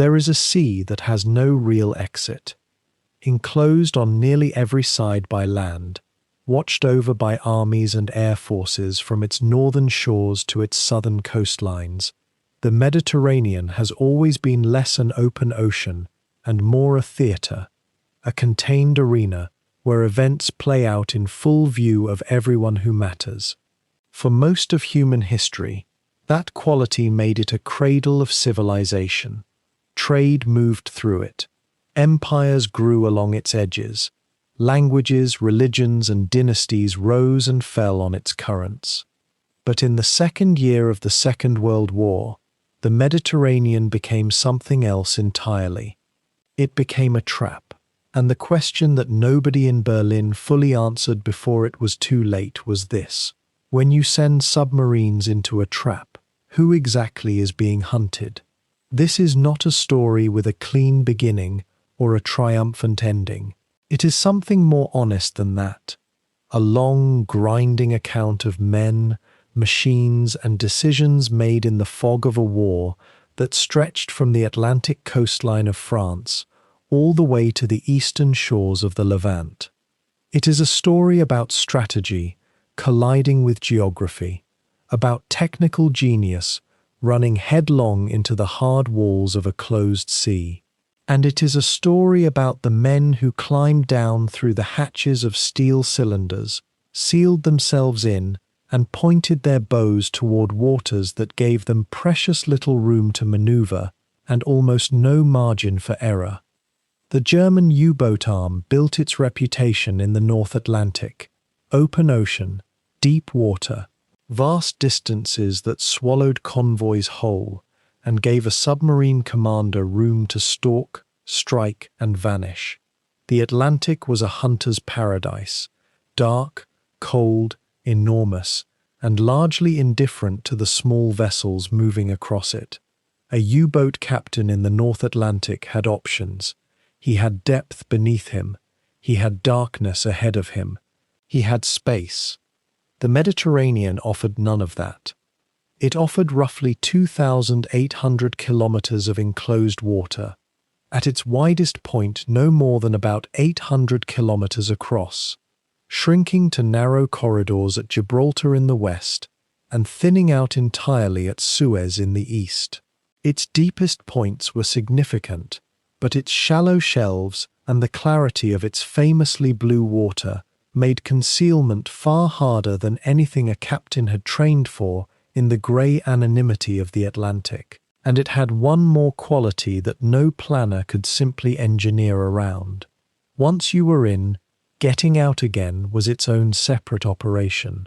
There is a sea that has no real exit, enclosed on nearly every side by land, watched over by armies and air forces from its northern shores to its southern coastlines. The Mediterranean has always been less an open ocean and more a theatre, a contained arena where events play out in full view of everyone who matters. For most of human history, that quality made it a cradle of civilization. Trade moved through it. Empires grew along its edges. Languages, religions, and dynasties rose and fell on its currents. But in the second year of the Second World War, the Mediterranean became something else entirely. It became a trap, and the question that nobody in Berlin fully answered before it was too late was this: when you send submarines into a trap, who exactly is being hunted? This is not a story with a clean beginning or a triumphant ending. It is something more honest than that. A long, grinding account of men, machines, and decisions made in the fog of a war that stretched from the Atlantic coastline of France all the way to the eastern shores of the Levant. It is a story about strategy colliding with geography, about technical genius running headlong into the hard walls of a closed sea. And it is a story about the men who climbed down through the hatches of steel cylinders, sealed themselves in, and pointed their bows toward waters that gave them precious little room to maneuver and almost no margin for error. The German U-boat arm built its reputation in the North Atlantic: open ocean, deep water, vast distances that swallowed convoys whole and gave a submarine commander room to stalk, strike, and vanish. The Atlantic was a hunter's paradise, dark, cold, enormous, and largely indifferent to the small vessels moving across it. A U-boat captain in the North Atlantic had options. He had depth beneath him. He had darkness ahead of him. He had space. The Mediterranean offered none of that. It offered roughly 2,800 kilometers of enclosed water, at its widest point no more than about 800 kilometers across, shrinking to narrow corridors at Gibraltar in the west and thinning out entirely at Suez in the east. Its deepest points were significant, but its shallow shelves and the clarity of its famously blue water made concealment far harder than anything a captain had trained for in the grey anonymity of the Atlantic. And it had one more quality that no planner could simply engineer around. Once you were in, getting out again was its own separate operation,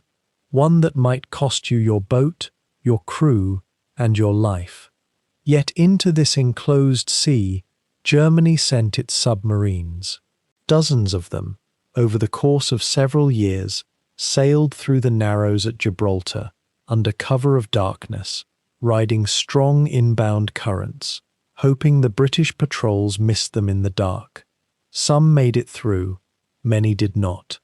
one that might cost you your boat, your crew, and your life. Yet into this enclosed sea, Germany sent its submarines. Dozens of them, over the course of several years, sailed through the narrows at Gibraltar, under cover of darkness, riding strong inbound currents, hoping the British patrols missed them in the dark. Some made it through, many did not,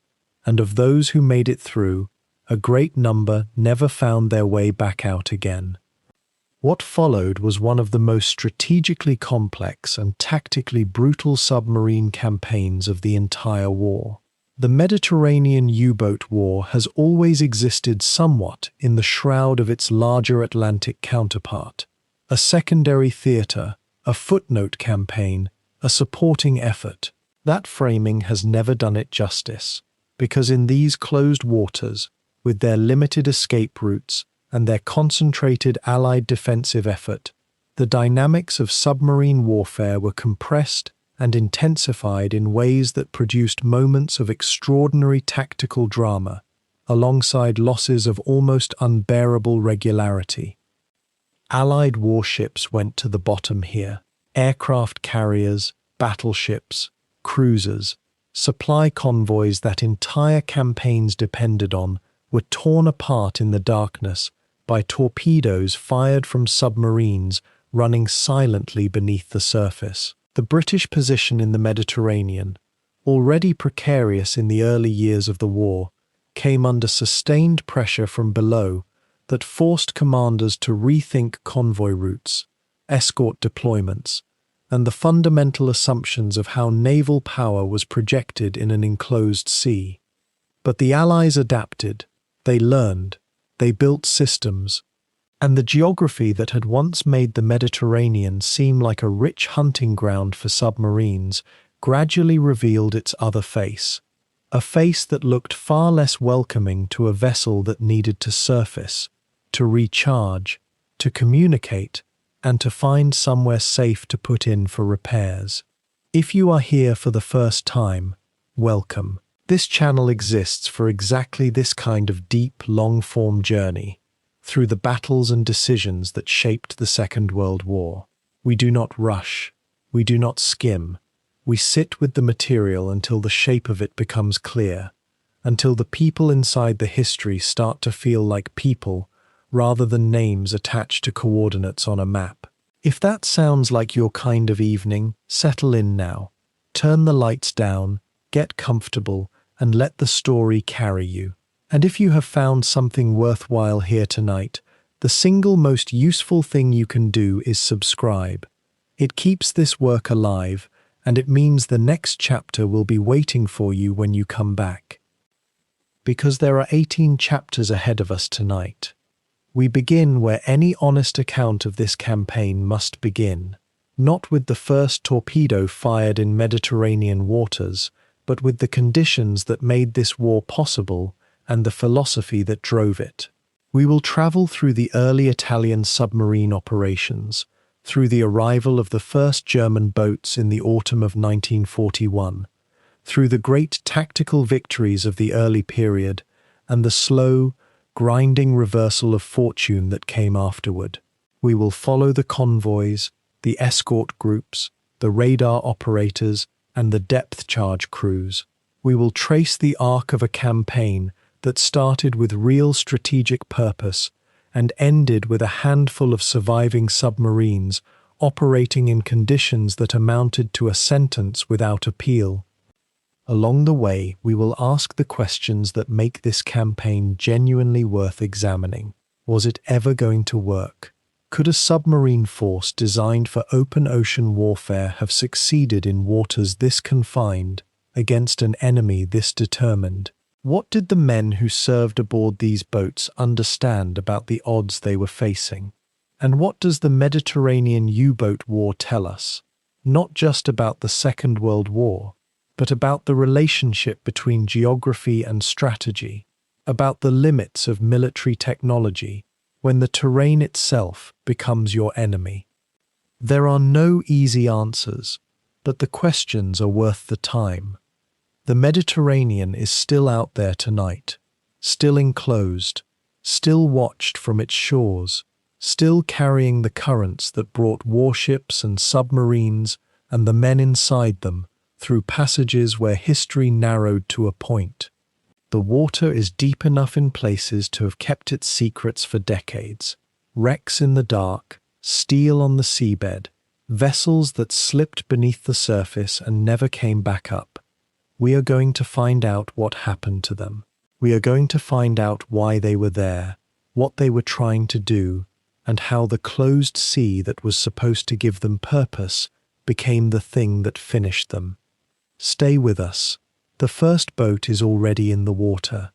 and of those who made it through, a great number never found their way back out again. What followed was one of the most strategically complex and tactically brutal submarine campaigns of the entire war. The Mediterranean U-boat war has always existed somewhat in the shroud of its larger Atlantic counterpart, a secondary theatre, a footnote campaign, a supporting effort. That framing has never done it justice, because in these closed waters, with their limited escape routes and their concentrated Allied defensive effort, the dynamics of submarine warfare were compressed and intensified in ways that produced moments of extraordinary tactical drama, alongside losses of almost unbearable regularity. Allied warships went to the bottom here. Aircraft carriers, battleships, cruisers, supply convoys that entire campaigns depended on were torn apart in the darkness by torpedoes fired from submarines running silently beneath the surface. The British position in the Mediterranean, already precarious in the early years of the war, came under sustained pressure from below that forced commanders to rethink convoy routes, escort deployments, and the fundamental assumptions of how naval power was projected in an enclosed sea. But the Allies adapted, they learned, they built systems, and the geography that had once made the Mediterranean seem like a rich hunting ground for submarines gradually revealed its other face, a face that looked far less welcoming to a vessel that needed to surface, to recharge, to communicate, and to find somewhere safe to put in for repairs. If you are here for the first time, welcome. This channel exists for exactly this kind of deep, long-form journey, through the battles and decisions that shaped the Second World War. We do not rush, we do not skim, we sit with the material until the shape of it becomes clear, until the people inside the history start to feel like people, rather than names attached to coordinates on a map. If that sounds like your kind of evening, settle in now. Turn the lights down, get comfortable, and let the story carry you. And if you have found something worthwhile here tonight, the single most useful thing you can do is subscribe. It keeps this work alive, and it means the next chapter will be waiting for you when you come back. Because there are 18 chapters ahead of us tonight. We begin where any honest account of this campaign must begin, not with the first torpedo fired in Mediterranean waters, but with the conditions that made this war possible and the philosophy that drove it. We will travel through the early Italian submarine operations, through the arrival of the first German boats in the autumn of 1941, through the great tactical victories of the early period, and the slow, grinding reversal of fortune that came afterward. We will follow the convoys, the escort groups, the radar operators, and the depth charge crews. We will trace the arc of a campaign that started with real strategic purpose and ended with a handful of surviving submarines operating in conditions that amounted to a sentence without appeal. Along the way, we will ask the questions that make this campaign genuinely worth examining. Was it ever going to work? Could a submarine force designed for open ocean warfare have succeeded in waters this confined, against an enemy this determined? What did the men who served aboard these boats understand about the odds they were facing? And what does the Mediterranean U-boat war tell us? Not just about the Second World War, but about the relationship between geography and strategy, about the limits of military technology, when the terrain itself becomes your enemy. There are no easy answers, but the questions are worth the time. The Mediterranean is still out there tonight, still enclosed, still watched from its shores, still carrying the currents that brought warships and submarines and the men inside them through passages where history narrowed to a point. The water is deep enough in places to have kept its secrets for decades. Wrecks in the dark, steel on the seabed, vessels that slipped beneath the surface and never came back up. We are going to find out what happened to them. We are going to find out why they were there, what they were trying to do, and how the closed sea that was supposed to give them purpose became the thing that finished them. Stay with us. The first boat is already in the water.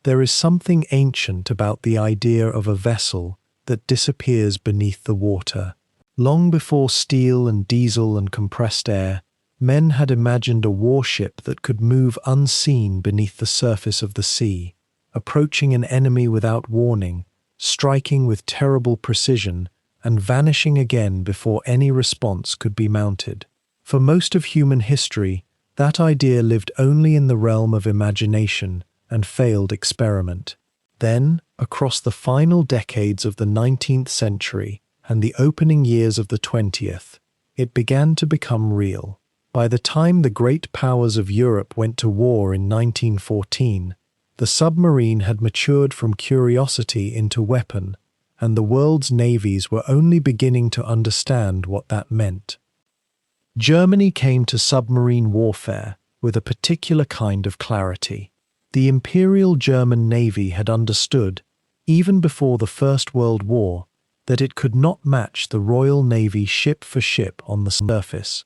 There is something ancient about the idea of a vessel that disappears beneath the water. Long before steel and diesel and compressed air, men had imagined a warship that could move unseen beneath the surface of the sea, approaching an enemy without warning, striking with terrible precision, and vanishing again before any response could be mounted. For most of human history, that idea lived only in the realm of imagination and failed experiment. Then, across the final decades of the 19th century and the opening years of the 20th, it began to become real. By the time the great powers of Europe went to war in 1914, the submarine had matured from curiosity into weapon, and the world's navies were only beginning to understand what that meant. Germany came to submarine warfare with a particular kind of clarity. The Imperial German Navy had understood, even before the First World War, that it could not match the Royal Navy ship for ship on the surface.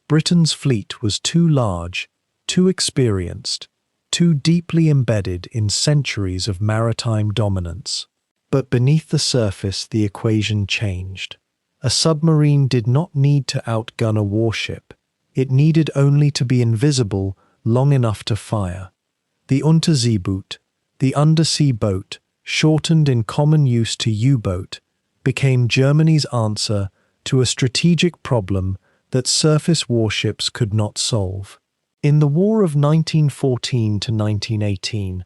Britain's fleet was too large, too experienced, too deeply embedded in centuries of maritime dominance. But beneath the surface, the equation changed. A submarine did not need to outgun a warship. It needed only to be invisible long enough to fire. The Unterseeboot, the undersea boat, shortened in common use to U-boat, became Germany's answer to a strategic problem that surface warships could not solve. In the War of 1914 to 1918,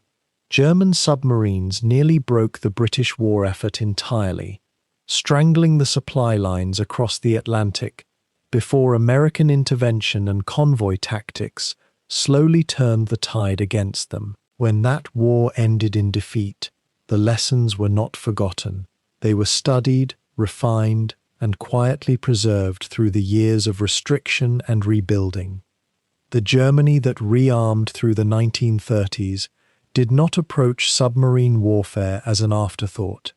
German submarines nearly broke the British war effort entirely, strangling the supply lines across the Atlantic before American intervention and convoy tactics slowly turned the tide against them. When that war ended in defeat, the lessons were not forgotten. They were studied, refined, and quietly preserved through the years of restriction and rebuilding. The Germany that rearmed through the 1930s did not approach submarine warfare as an afterthought.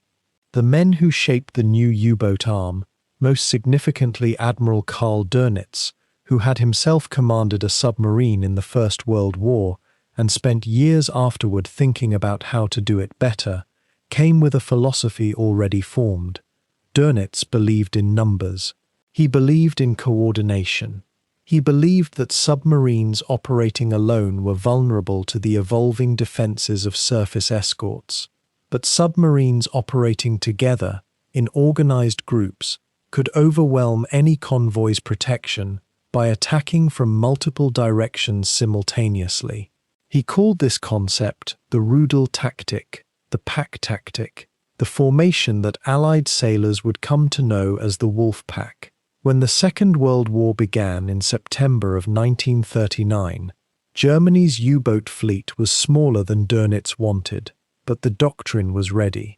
The men who shaped the new U-boat arm, most significantly Admiral Karl Dönitz, who had himself commanded a submarine in the First World War and spent years afterward thinking about how to do it better, came with a philosophy already formed. Dönitz believed in numbers. He believed in coordination. He believed that submarines operating alone were vulnerable to the evolving defenses of surface escorts, but submarines operating together, in organized groups, could overwhelm any convoy's protection by attacking from multiple directions simultaneously. He called this concept the Rudeltaktik, the pack tactic, the formation that Allied sailors would come to know as the Wolf Pack. When the Second World War began in September of 1939, Germany's U-boat fleet was smaller than Dönitz wanted, but the doctrine was ready.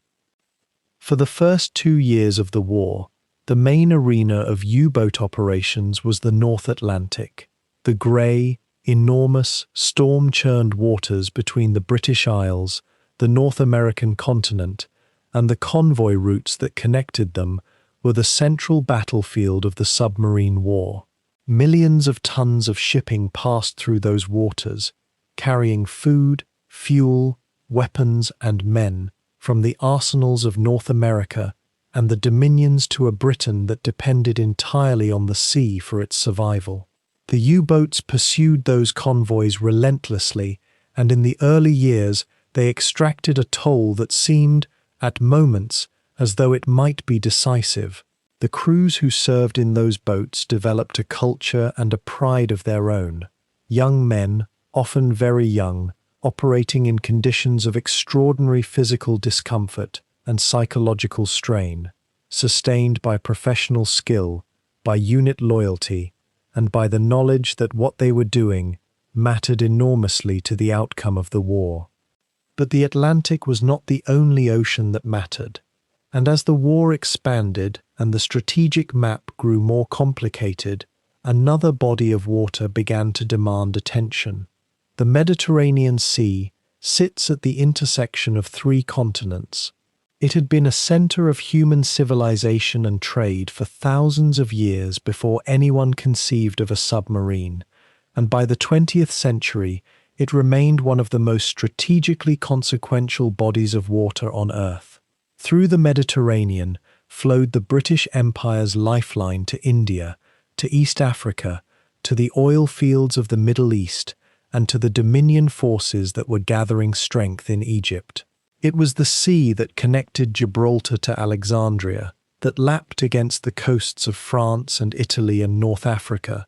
For the first 2 years of the war, the main arena of U-boat operations was the North Atlantic, the grey, enormous, storm-churned waters between the British Isles, the North American continent, and the convoy routes that connected them were the central battlefield of the submarine war. Millions of tons of shipping passed through those waters, carrying food, fuel, weapons, and men from the arsenals of North America and the dominions to a Britain that depended entirely on the sea for its survival. The U-boats pursued those convoys relentlessly, and in the early years they extracted a toll that seemed, at moments, as though it might be decisive. The crews who served in those boats developed a culture and a pride of their own. Young men, often very young, operating in conditions of extraordinary physical discomfort and psychological strain, sustained by professional skill, by unit loyalty, and by the knowledge that what they were doing mattered enormously to the outcome of the war. But the Atlantic was not the only ocean that mattered, and as the war expanded and the strategic map grew more complicated, another body of water began to demand attention. The Mediterranean Sea sits at the intersection of 3 continents. It had been a center of human civilization and trade for thousands of years before anyone conceived of a submarine, and by the 20th century, it remained one of the most strategically consequential bodies of water on Earth. Through the Mediterranean flowed the British Empire's lifeline to India, to East Africa, to the oil fields of the Middle East, and to the Dominion forces that were gathering strength in Egypt. It was the sea that connected Gibraltar to Alexandria, that lapped against the coasts of France and Italy and North Africa,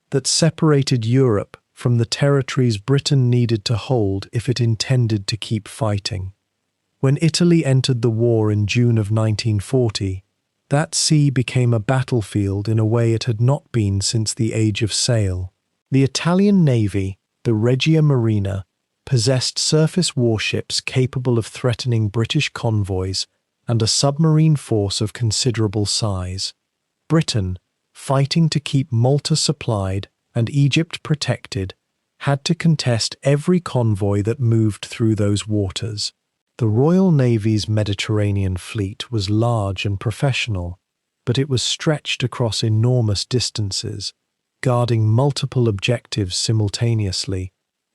that separated Europe from the territories Britain needed to hold if it intended to keep fighting. When Italy entered the war in June of 1940, that sea became a battlefield in a way it had not been since the age of sail. The Italian Navy, the Regia Marina, possessed surface warships capable of threatening British convoys and a submarine force of considerable size. Britain, fighting to keep Malta supplied and Egypt protected, had to contest every convoy that moved through those waters. The Royal Navy's Mediterranean fleet was large and professional, but it was stretched across enormous distances, guarding multiple objectives simultaneously,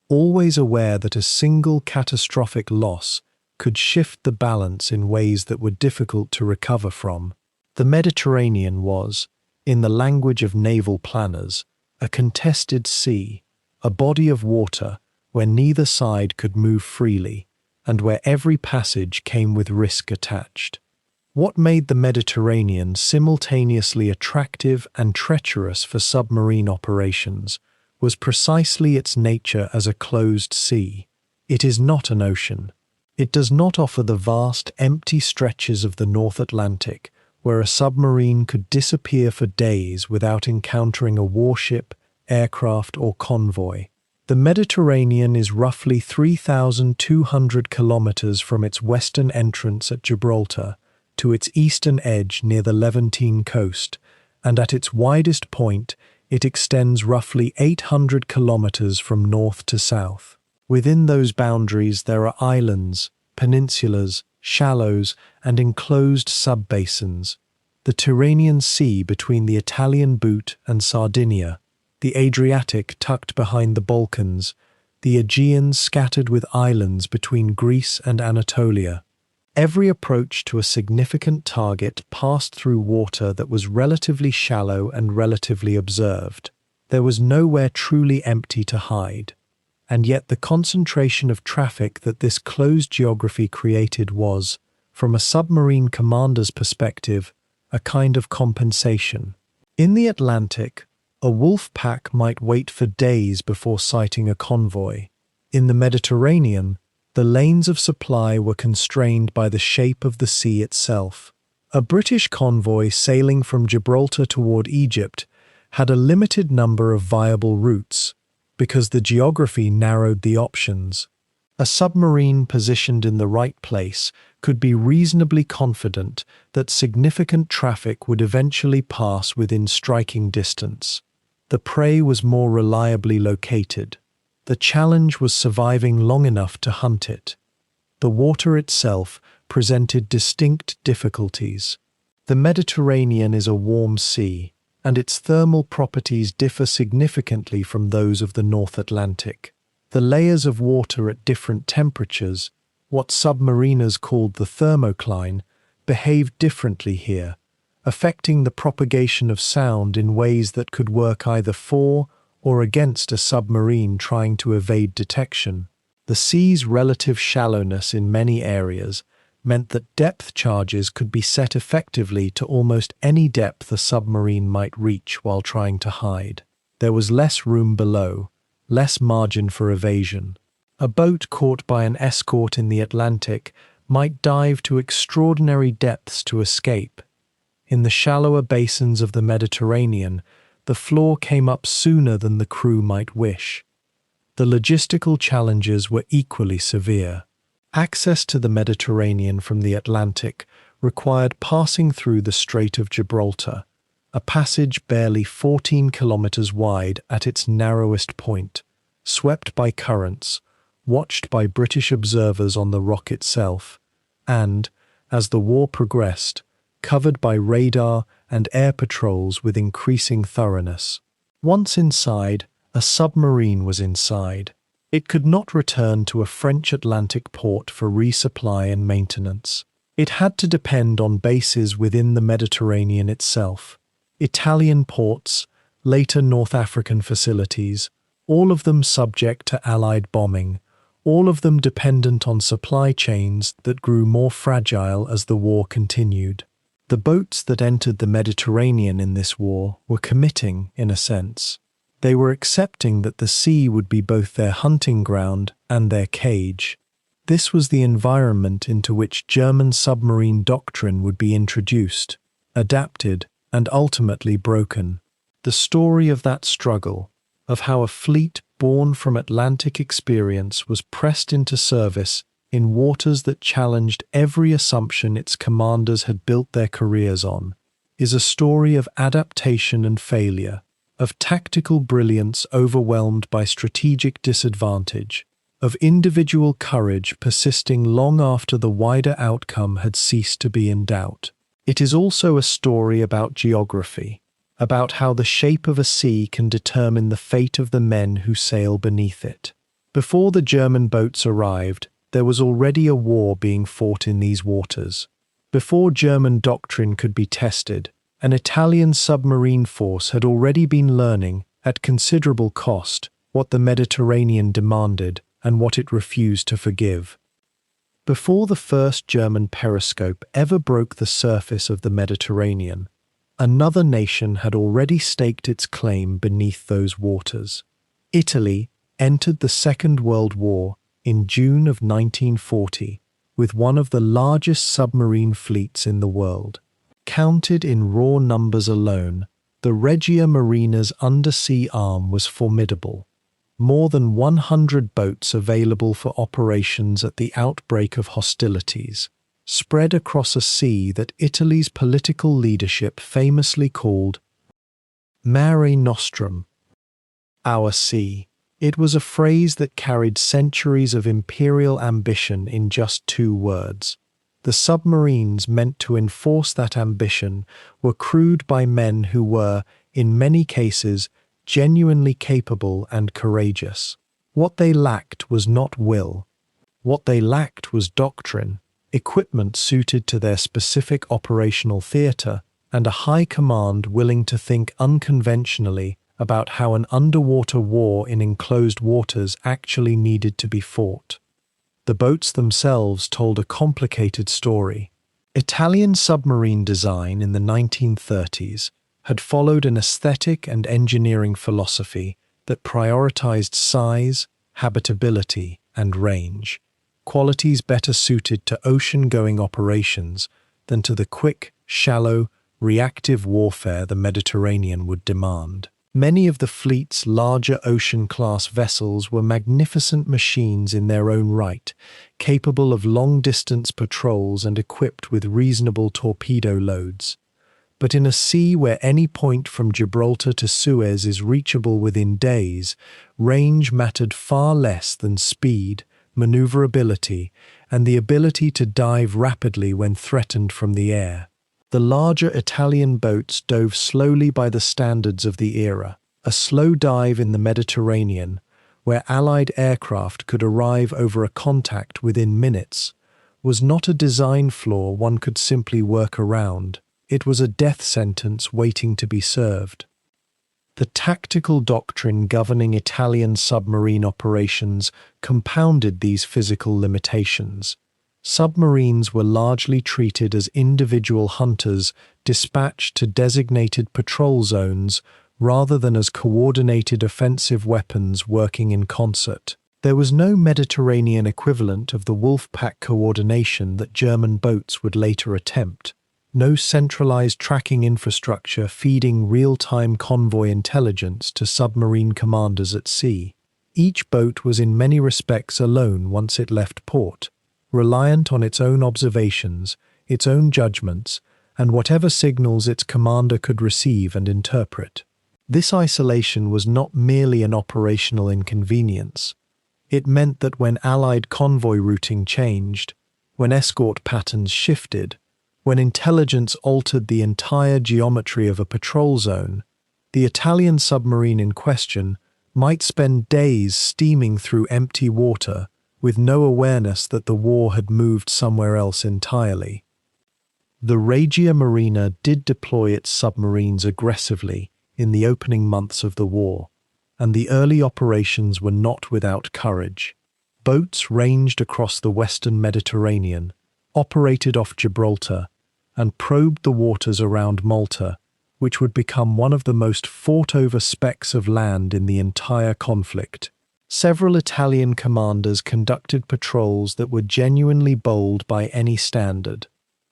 always aware that a single catastrophic loss could shift the balance in ways that were difficult to recover from. The Mediterranean was, in the language of naval planners, a contested sea, a body of water where neither side could move freely, and where every passage came with risk attached. What made the Mediterranean simultaneously attractive and treacherous for submarine operations was precisely its nature as a closed sea. It is not an ocean. It does not offer the vast, empty stretches of the North Atlantic, where a submarine could disappear for days without encountering a warship, aircraft, or convoy. The Mediterranean is roughly 3,200 kilometers from its western entrance at Gibraltar to its eastern edge near the Levantine coast, and at its widest point, it extends roughly 800 kilometers from north to south. Within those boundaries, there are islands, peninsulas, shallows, and enclosed subbasins. The Tyrrhenian Sea between the Italian Boot and Sardinia, the Adriatic tucked behind the Balkans, the Aegean scattered with islands between Greece and Anatolia. Every approach to a significant target passed through water that was relatively shallow and relatively observed. There was nowhere truly empty to hide. And yet the concentration of traffic that this closed geography created was, from a submarine commander's perspective, a kind of compensation. In the Atlantic, a wolf pack might wait for days before sighting a convoy. In the Mediterranean, the lanes of supply were constrained by the shape of the sea itself. A British convoy sailing from Gibraltar toward Egypt had a limited number of viable routes, because the geography narrowed the options. A submarine positioned in the right place could be reasonably confident that significant traffic would eventually pass within striking distance. The prey was more reliably located. The challenge was surviving long enough to hunt it. The water itself presented distinct difficulties. The Mediterranean is a warm sea, and its thermal properties differ significantly from those of the North Atlantic. The layers of water at different temperatures, what submariners called the thermocline, behaved differently here, affecting the propagation of sound in ways that could work either for or against a submarine trying to evade detection. The sea's relative shallowness in many areas meant that depth charges could be set effectively to almost any depth a submarine might reach while trying to hide. There was less room below, less margin for evasion. A boat caught by an escort in the Atlantic might dive to extraordinary depths to escape. In the shallower basins of the Mediterranean, the floor came up sooner than the crew might wish. The logistical challenges were equally severe. Access to the Mediterranean from the Atlantic required passing through the Strait of Gibraltar, a passage barely 14 kilometers wide at its narrowest point, swept by currents, watched by British observers on the rock itself, and, as the war progressed, covered by radar and air patrols with increasing thoroughness. Once inside, a submarine was inside. It could not return to a French Atlantic port for resupply and maintenance. It had to depend on bases within the Mediterranean itself. Italian ports, later North African facilities, all of them subject to Allied bombing, all of them dependent on supply chains that grew more fragile as the war continued. The boats that entered the Mediterranean in this war were committing, in a sense. They were accepting that the sea would be both their hunting ground and their cage. This was the environment into which German submarine doctrine would be introduced, adapted, and ultimately broken. The story of that struggle, of how a fleet born from Atlantic experience was pressed into service in waters that challenged every assumption its commanders had built their careers on, is a story of adaptation and failure, of tactical brilliance overwhelmed by strategic disadvantage, of individual courage persisting long after the wider outcome had ceased to be in doubt. It is also a story about geography, about how the shape of a sea can determine the fate of the men who sail beneath it. Before the German boats arrived, there was already a war being fought in these waters. Before German doctrine could be tested, an Italian submarine force had already been learning, at considerable cost, what the Mediterranean demanded and what it refused to forgive. Before the first German periscope ever broke the surface of the Mediterranean, another nation had already staked its claim beneath those waters. Italy entered the Second World War in June of 1940 with one of the largest submarine fleets in the world. Counted in raw numbers alone, the Regia Marina's undersea arm was formidable. More than 100 boats available for operations at the outbreak of hostilities, spread across a sea that Italy's political leadership famously called Mare Nostrum, our sea. It was a phrase that carried centuries of imperial ambition in just 2 words. The submarines meant to enforce that ambition were crewed by men who were, in many cases, genuinely capable and courageous. What they lacked was not will. What they lacked was doctrine, equipment suited to their specific operational theatre, and a high command willing to think unconventionally about how an underwater war in enclosed waters actually needed to be fought. The boats themselves told a complicated story. Italian submarine design in the 1930s had followed an aesthetic and engineering philosophy that prioritized size, habitability, and range, qualities better suited to ocean-going operations than to the quick, shallow, reactive warfare the Mediterranean would demand. Many of the fleet's larger ocean-class vessels were magnificent machines in their own right, capable of long-distance patrols and equipped with reasonable torpedo loads. But in a sea where any point from Gibraltar to Suez is reachable within days, range mattered far less than speed, maneuverability, and the ability to dive rapidly when threatened from the air. The larger Italian boats dove slowly by the standards of the era. A slow dive in the Mediterranean, where Allied aircraft could arrive over a contact within minutes, was not a design flaw one could simply work around. It was a death sentence waiting to be served. The tactical doctrine governing Italian submarine operations compounded these physical limitations. Submarines were largely treated as individual hunters dispatched to designated patrol zones rather than as coordinated offensive weapons working in concert. There was no Mediterranean equivalent of the Wolfpack coordination that German boats would later attempt. No centralized tracking infrastructure feeding real-time convoy intelligence to submarine commanders at sea. Each boat was in many respects alone once it left port, reliant on its own observations, its own judgments, and whatever signals its commander could receive and interpret. This isolation was not merely an operational inconvenience. It meant that when Allied convoy routing changed, when escort patterns shifted, when intelligence altered the entire geometry of a patrol zone, the Italian submarine in question might spend days steaming through empty water with no awareness that the war had moved somewhere else entirely. The Regia Marina did deploy its submarines aggressively in the opening months of the war, and the early operations were not without courage. Boats ranged across the western Mediterranean, operated off Gibraltar, and probed the waters around Malta, which would become one of the most fought-over specks of land in the entire conflict. Several Italian commanders conducted patrols that were genuinely bold by any standard,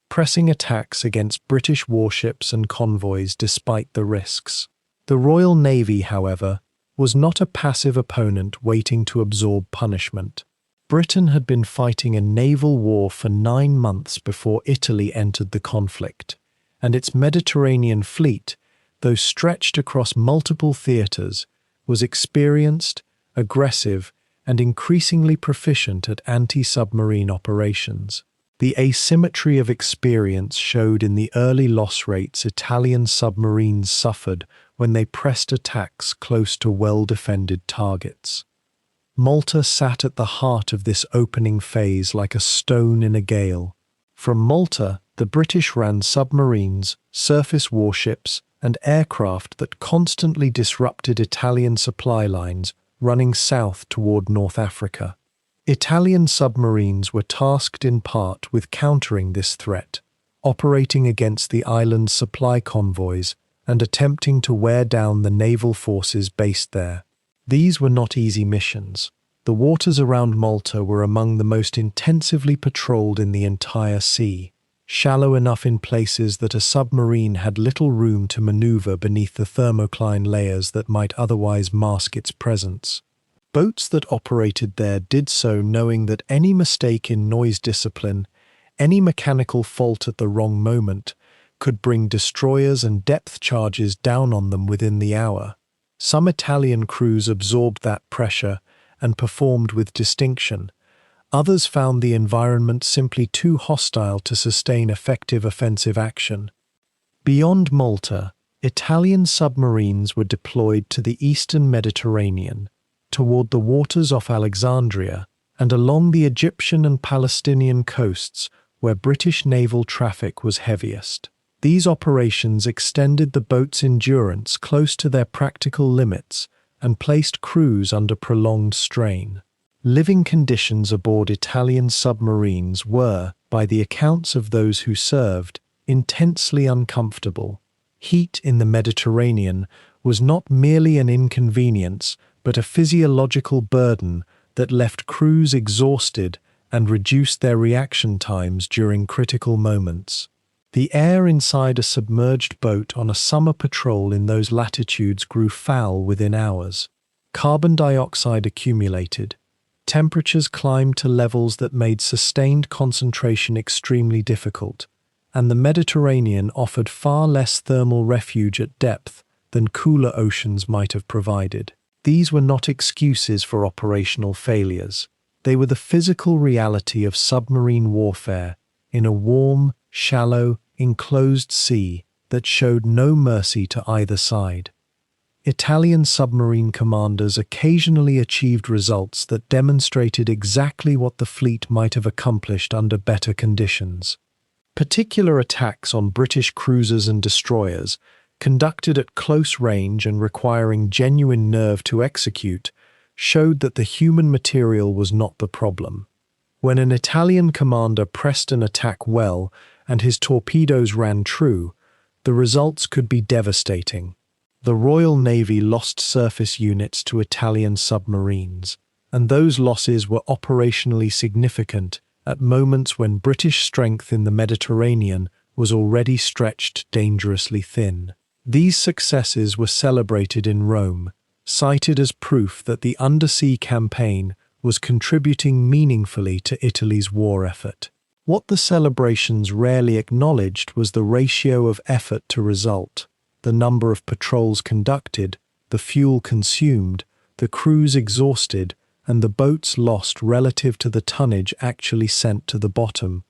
pressing attacks against British warships and convoys despite the risks. The Royal Navy, however, was not a passive opponent waiting to absorb punishment. Britain had been fighting a naval war for 9 months before Italy entered the conflict, and its Mediterranean fleet, though stretched across multiple theatres, was experienced, aggressive, and increasingly proficient at anti-submarine operations. The asymmetry of experience showed in the early loss rates Italian submarines suffered when they pressed attacks close to well-defended targets. Malta sat at the heart of this opening phase like a stone in a gale. From Malta, the British ran submarines, surface warships, and aircraft that constantly disrupted Italian supply lines running south toward North Africa. Italian submarines were tasked in part with countering this threat, operating against the island's supply convoys and attempting to wear down the naval forces based there. These were not easy missions. The waters around Malta were among the most intensively patrolled in the entire sea, shallow enough in places that a submarine had little room to maneuver beneath the thermocline layers that might otherwise mask its presence. Boats that operated there did so knowing that any mistake in noise discipline, any mechanical fault at the wrong moment, could bring destroyers and depth charges down on them within the hour. Some Italian crews absorbed that pressure and performed with distinction. Others found the environment simply too hostile to sustain effective offensive action. Beyond Malta, Italian submarines were deployed to the eastern Mediterranean, toward the waters off Alexandria, and along the Egyptian and Palestinian coasts where British naval traffic was heaviest. These operations extended the boats' endurance close to their practical limits and placed crews under prolonged strain. Living conditions aboard Italian submarines were, by the accounts of those who served, intensely uncomfortable. Heat in the Mediterranean was not merely an inconvenience, but a physiological burden that left crews exhausted and reduced their reaction times during critical moments. The air inside a submerged boat on a summer patrol in those latitudes grew foul within hours. Carbon dioxide accumulated. Temperatures climbed to levels that made sustained concentration extremely difficult, and the Mediterranean offered far less thermal refuge at depth than cooler oceans might have provided. These were not excuses for operational failures. They were the physical reality of submarine warfare in a warm, shallow, enclosed sea that showed no mercy to either side. Italian submarine commanders occasionally achieved results that demonstrated exactly what the fleet might have accomplished under better conditions. Particular attacks on British cruisers and destroyers, conducted at close range and requiring genuine nerve to execute, showed that the human material was not the problem. When an Italian commander pressed an attack well and his torpedoes ran true, the results could be devastating. The Royal Navy lost surface units to Italian submarines, and those losses were operationally significant at moments when British strength in the Mediterranean was already stretched dangerously thin. These successes were celebrated in Rome, cited as proof that the undersea campaign was contributing meaningfully to Italy's war effort. What the celebrations rarely acknowledged was the ratio of effort to result, the number of patrols conducted, the fuel consumed, the crews exhausted, and the boats lost relative to the tonnage actually sent to the bottom.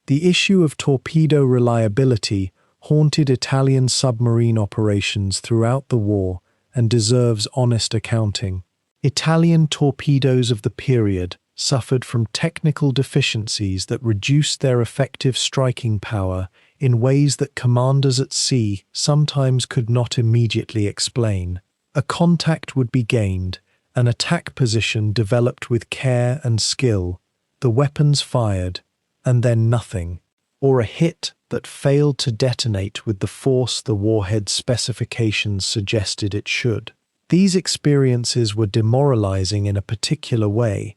The issue of torpedo reliability haunted Italian submarine operations throughout the war and deserves honest accounting. Italian torpedoes of the period suffered from technical deficiencies that reduced their effective striking power in ways that commanders at sea sometimes could not immediately explain. A contact would be gained, an attack position developed with care and skill, the weapons fired, and then nothing, or a hit that failed to detonate with the force the warhead specifications suggested it should. These experiences were demoralizing in a particular way,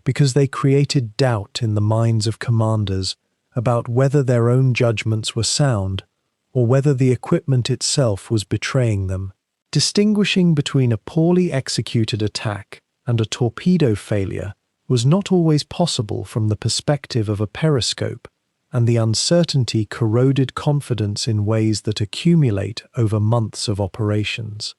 because they created doubt in the minds of commanders about whether their own judgments were sound or whether the equipment itself was betraying them. Distinguishing between a poorly executed attack and a torpedo failure was not always possible from the perspective of a periscope, and the uncertainty corroded confidence in ways that accumulate over months of operations.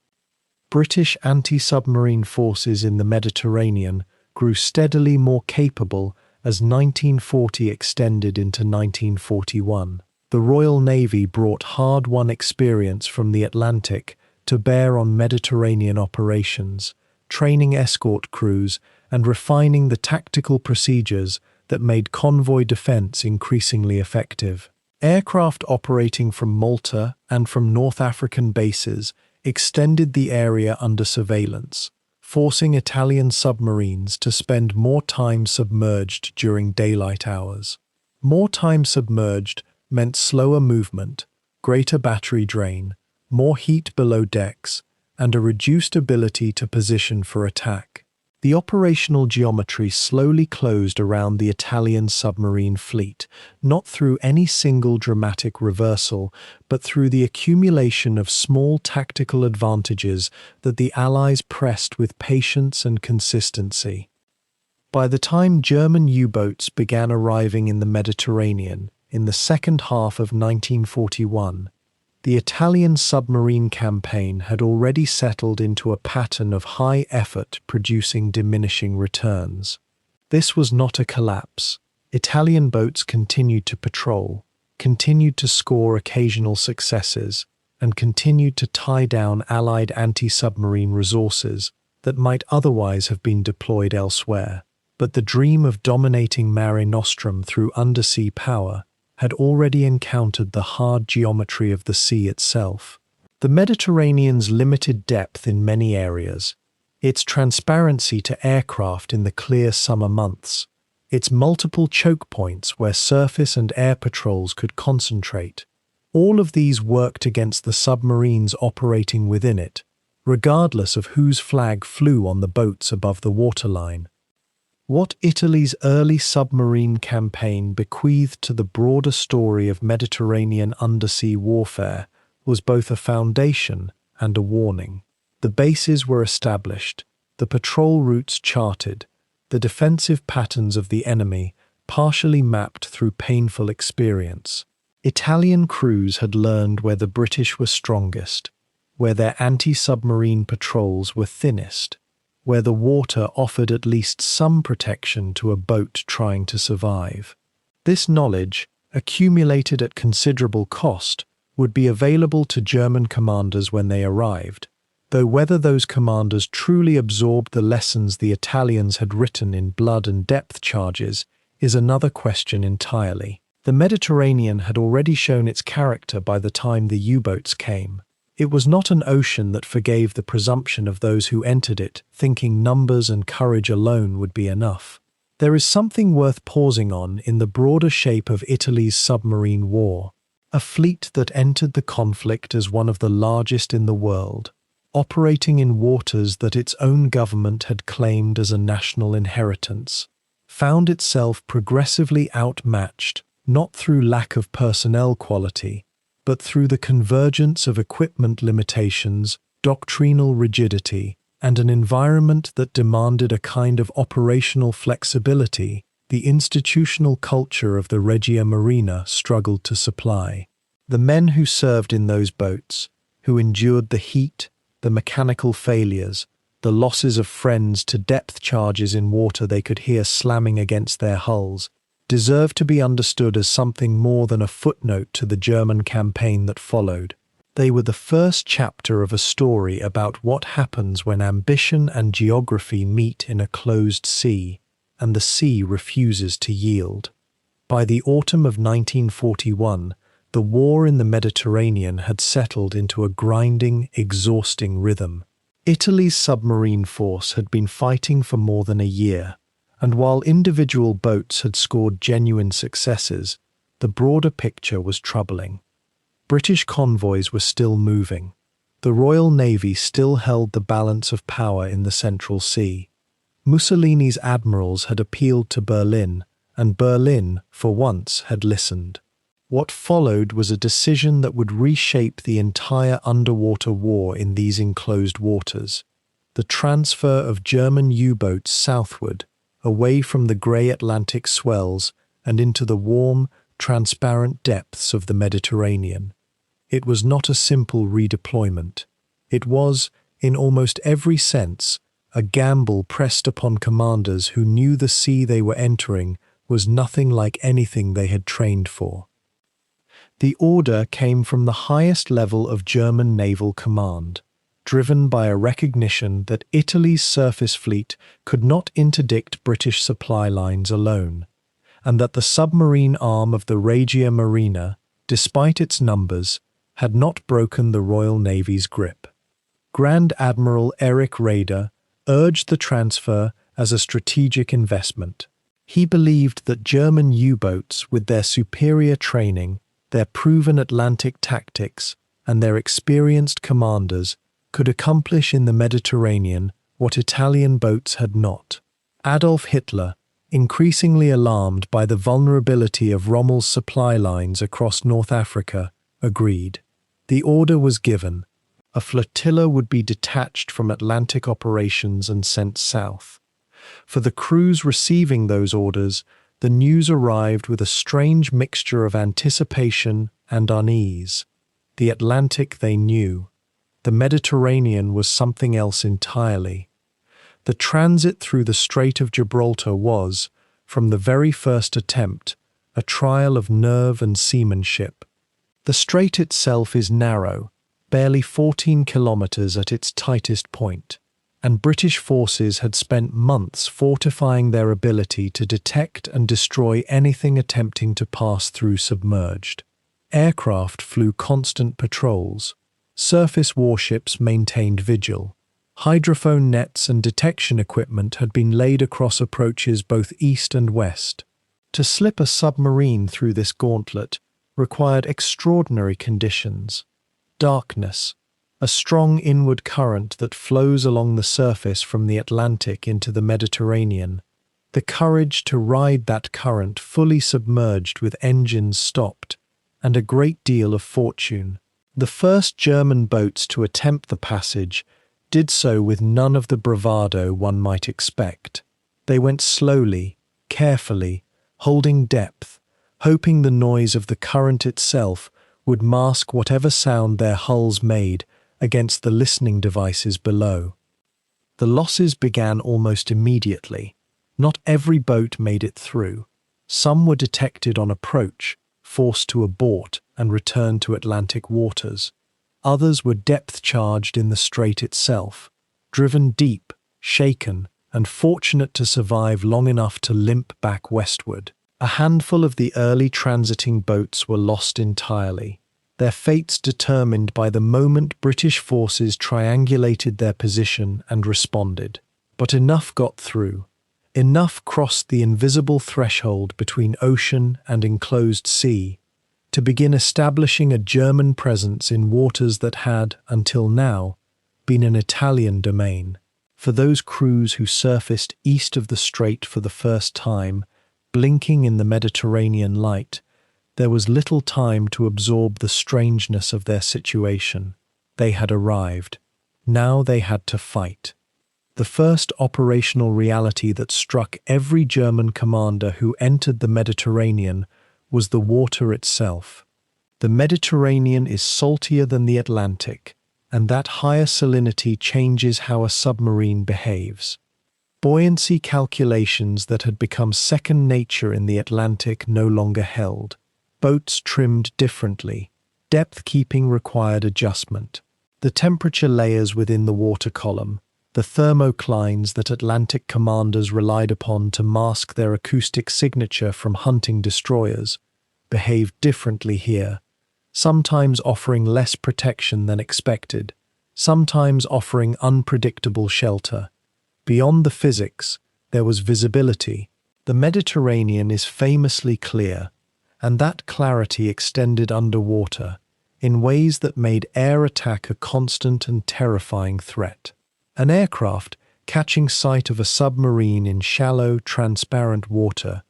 British anti-submarine forces in the Mediterranean grew steadily more capable as 1940 extended into 1941. The Royal Navy brought hard-won experience from the Atlantic to bear on Mediterranean operations, training escort crews and refining the tactical procedures that made convoy defense increasingly effective. Aircraft operating from Malta and from North African bases extended the area under surveillance, forcing Italian submarines to spend more time submerged during daylight hours. More time submerged meant slower movement, greater battery drain, more heat below decks, and a reduced ability to position for attack. The operational geometry slowly closed around the Italian submarine fleet, not through any single dramatic reversal, but through the accumulation of small tactical advantages that the Allies pressed with patience and consistency. By the time German U-boats began arriving in the Mediterranean in the second half of 1941, the Italian submarine campaign had already settled into a pattern of high effort producing diminishing returns. This was not a collapse. Italian boats continued to patrol, continued to score occasional successes, and continued to tie down Allied anti-submarine resources that might otherwise have been deployed elsewhere. But the dream of dominating Mare Nostrum through undersea power had already encountered the hard geometry of the sea itself. The Mediterranean's limited depth in many areas, its transparency to aircraft in the clear summer months, its multiple choke points where surface and air patrols could concentrate, all of these worked against the submarines operating within it, regardless of whose flag flew on the boats above the waterline. What Italy's early submarine campaign bequeathed to the broader story of Mediterranean undersea warfare was both a foundation and a warning. The bases were established, the patrol routes charted, the defensive patterns of the enemy partially mapped through painful experience. Italian crews had learned where the British were strongest, where their anti-submarine patrols were thinnest, where the water offered at least some protection to a boat trying to survive. This knowledge, accumulated at considerable cost, would be available to German commanders when they arrived, though whether those commanders truly absorbed the lessons the Italians had written in blood and depth charges is another question entirely. The Mediterranean had already shown its character by the time the U-boats came. It was not an ocean that forgave the presumption of those who entered it, thinking numbers and courage alone would be enough. There is something worth pausing on in the broader shape of Italy's submarine war, a fleet that entered the conflict as one of the largest in the world, operating in waters that its own government had claimed as a national inheritance, found itself progressively outmatched, not through lack of personnel quality, but through the convergence of equipment limitations, doctrinal rigidity, and an environment that demanded a kind of operational flexibility the institutional culture of the Regia Marina struggled to supply. The men who served in those boats, who endured the heat, the mechanical failures, the losses of friends to depth charges in water they could hear slamming against their hulls, deserve to be understood as something more than a footnote to the German campaign that followed. They were the first chapter of a story about what happens when ambition and geography meet in a closed sea, and the sea refuses to yield. By the autumn of 1941, the war in the Mediterranean had settled into a grinding, exhausting rhythm. Italy's submarine force had been fighting for more than a year, and while individual boats had scored genuine successes, the broader picture was troubling. British convoys were still moving. The Royal Navy still held the balance of power in the Central Sea. Mussolini's admirals had appealed to Berlin, and Berlin, for once, had listened. What followed was a decision that would reshape the entire underwater war in these enclosed waters: the transfer of German U-boats southward, away from the grey Atlantic swells and into the warm, transparent depths of the Mediterranean. It was not a simple redeployment. It was, In almost every sense, a gamble pressed upon commanders who knew the sea they were entering was nothing like anything they had trained for. The order came from the highest level of German naval command, driven by a recognition that Italy's surface fleet could not interdict British supply lines alone, and that the submarine arm of the Regia Marina, despite its numbers, had not broken the Royal Navy's grip. Grand Admiral Erich Raeder urged the transfer as a strategic investment. He believed that German U-boats, with their superior training, their proven Atlantic tactics, and their experienced commanders, could accomplish in the Mediterranean what Italian boats had not. Adolf Hitler, increasingly alarmed by the vulnerability of Rommel's supply lines across North Africa, agreed. The order was given. A flotilla would be detached from Atlantic operations and sent south. For the crews receiving those orders, the news arrived with a strange mixture of anticipation and unease. The Atlantic they knew. The Mediterranean was something else entirely. The transit through the Strait of Gibraltar was, from the very first attempt, a trial of nerve and seamanship. The strait itself is narrow, barely 14 kilometers at its tightest point, and British forces had spent months fortifying their ability to detect and destroy anything attempting to pass through submerged. Aircraft flew constant patrols. Surface warships maintained vigil. Hydrophone nets and detection equipment had been laid across approaches both east and west. To slip a submarine through this gauntlet required extraordinary conditions. Darkness, a strong inward current that flows along the surface from the Atlantic into the Mediterranean, the courage to ride that current fully submerged with engines stopped, and a great deal of fortune. The first German boats to attempt the passage did so with none of the bravado one might expect. They went slowly, carefully, holding depth, hoping the noise of the current itself would mask whatever sound their hulls made against the listening devices below. The losses began almost immediately. Not every boat made it through. Some were detected on approach, forced to abort and return to Atlantic waters. Others were depth-charged in the strait itself, driven deep, shaken, and fortunate to survive long enough to limp back westward. A handful of the early transiting boats were lost entirely, their fates determined by the moment British forces triangulated their position and responded. But enough got through. Enough crossed the invisible threshold between ocean and enclosed sea to begin establishing a German presence in waters that had, until now, been an Italian domain. For those crews who surfaced east of the strait for the first time, blinking in the Mediterranean light, there was little time to absorb the strangeness of their situation. They had arrived. Now they had to fight. The first operational reality that struck every German commander who entered the Mediterranean was the water itself. The Mediterranean is saltier than the Atlantic, and that higher salinity changes how a submarine behaves. Buoyancy calculations that had become second nature in the Atlantic no longer held. Boats trimmed differently. Depth keeping required adjustment. The temperature layers within the water column, the thermoclines that Atlantic commanders relied upon to mask their acoustic signature from hunting destroyers, behaved differently here, sometimes offering less protection than expected, sometimes offering unpredictable shelter. Beyond the physics, there was visibility. The Mediterranean is famously clear, and that clarity extended underwater in ways that made air attack a constant and terrifying threat. An aircraft, catching sight of a submarine in shallow, transparent water,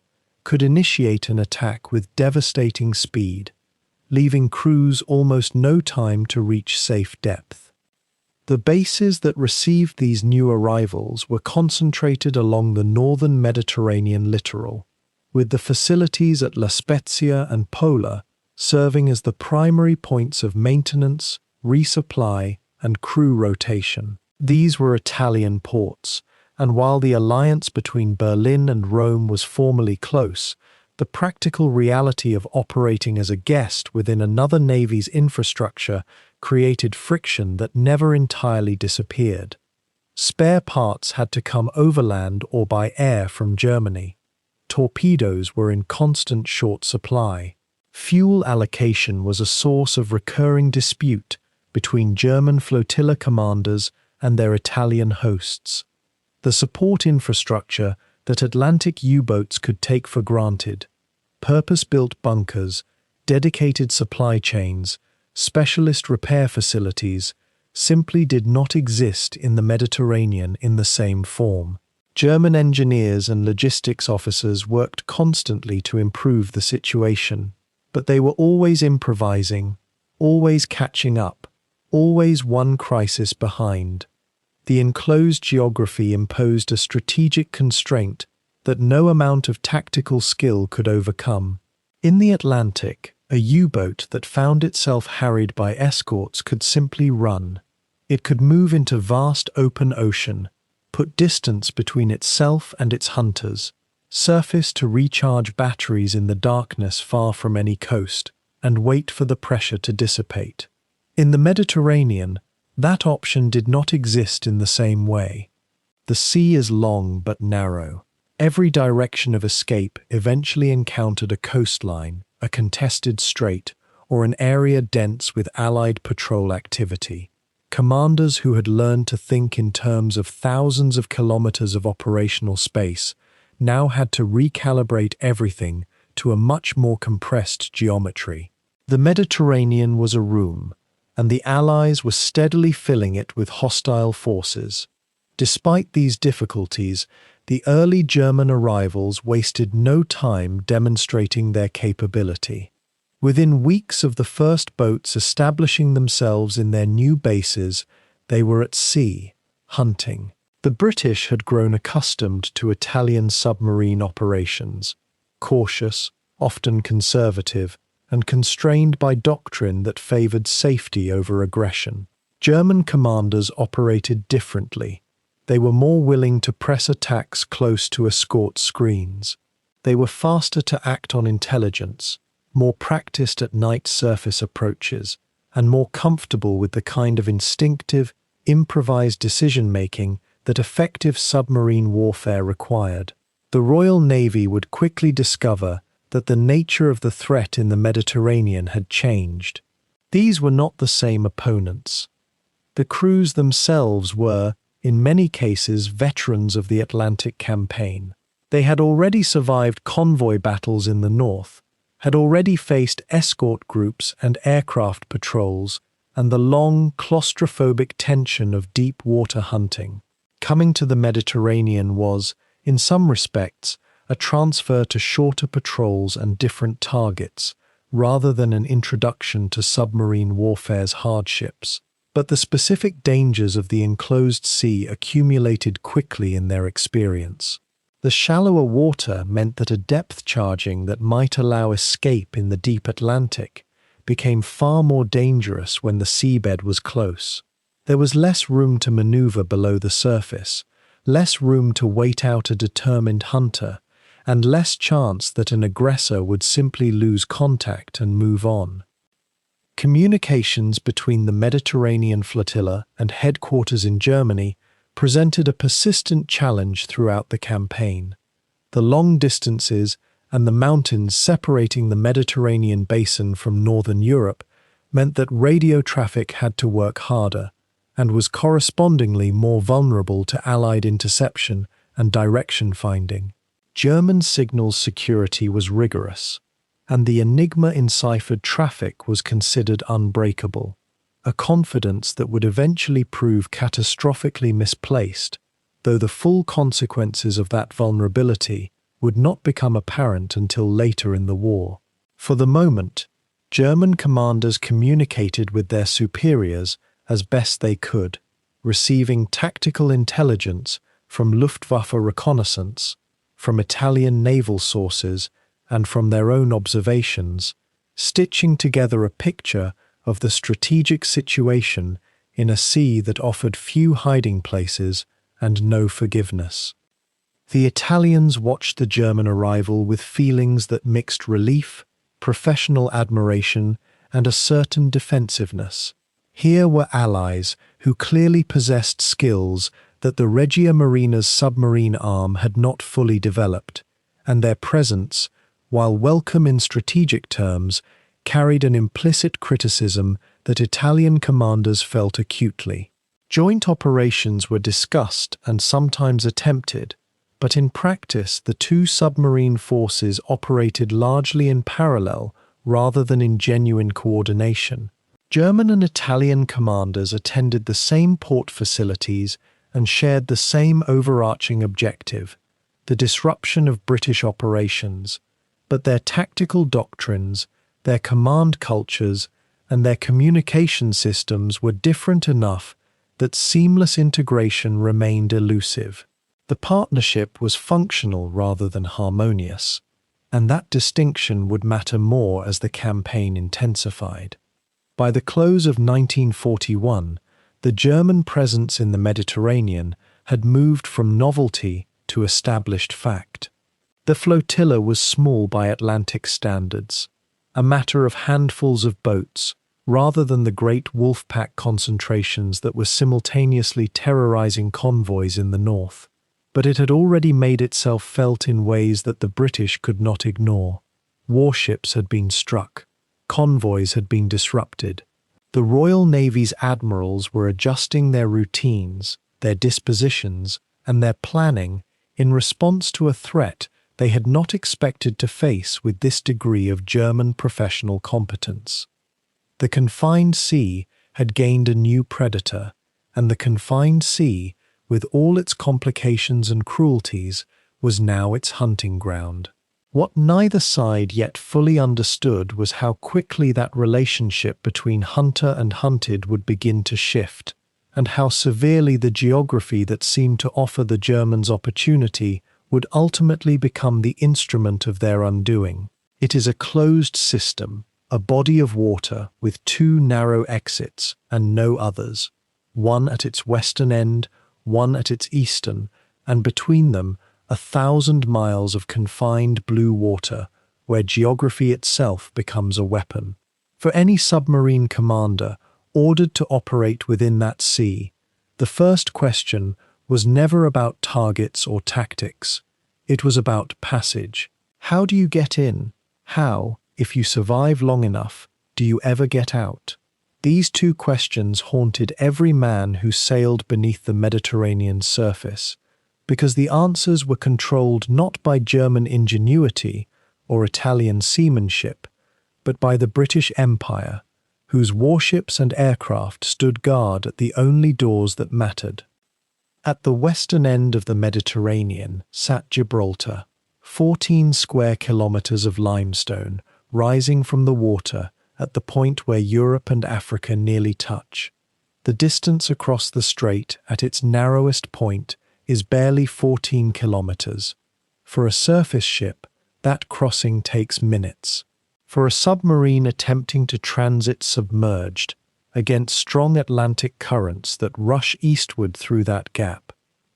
could initiate an attack with devastating speed, leaving crews almost no time to reach safe depth. The bases that received these new arrivals were concentrated along the northern Mediterranean littoral, with the facilities at La Spezia and Pola serving as the primary points of maintenance, resupply, and crew rotation. These were Italian ports, and while the alliance between Berlin and Rome was formally close, the practical reality of operating as a guest within another navy's infrastructure created friction that never entirely disappeared. Spare parts had to come overland or by air from Germany. Torpedoes were in constant short supply. Fuel allocation was a source of recurring dispute between German flotilla commanders and their Italian hosts. The support infrastructure that Atlantic U-boats could take for granted, purpose-built bunkers, dedicated supply chains, specialist repair facilities, simply did not exist in the Mediterranean in the same form. German engineers and logistics officers worked constantly to improve the situation, but they were always improvising, always catching up, always one crisis behind. The enclosed geography imposed a strategic constraint that no amount of tactical skill could overcome. In the Atlantic, a U-boat that found itself harried by escorts could simply run. It could move into vast open ocean, put distance between itself and its hunters, surface to recharge batteries in the darkness far from any coast, and wait for the pressure to dissipate. In the Mediterranean, that option did not exist in the same way. The sea is long but narrow. Every direction of escape eventually encountered a coastline, a contested strait, or an area dense with Allied patrol activity. Commanders who had learned to think in terms of thousands of kilometers of operational space now had to recalibrate everything to a much more compressed geometry. The Mediterranean was a room, and the Allies were steadily filling it with hostile forces. Despite these difficulties, the early German arrivals wasted no time demonstrating their capability. Within weeks of the first boats establishing themselves in their new bases, they were at sea, hunting. The British had grown accustomed to Italian submarine operations, cautious, often conservative, and constrained by doctrine that favored safety over aggression. German commanders operated differently. They were more willing to press attacks close to escort screens. They were faster to act on intelligence, more practiced at night surface approaches, and more comfortable with the kind of instinctive, improvised decision-making that effective submarine warfare required. The Royal Navy would quickly discover that the nature of the threat in the Mediterranean had changed. These were not the same opponents. The crews themselves were, in many cases, veterans of the Atlantic campaign. They had already survived convoy battles in the north, had already faced escort groups and aircraft patrols, and the long, claustrophobic tension of deep water hunting. Coming to the Mediterranean was, in some respects, a transfer to shorter patrols and different targets, rather than an introduction to submarine warfare's hardships. But the specific dangers of the enclosed sea accumulated quickly in their experience. The shallower water meant that a depth charging that might allow escape in the deep Atlantic became far more dangerous when the seabed was close. There was less room to maneuver below the surface, less room to wait out a determined hunter, and less chance that an aggressor would simply lose contact and move on. Communications between the Mediterranean flotilla and headquarters in Germany presented a persistent challenge throughout the campaign. The long distances and the mountains separating the Mediterranean basin from northern Europe meant that radio traffic had to work harder and was correspondingly more vulnerable to Allied interception and direction finding. German signals security was rigorous, and the Enigma-enciphered traffic was considered unbreakable, a confidence that would eventually prove catastrophically misplaced, though the full consequences of that vulnerability would not become apparent until later in the war. For the moment, German commanders communicated with their superiors as best they could, receiving tactical intelligence from Luftwaffe reconnaissance, from Italian naval sources, and from their own observations, stitching together a picture of the strategic situation in a sea that offered few hiding places and no forgiveness. The Italians watched the German arrival with feelings that mixed relief, professional admiration, and a certain defensiveness. Here were allies who clearly possessed skills that the Regia Marina's submarine arm had not fully developed, and their presence, while welcome in strategic terms, carried an implicit criticism that Italian commanders felt acutely. Joint operations were discussed and sometimes attempted, but in practice the two submarine forces operated largely in parallel rather than in genuine coordination. German and Italian commanders attended the same port facilities and shared the same overarching objective, the disruption of British operations, but their tactical doctrines, their command cultures, and their communication systems were different enough that seamless integration remained elusive. The partnership was functional rather than harmonious, and that distinction would matter more as the campaign intensified. By the close of 1941, the German presence in the Mediterranean had moved from novelty to established fact. The flotilla was small by Atlantic standards, a matter of handfuls of boats, rather than the great wolf-pack concentrations that were simultaneously terrorizing convoys in the north. But it had already made itself felt in ways that the British could not ignore. Warships had been struck. Convoys had been disrupted. The Royal Navy's admirals were adjusting their routines, their dispositions, and their planning in response to a threat they had not expected to face with this degree of German professional competence. The confined sea had gained a new predator, and the confined sea, with all its complications and cruelties, was now its hunting ground. What neither side yet fully understood was how quickly that relationship between hunter and hunted would begin to shift, and how severely the geography that seemed to offer the Germans opportunity would ultimately become the instrument of their undoing. It is a closed system, a body of water with two narrow exits and no others, one at its western end, one at its eastern, and between them 1,000 miles of confined blue water, where geography itself becomes a weapon. For any submarine commander ordered to operate within that sea, the first question was never about targets or tactics. It was about passage. How do you get in? How, if you survive long enough, do you ever get out? These two questions haunted every man who sailed beneath the Mediterranean surface, because the answers were controlled not by German ingenuity or Italian seamanship, but by the British Empire, whose warships and aircraft stood guard at the only doors that mattered. At the western end of the Mediterranean sat Gibraltar, 14 square kilometers of limestone rising from the water at the point where Europe and Africa nearly touch. The distance across the strait at its narrowest point is barely 14 kilometers. For a surface ship, that crossing takes minutes. For a submarine attempting to transit submerged, against strong Atlantic currents that rush eastward through that gap,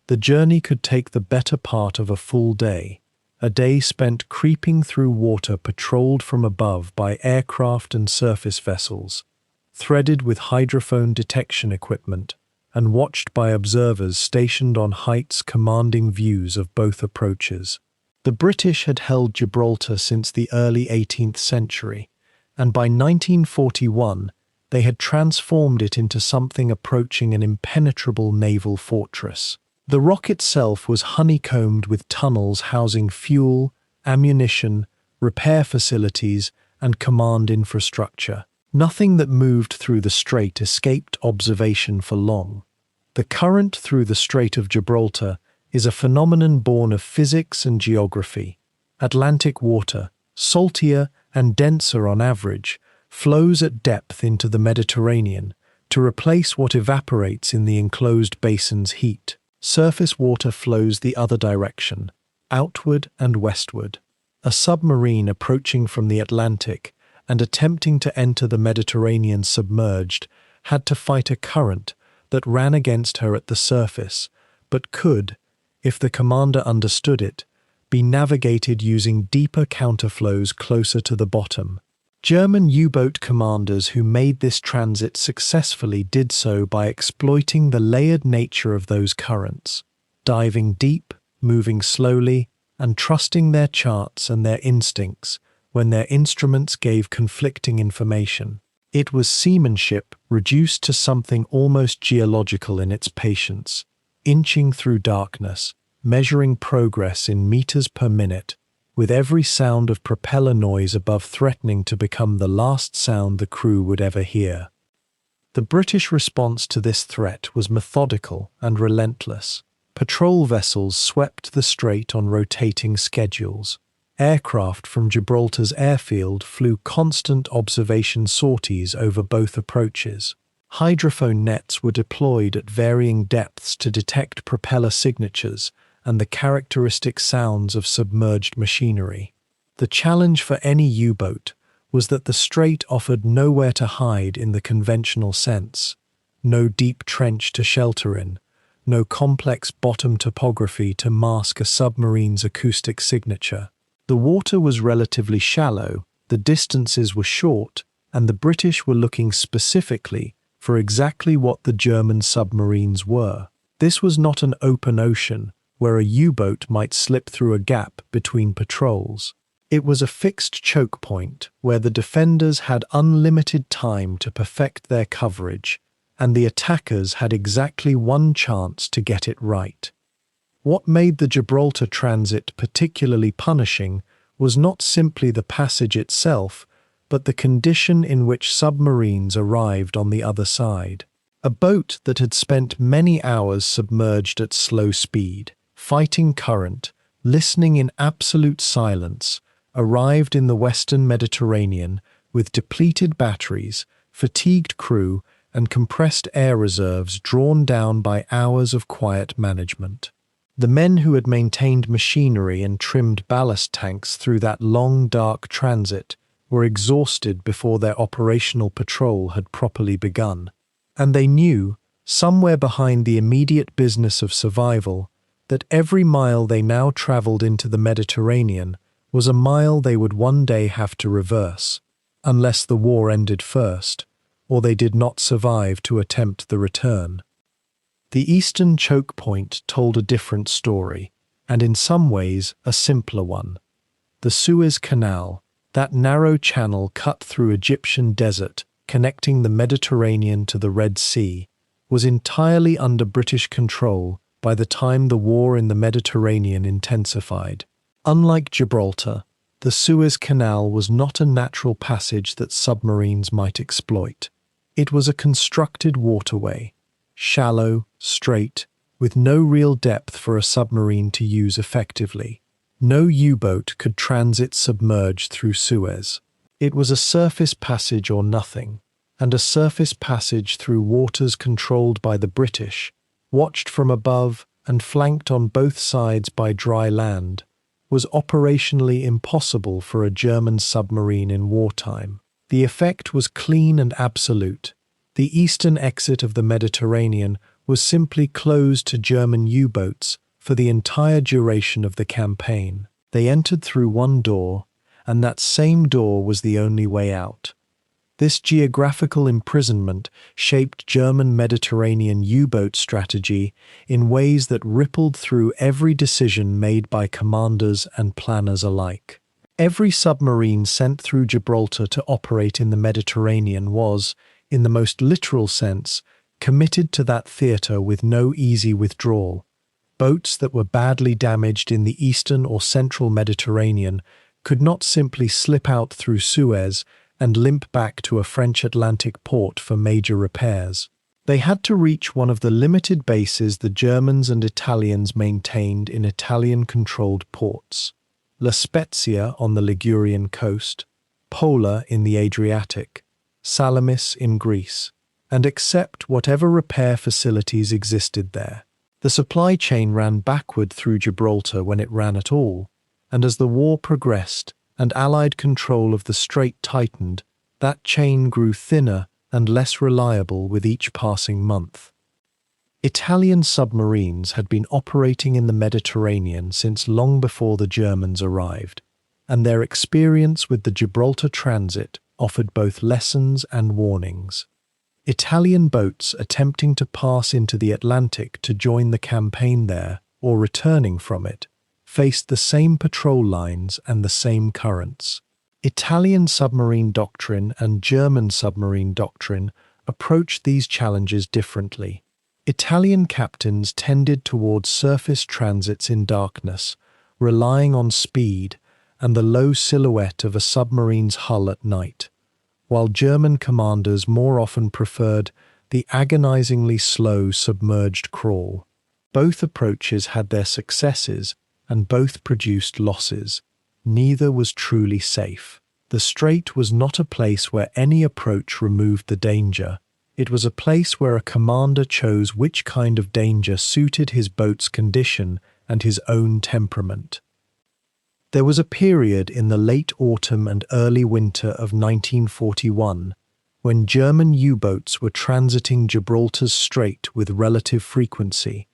the journey could take the better part of a full day, a day spent creeping through water patrolled from above by aircraft and surface vessels, threaded with hydrophone detection equipment, and watched by observers stationed on heights commanding views of both approaches. The British had held Gibraltar since the early 18th century, and by 1941 they had transformed it into something approaching an impenetrable naval fortress. The rock itself was honeycombed with tunnels housing fuel, ammunition, repair facilities, and command infrastructure. Nothing that moved through the strait escaped observation for long. The current through the Strait of Gibraltar is a phenomenon born of physics and geography. Atlantic water, saltier and denser on average, flows at depth into the Mediterranean to replace what evaporates in the enclosed basin's heat. Surface water flows the other direction, outward and westward. A submarine approaching from the Atlantic and attempting to enter the Mediterranean submerged had to fight a current that ran against her at the surface, but could, if the commander understood it, be navigated using deeper counterflows closer to the bottom. German U-boat commanders who made this transit successfully did so by exploiting the layered nature of those currents, diving deep, moving slowly, and trusting their charts and their instincts when their instruments gave conflicting information. It was seamanship reduced to something almost geological in its patience, inching through darkness, measuring progress in meters per minute, with every sound of propeller noise above threatening to become the last sound the crew would ever hear. The British response to this threat was methodical and relentless. Patrol vessels swept the strait on rotating schedules. Aircraft from Gibraltar's airfield flew constant observation sorties over both approaches. Hydrophone nets were deployed at varying depths to detect propeller signatures and the characteristic sounds of submerged machinery. The challenge for any U-boat was that the strait offered nowhere to hide in the conventional sense, no deep trench to shelter in, no complex bottom topography to mask a submarine's acoustic signature. The water was relatively shallow, the distances were short, and the British were looking specifically for exactly what the German submarines were. This was not an open ocean where a U-boat might slip through a gap between patrols. It was a fixed choke point where the defenders had unlimited time to perfect their coverage, and the attackers had exactly one chance to get it right. What made the Gibraltar transit particularly punishing was not simply the passage itself, but the condition in which submarines arrived on the other side. A boat that had spent many hours submerged at slow speed, fighting current, listening in absolute silence, arrived in the Western Mediterranean with depleted batteries, fatigued crew, and compressed air reserves drawn down by hours of quiet management. The men who had maintained machinery and trimmed ballast tanks through that long, dark transit were exhausted before their operational patrol had properly begun. And they knew, somewhere behind the immediate business of survival, that every mile they now traveled into the Mediterranean was a mile they would one day have to reverse, unless the war ended first, or they did not survive to attempt the return. The eastern choke point told a different story, and in some ways a simpler one. The Suez Canal, that narrow channel cut through Egyptian desert connecting the Mediterranean to the Red Sea, was entirely under British control by the time the war in the Mediterranean intensified. Unlike Gibraltar, the Suez Canal was not a natural passage that submarines might exploit. It was a constructed waterway, shallow, straight, with no real depth for a submarine to use effectively. No U-boat could transit submerged through Suez. It was a surface passage or nothing, and a surface passage through waters controlled by the British, watched from above and flanked on both sides by dry land, was operationally impossible for a German submarine in wartime. The effect was clean and absolute. The eastern exit of the Mediterranean was simply closed to German U-boats for the entire duration of the campaign. They entered through one door, and that same door was the only way out. This geographical imprisonment shaped German Mediterranean U-boat strategy in ways that rippled through every decision made by commanders and planners alike. Every submarine sent through Gibraltar to operate in the Mediterranean was, in the most literal sense, committed to that theatre with no easy withdrawal. Boats that were badly damaged in the eastern or central Mediterranean could not simply slip out through Suez and limp back to a French Atlantic port for major repairs. They had to reach one of the limited bases the Germans and Italians maintained in Italian-controlled ports: La Spezia on the Ligurian coast, Pola in the Adriatic, Salamis in Greece, and accept whatever repair facilities existed there. The supply chain ran backward through Gibraltar when it ran at all, and as the war progressed and Allied control of the strait tightened, that chain grew thinner and less reliable with each passing month. Italian submarines had been operating in the Mediterranean since long before the Germans arrived, and their experience with the Gibraltar transit offered both lessons and warnings. Italian boats attempting to pass into the Atlantic to join the campaign there, or returning from it, faced the same patrol lines and the same currents. Italian submarine doctrine and German submarine doctrine approached these challenges differently. Italian captains tended towards surface transits in darkness, relying on speed and the low silhouette of a submarine's hull at night, while German commanders more often preferred the agonizingly slow submerged crawl. Both approaches had their successes, and both produced losses. Neither was truly safe. The Strait was not a place where any approach removed the danger. It was a place where a commander chose which kind of danger suited his boat's condition and his own temperament. There was a period in the late autumn and early winter of 1941 when German U-boats were transiting Gibraltar's Strait with relative frequency,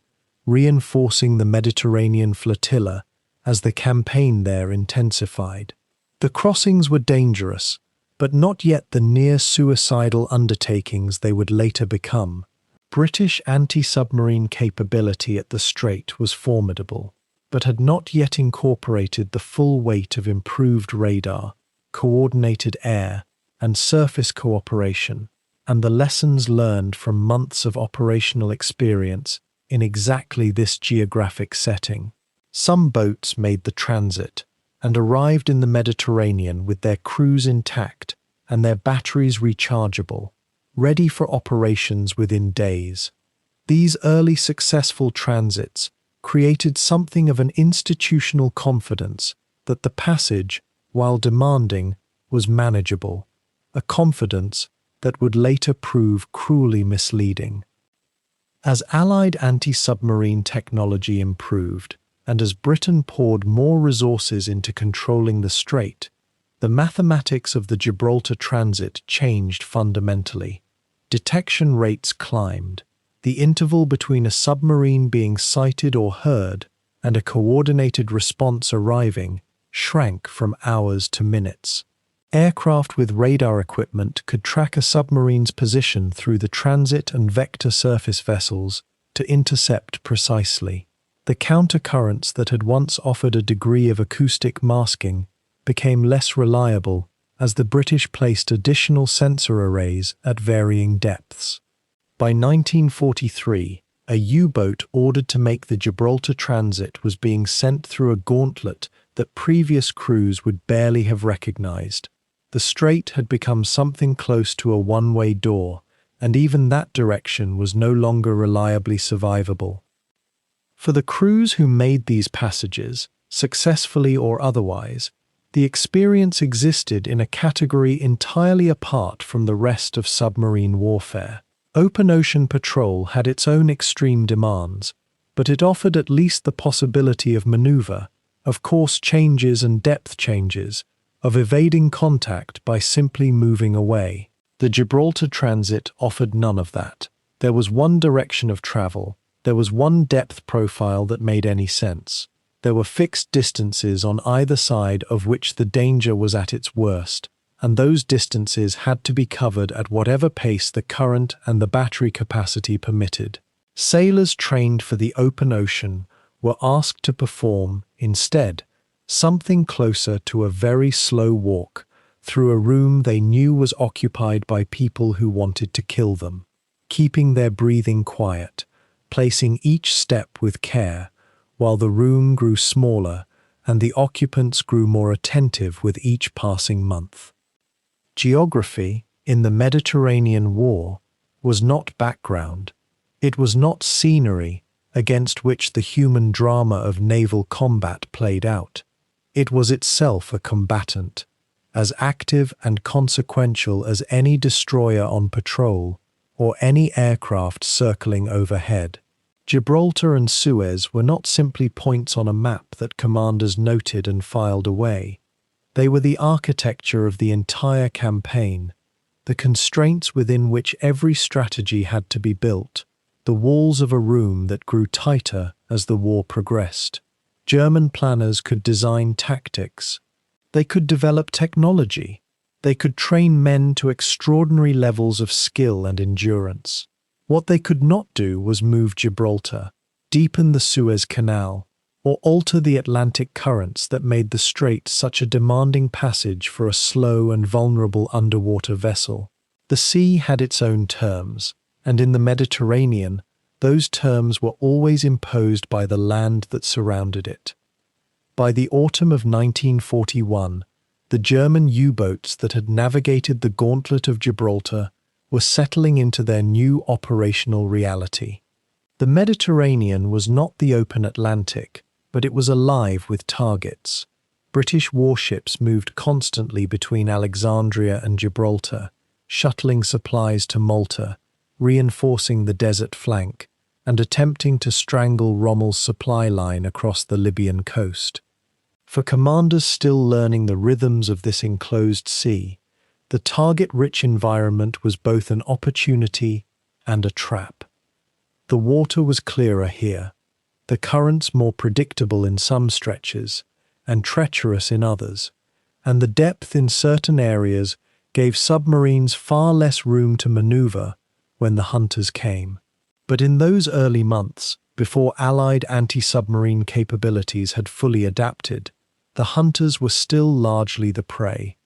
reinforcing the Mediterranean flotilla as the campaign there intensified. The crossings were dangerous, but not yet the near-suicidal undertakings they would later become. British anti-submarine capability at the Strait was formidable, but had not yet incorporated the full weight of improved radar, coordinated air, and surface cooperation, and the lessons learned from months of operational experience in exactly this geographic setting. Some boats made the transit and arrived in the Mediterranean with their crews intact and their batteries rechargeable, ready for operations within days. These early successful transits created something of an institutional confidence that the passage, while demanding, was manageable, a confidence that would later prove cruelly misleading. As Allied anti-submarine technology improved, and as Britain poured more resources into controlling the Strait, the mathematics of the Gibraltar transit changed fundamentally. Detection rates climbed. The interval between a submarine being sighted or heard and a coordinated response arriving shrank from hours to minutes. Aircraft with radar equipment could track a submarine's position through the transit and vector surface vessels to intercept precisely. The countercurrents that had once offered a degree of acoustic masking became less reliable as the British placed additional sensor arrays at varying depths. By 1943, a U-boat ordered to make the Gibraltar transit was being sent through a gauntlet that previous crews would barely have recognized. The Strait had become something close to a one-way door, and even that direction was no longer reliably survivable. For the crews who made these passages, successfully or otherwise, the experience existed in a category entirely apart from the rest of submarine warfare. Open ocean patrol had its own extreme demands, but it offered at least the possibility of maneuver, of course changes and depth changes, of evading contact by simply moving away. The Gibraltar transit offered none of that. There was one direction of travel, there was one depth profile that made any sense. There were fixed distances on either side of which the danger was at its worst, and those distances had to be covered at whatever pace the current and the battery capacity permitted. Sailors trained for the open ocean were asked to perform, instead, something closer to a very slow walk through a room they knew was occupied by people who wanted to kill them, keeping their breathing quiet, placing each step with care, while the room grew smaller and the occupants grew more attentive with each passing month. Geography, in the Mediterranean War, was not background. It was not scenery against which the human drama of naval combat played out. It was itself a combatant, as active and consequential as any destroyer on patrol or any aircraft circling overhead. Gibraltar and Suez were not simply points on a map that commanders noted and filed away. They were the architecture of the entire campaign, the constraints within which every strategy had to be built, the walls of a room that grew tighter as the war progressed. German planners could design tactics. They could develop technology. They could train men to extraordinary levels of skill and endurance. What they could not do was move Gibraltar, deepen the Suez Canal, or alter the Atlantic currents that made the strait such a demanding passage for a slow and vulnerable underwater vessel. The sea had its own terms, and in the Mediterranean, those terms were always imposed by the land that surrounded it. By the autumn of 1941, the German U-boats that had navigated the gauntlet of Gibraltar were settling into their new operational reality. The Mediterranean was not the open Atlantic, but it was alive with targets. British warships moved constantly between Alexandria and Gibraltar, shuttling supplies to Malta, reinforcing the desert flank, and attempting to strangle Rommel's supply line across the Libyan coast. For commanders still learning the rhythms of this enclosed sea, the target-rich environment was both an opportunity and a trap. The water was clearer here, the currents more predictable in some stretches and treacherous in others, and the depth in certain areas gave submarines far less room to maneuver when the hunters came. But in those early months, before Allied anti-submarine capabilities had fully adapted, the hunters were still largely the prey.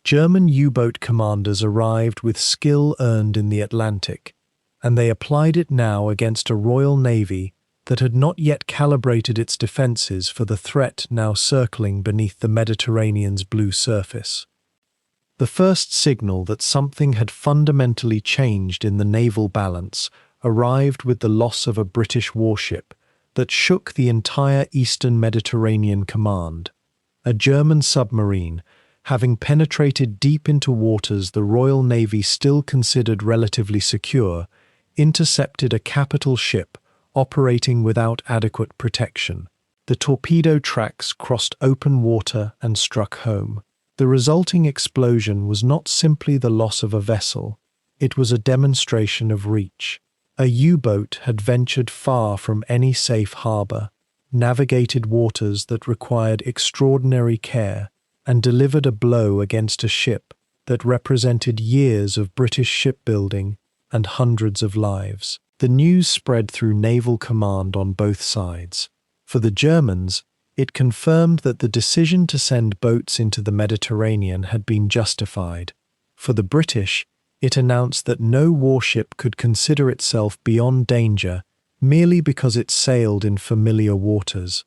German U-boat commanders arrived with skill earned in the Atlantic, and they applied it now against a Royal Navy that had not yet calibrated its defences for the threat now circling beneath the Mediterranean's blue surface. The first signal that something had fundamentally changed in the naval balance arrived with the loss of a British warship that shook the entire Eastern Mediterranean command. A German submarine, having penetrated deep into waters the Royal Navy still considered relatively secure, intercepted a capital ship operating without adequate protection. The torpedo tracks crossed open water and struck home. The resulting explosion was not simply the loss of a vessel, it was a demonstration of reach. A U-boat had ventured far from any safe harbour, navigated waters that required extraordinary care, and delivered a blow against a ship that represented years of British shipbuilding and hundreds of lives. The news spread through naval command on both sides. For the Germans, it confirmed that the decision to send boats into the Mediterranean had been justified. For the British, it announced that no warship could consider itself beyond danger merely because it sailed in familiar waters.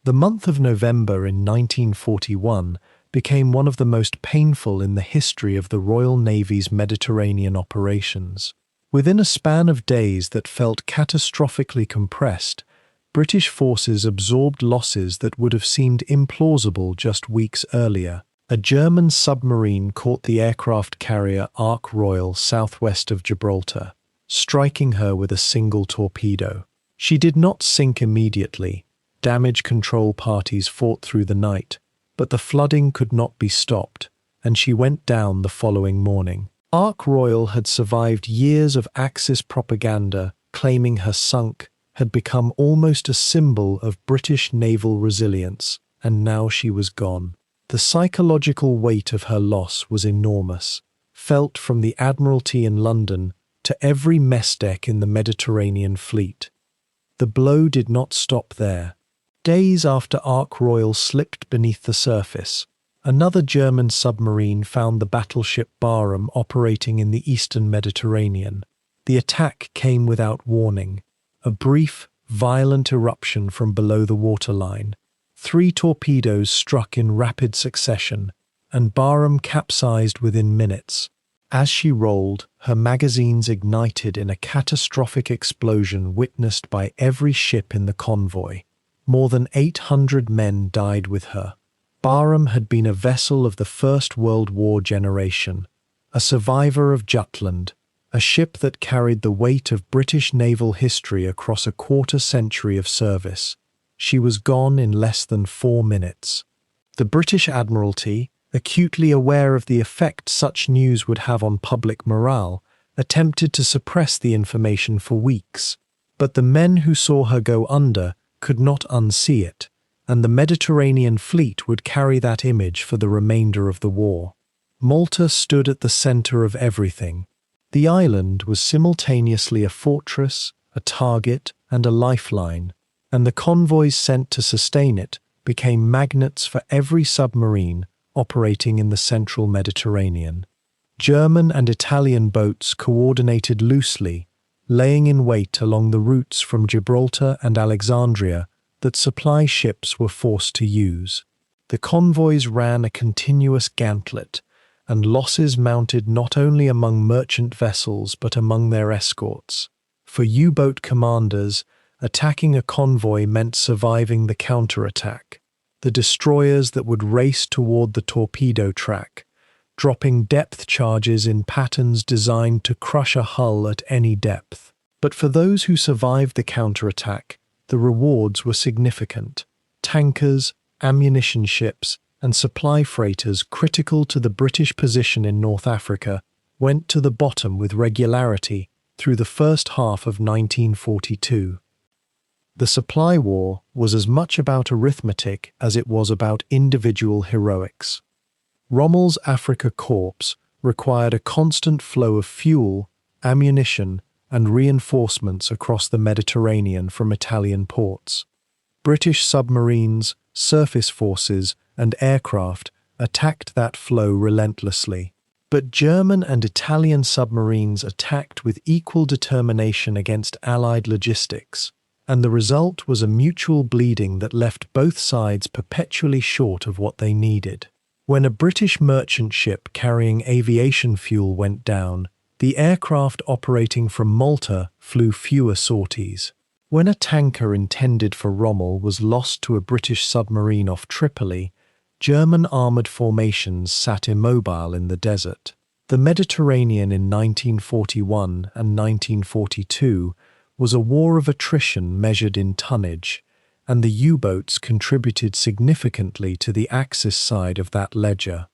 The month of November in 1941 became one of the most painful in the history of the Royal Navy's Mediterranean operations. Within a span of days that felt catastrophically compressed, British forces absorbed losses that would have seemed implausible just weeks earlier. A German submarine caught the aircraft carrier Ark Royal southwest of Gibraltar, striking her with a single torpedo. She did not sink immediately. Damage control parties fought through the night, but the flooding could not be stopped, and she went down the following morning. Ark Royal had survived years of Axis propaganda claiming her sunk, had become almost a symbol of British naval resilience, and now she was gone. The psychological weight of her loss was enormous, felt from the Admiralty in London to every mess deck in the Mediterranean fleet. The blow did not stop there. Days after Ark Royal slipped beneath the surface, another German submarine found the battleship Barham operating in the eastern Mediterranean. The attack came without warning, a brief, violent eruption from below the waterline. 3 torpedoes struck in rapid succession, and Barham capsized within minutes. As she rolled, her magazines ignited in a catastrophic explosion witnessed by every ship in the convoy. More than 800 men died with her. Barham had been a vessel of the First World War generation, a survivor of Jutland, a ship that carried the weight of British naval history across a quarter-century of service. She was gone in less than 4 minutes. The British Admiralty, acutely aware of the effect such news would have on public morale, attempted to suppress the information for weeks. But the men who saw her go under could not unsee it, and the Mediterranean fleet would carry that image for the remainder of the war. Malta stood at the center of everything. The island was simultaneously a fortress, a target, and a lifeline, and the convoys sent to sustain it became magnets for every submarine operating in the central Mediterranean. German and Italian boats coordinated loosely, laying in wait along the routes from Gibraltar and Alexandria that supply ships were forced to use. The convoys ran a continuous gauntlet, and losses mounted not only among merchant vessels but among their escorts. For U-boat commanders, attacking a convoy meant surviving the counterattack. The destroyers that would race toward the torpedo track, dropping depth charges in patterns designed to crush a hull at any depth. But for those who survived the counterattack, the rewards were significant. Tankers, ammunition ships, and supply freighters critical to the British position in North Africa went to the bottom with regularity through the first half of 1942. The supply war was as much about arithmetic as it was about individual heroics. Rommel's Afrika Korps required a constant flow of fuel, ammunition, and reinforcements across the Mediterranean from Italian ports. British submarines, surface forces, and aircraft attacked that flow relentlessly. But German and Italian submarines attacked with equal determination against Allied logistics, and the result was a mutual bleeding that left both sides perpetually short of what they needed. When a British merchant ship carrying aviation fuel went down, the aircraft operating from Malta flew fewer sorties. When a tanker intended for Rommel was lost to a British submarine off Tripoli, German armoured formations sat immobile in the desert. The Mediterranean in 1941 and 1942 was a war of attrition measured in tonnage, and the U-boats contributed significantly to the Axis side of that ledger.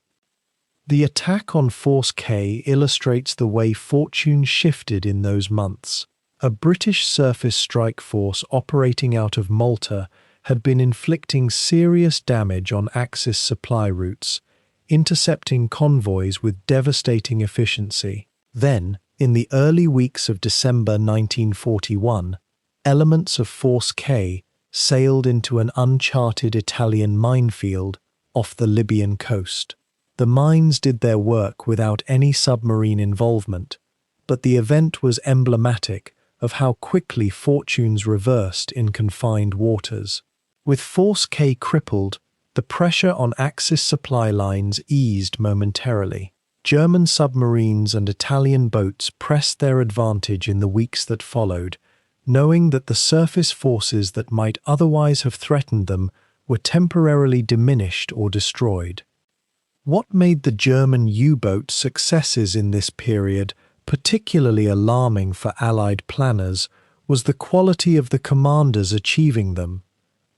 The attack on Force K illustrates the way fortune shifted in those months. A British surface strike force operating out of Malta had been inflicting serious damage on Axis supply routes, intercepting convoys with devastating efficiency. Then, in the early weeks of December 1941, elements of Force K sailed into an uncharted Italian minefield off the Libyan coast. The mines did their work without any submarine involvement, but the event was emblematic of how quickly fortunes reversed in confined waters. With Force K crippled, the pressure on Axis supply lines eased momentarily. German submarines and Italian boats pressed their advantage in the weeks that followed, knowing that the surface forces that might otherwise have threatened them were temporarily diminished or destroyed. What made the German U-boat successes in this period particularly alarming for Allied planners was the quality of the commanders achieving them.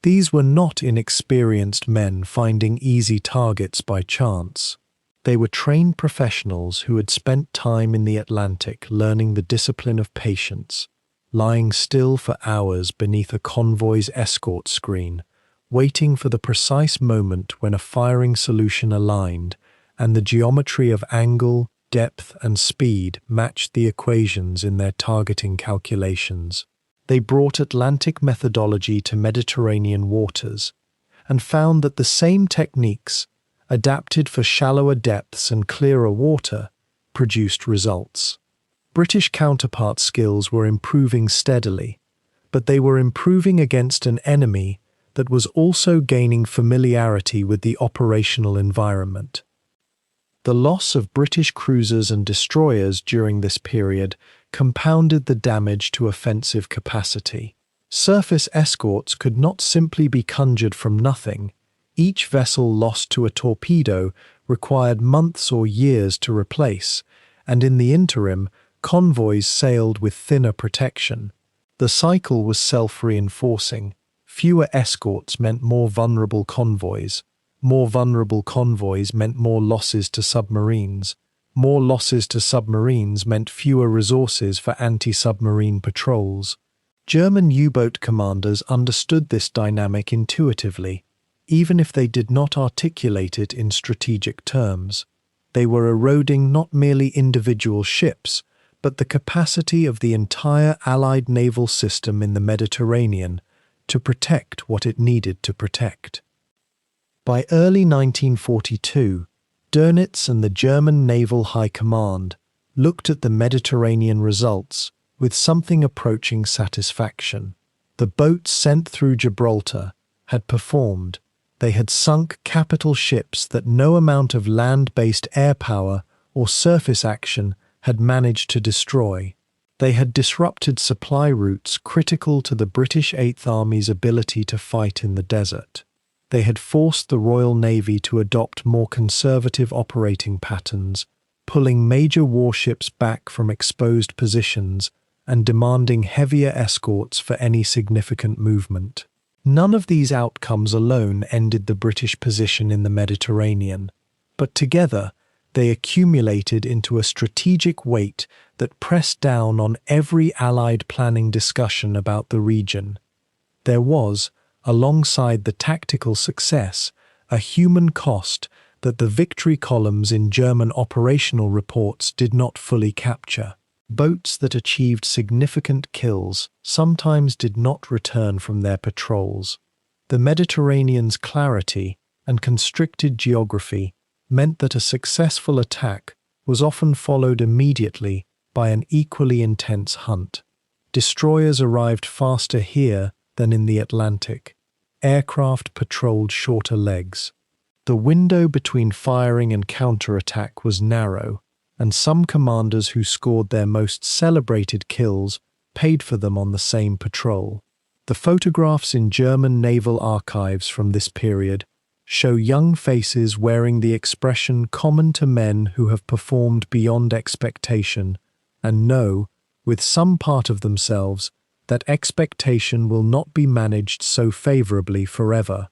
These were not inexperienced men finding easy targets by chance. They were trained professionals who had spent time in the Atlantic learning the discipline of patience, lying still for hours beneath a convoy's escort screen, waiting for the precise moment when a firing solution aligned and the geometry of angle, depth, and speed matched the equations in their targeting calculations. They brought Atlantic methodology to Mediterranean waters and found that the same techniques, adapted for shallower depths and clearer water, produced results. British counterpart skills were improving steadily, but they were improving against an enemy that was also gaining familiarity with the operational environment. The loss of British cruisers and destroyers during this period compounded the damage to offensive capacity. Surface escorts could not simply be conjured from nothing. Each vessel lost to a torpedo required months or years to replace, and in the interim, convoys sailed with thinner protection. The cycle was self-reinforcing. Fewer escorts meant more vulnerable convoys, More vulnerable convoys meant more losses to submarines. More losses to submarines meant fewer resources for anti-submarine patrols. German U-boat commanders understood this dynamic intuitively, even if they did not articulate it in strategic terms. They were eroding not merely individual ships, but the capacity of the entire Allied naval system in the Mediterranean to protect what it needed to protect. By early 1942, Dönitz and the German Naval High Command looked at the Mediterranean results with something approaching satisfaction. The boats sent through Gibraltar had performed. They had sunk capital ships that no amount of land-based air power or surface action had managed to destroy. They had disrupted supply routes critical to the British Eighth Army's ability to fight in the desert. They had forced the Royal Navy to adopt more conservative operating patterns, pulling major warships back from exposed positions and demanding heavier escorts for any significant movement. None of these outcomes alone ended the British position in the Mediterranean, but together they accumulated into a strategic weight that pressed down on every Allied planning discussion about the region. There was, alongside the tactical success, a human cost that the victory columns in German operational reports did not fully capture. Boats that achieved significant kills sometimes did not return from their patrols. The Mediterranean's clarity and constricted geography meant that a successful attack was often followed immediately by an equally intense hunt. Destroyers arrived faster here than in the Atlantic. Aircraft patrolled shorter legs. The window between firing and counterattack was narrow, and some commanders who scored their most celebrated kills paid for them on the same patrol. The photographs in German naval archives from this period show young faces wearing the expression common to men who have performed beyond expectation and know, with some part of themselves, that expectation will not be managed so favourably forever.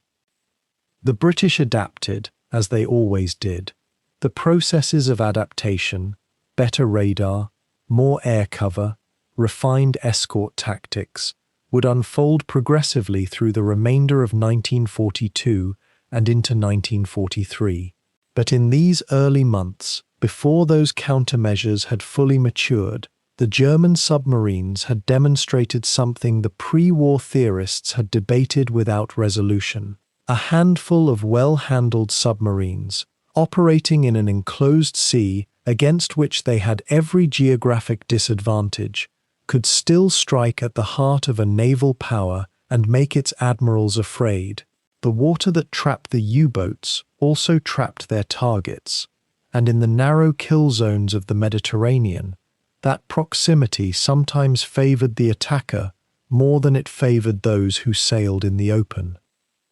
The British adapted, as they always did. The processes of adaptation, better radar, more air cover, refined escort tactics, would unfold progressively through the remainder of 1942 and into 1943. But in these early months, before those countermeasures had fully matured, the German submarines had demonstrated something the pre-war theorists had debated without resolution. A handful of well-handled submarines, operating in an enclosed sea against which they had every geographic disadvantage, could still strike at the heart of a naval power and make its admirals afraid. The water that trapped the U-boats also trapped their targets, and in the narrow kill zones of the Mediterranean, that proximity sometimes favoured the attacker more than it favoured those who sailed in the open.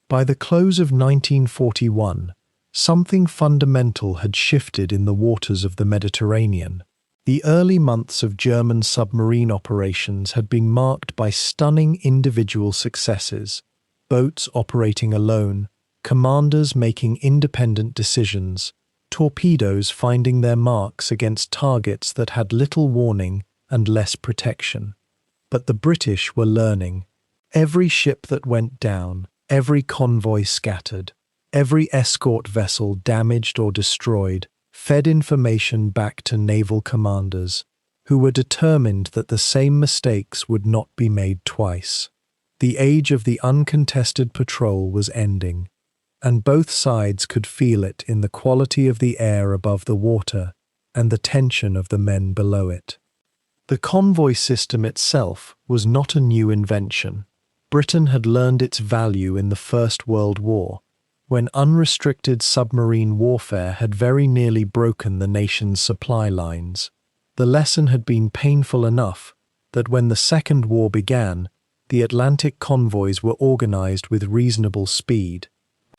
By the close of 1941, something fundamental had shifted in the waters of the Mediterranean. The early months of German submarine operations had been marked by stunning individual successes, boats operating alone, commanders making independent decisions, torpedoes finding their marks against targets that had little warning and less protection. But the British were learning. Every ship that went down, every convoy scattered, every escort vessel damaged or destroyed, fed information back to naval commanders, who were determined that the same mistakes would not be made twice. The age of the uncontested patrol was ending, and both sides could feel it in the quality of the air above the water and the tension of the men below it. The convoy system itself was not a new invention. Britain had learned its value in the First World War, when unrestricted submarine warfare had very nearly broken the nation's supply lines. The lesson had been painful enough that when the Second War began, the Atlantic convoys were organized with reasonable speed.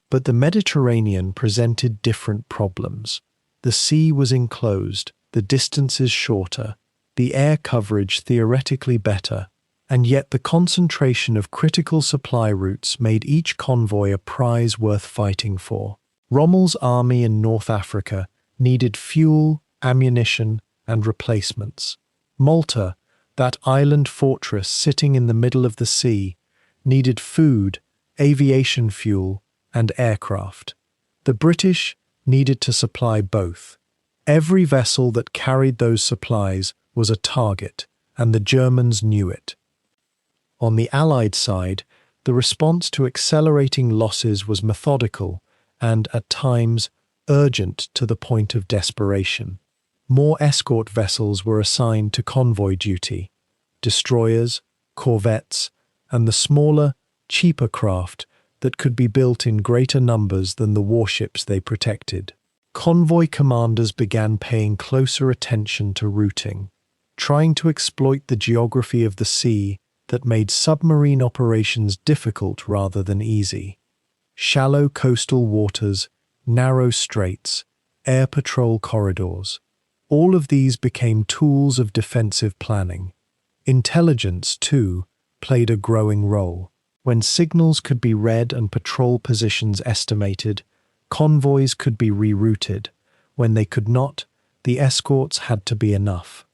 But the Mediterranean presented different problems. The sea was enclosed, the distances shorter, the air coverage theoretically better, and yet the concentration of critical supply routes made each convoy a prize worth fighting for. Rommel's army in North Africa needed fuel, ammunition, and replacements. Malta, that island fortress sitting in the middle of the sea, needed food, aviation fuel, and aircraft. The British needed to supply both. Every vessel that carried those supplies was a target, and the Germans knew it. On the Allied side, the response to accelerating losses was methodical and, at times, urgent to the point of desperation. More escort vessels were assigned to convoy duty. Destroyers, corvettes, and the smaller, cheaper craft that could be built in greater numbers than the warships they protected. Convoy commanders began paying closer attention to routing, trying to exploit the geography of the sea that made submarine operations difficult rather than easy. Shallow coastal waters, narrow straits, air patrol corridors. All of these became tools of defensive planning. Intelligence, too, played a growing role. When signals could be read and patrol positions estimated, convoys could be rerouted. When they could not, the escorts had to be enough.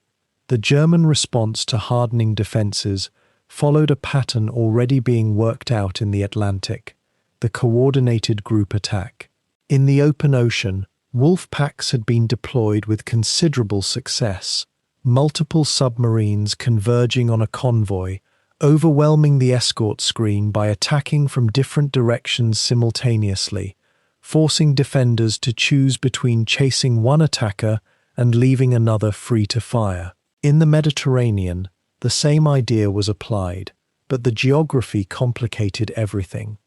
The German response to hardening defenses followed a pattern already being worked out in the Atlantic: the coordinated group attack. In the open ocean, wolf packs had been deployed with considerable success, multiple submarines converging on a convoy, overwhelming the escort screen by attacking from different directions simultaneously, forcing defenders to choose between chasing one attacker and leaving another free to fire. In the Mediterranean, the same idea was applied, but the geography complicated everything.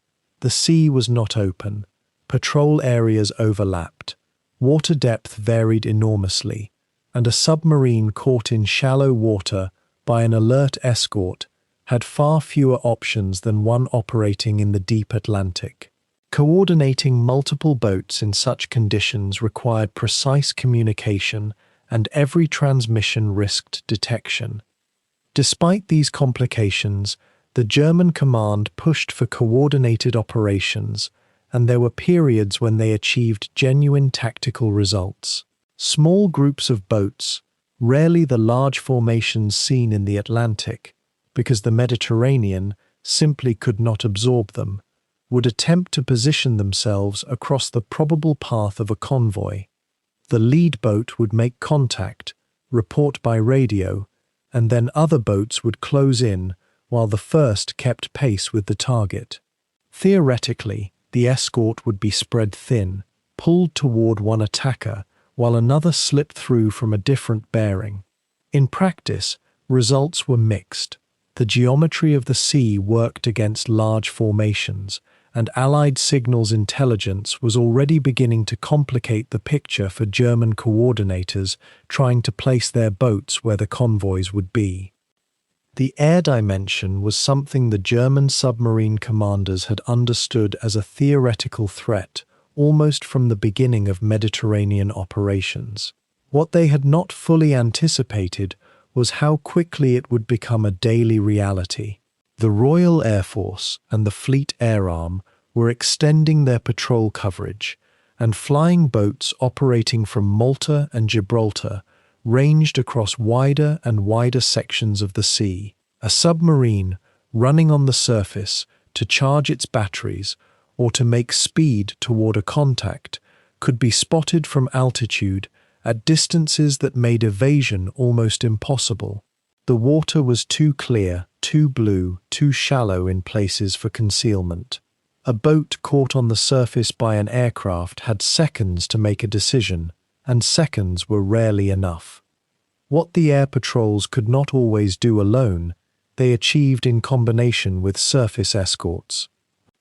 The sea was not open, patrol areas overlapped, water depth varied enormously, and a submarine caught in shallow water by an alert escort had far fewer options than one operating in the deep Atlantic. Coordinating multiple boats in such conditions required precise communication, and every transmission risked detection. Despite these complications, the German command pushed for coordinated operations, and there were periods when they achieved genuine tactical results. Small groups of boats, rarely the large formations seen in the Atlantic, because the Mediterranean simply could not absorb them, would attempt to position themselves across the probable path of a convoy. The lead boat would make contact, report by radio, and then other boats would close in while the first kept pace with the target. Theoretically, the escort would be spread thin, pulled toward one attacker, while another slipped through from a different bearing. In practice, results were mixed. The geometry of the sea worked against large formations, and Allied signals intelligence was already beginning to complicate the picture for German coordinators trying to place their boats where the convoys would be. The air dimension was something the German submarine commanders had understood as a theoretical threat almost from the beginning of Mediterranean operations. What they had not fully anticipated was how quickly it would become a daily reality. The Royal Air Force and the Fleet Air Arm were extending their patrol coverage, and flying boats operating from Malta and Gibraltar ranged across wider and wider sections of the sea. A submarine running on the surface to charge its batteries or to make speed toward a contact could be spotted from altitude at distances that made evasion almost impossible. The water was too clear, too blue, too shallow in places for concealment. A boat caught on the surface by an aircraft had seconds to make a decision, and seconds were rarely enough. What the air patrols could not always do alone, they achieved in combination with surface escorts.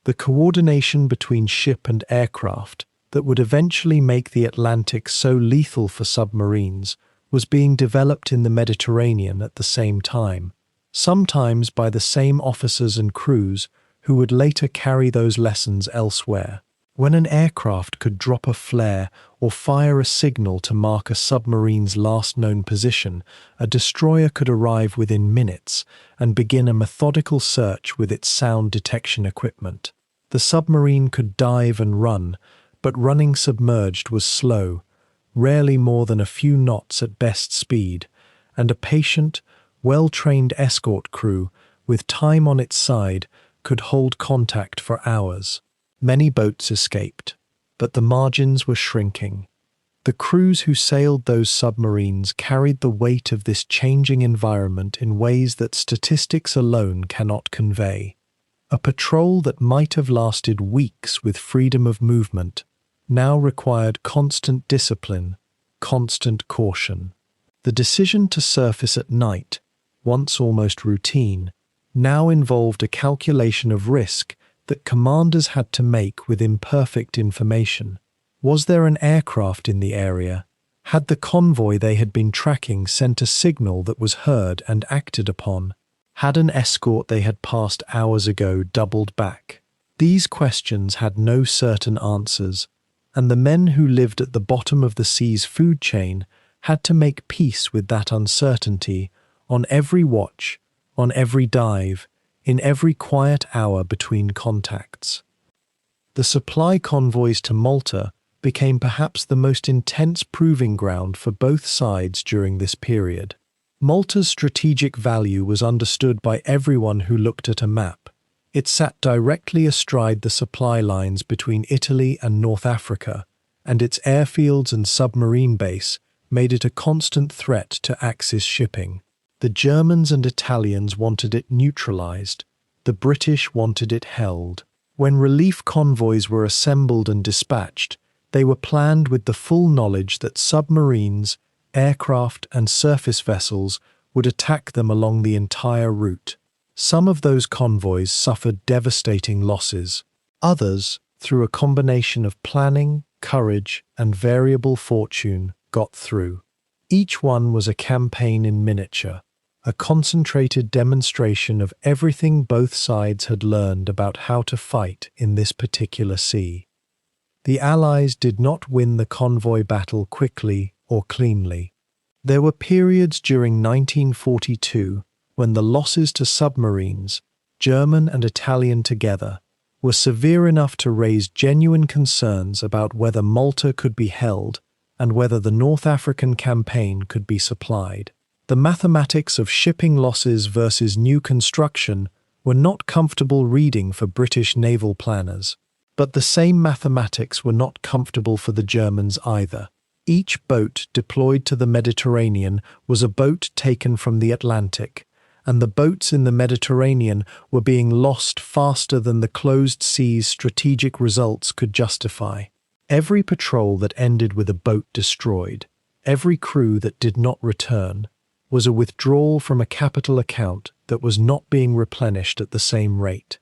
The coordination between ship and aircraft that would eventually make the Atlantic so lethal for submarines was being developed in the Mediterranean at the same time, sometimes by the same officers and crews who would later carry those lessons elsewhere. When an aircraft could drop a flare or fire a signal to mark a submarine's last known position, a destroyer could arrive within minutes and begin a methodical search with its sound detection equipment. The submarine could dive and run, but running submerged was slow, rarely more than a few knots at best speed, and a patient, well-trained escort crew, with time on its side, could hold contact for hours. Many boats escaped, but the margins were shrinking. The crews who sailed those submarines carried the weight of this changing environment in ways that statistics alone cannot convey. A patrol that might have lasted weeks with freedom of movement now required constant discipline, constant caution. The decision to surface at night, once almost routine, now involved a calculation of risk that commanders had to make with imperfect information. Was there an aircraft in the area? Had the convoy they had been tracking sent a signal that was heard and acted upon? Had an escort they had passed hours ago doubled back? These questions had no certain answers, and the men who lived at the bottom of the sea's food chain had to make peace with that uncertainty on every watch, on every dive, in every quiet hour between contacts. The supply convoys to Malta became perhaps the most intense proving ground for both sides during this period. Malta's strategic value was understood by everyone who looked at a map. It sat directly astride the supply lines between Italy and North Africa, and its airfields and submarine base made it a constant threat to Axis shipping. The Germans and Italians wanted it neutralized. The British wanted it held. When relief convoys were assembled and dispatched, they were planned with the full knowledge that submarines, aircraft, and surface vessels would attack them along the entire route. Some of those convoys suffered devastating losses. Others, through a combination of planning, courage, and variable fortune, got through. Each one was a campaign in miniature, a concentrated demonstration of everything both sides had learned about how to fight in this particular sea. The Allies did not win the convoy battle quickly or cleanly. There were periods during 1942 when the losses to submarines, German and Italian together, were severe enough to raise genuine concerns about whether Malta could be held and whether the North African campaign could be supplied. The mathematics of shipping losses versus new construction were not comfortable reading for British naval planners, but the same mathematics were not comfortable for the Germans either. Each boat deployed to the Mediterranean was a boat taken from the Atlantic, and the boats in the Mediterranean were being lost faster than the closed sea's strategic results could justify. Every patrol that ended with a boat destroyed, every crew that did not return, was a withdrawal from a capital account that was not being replenished at the same rate.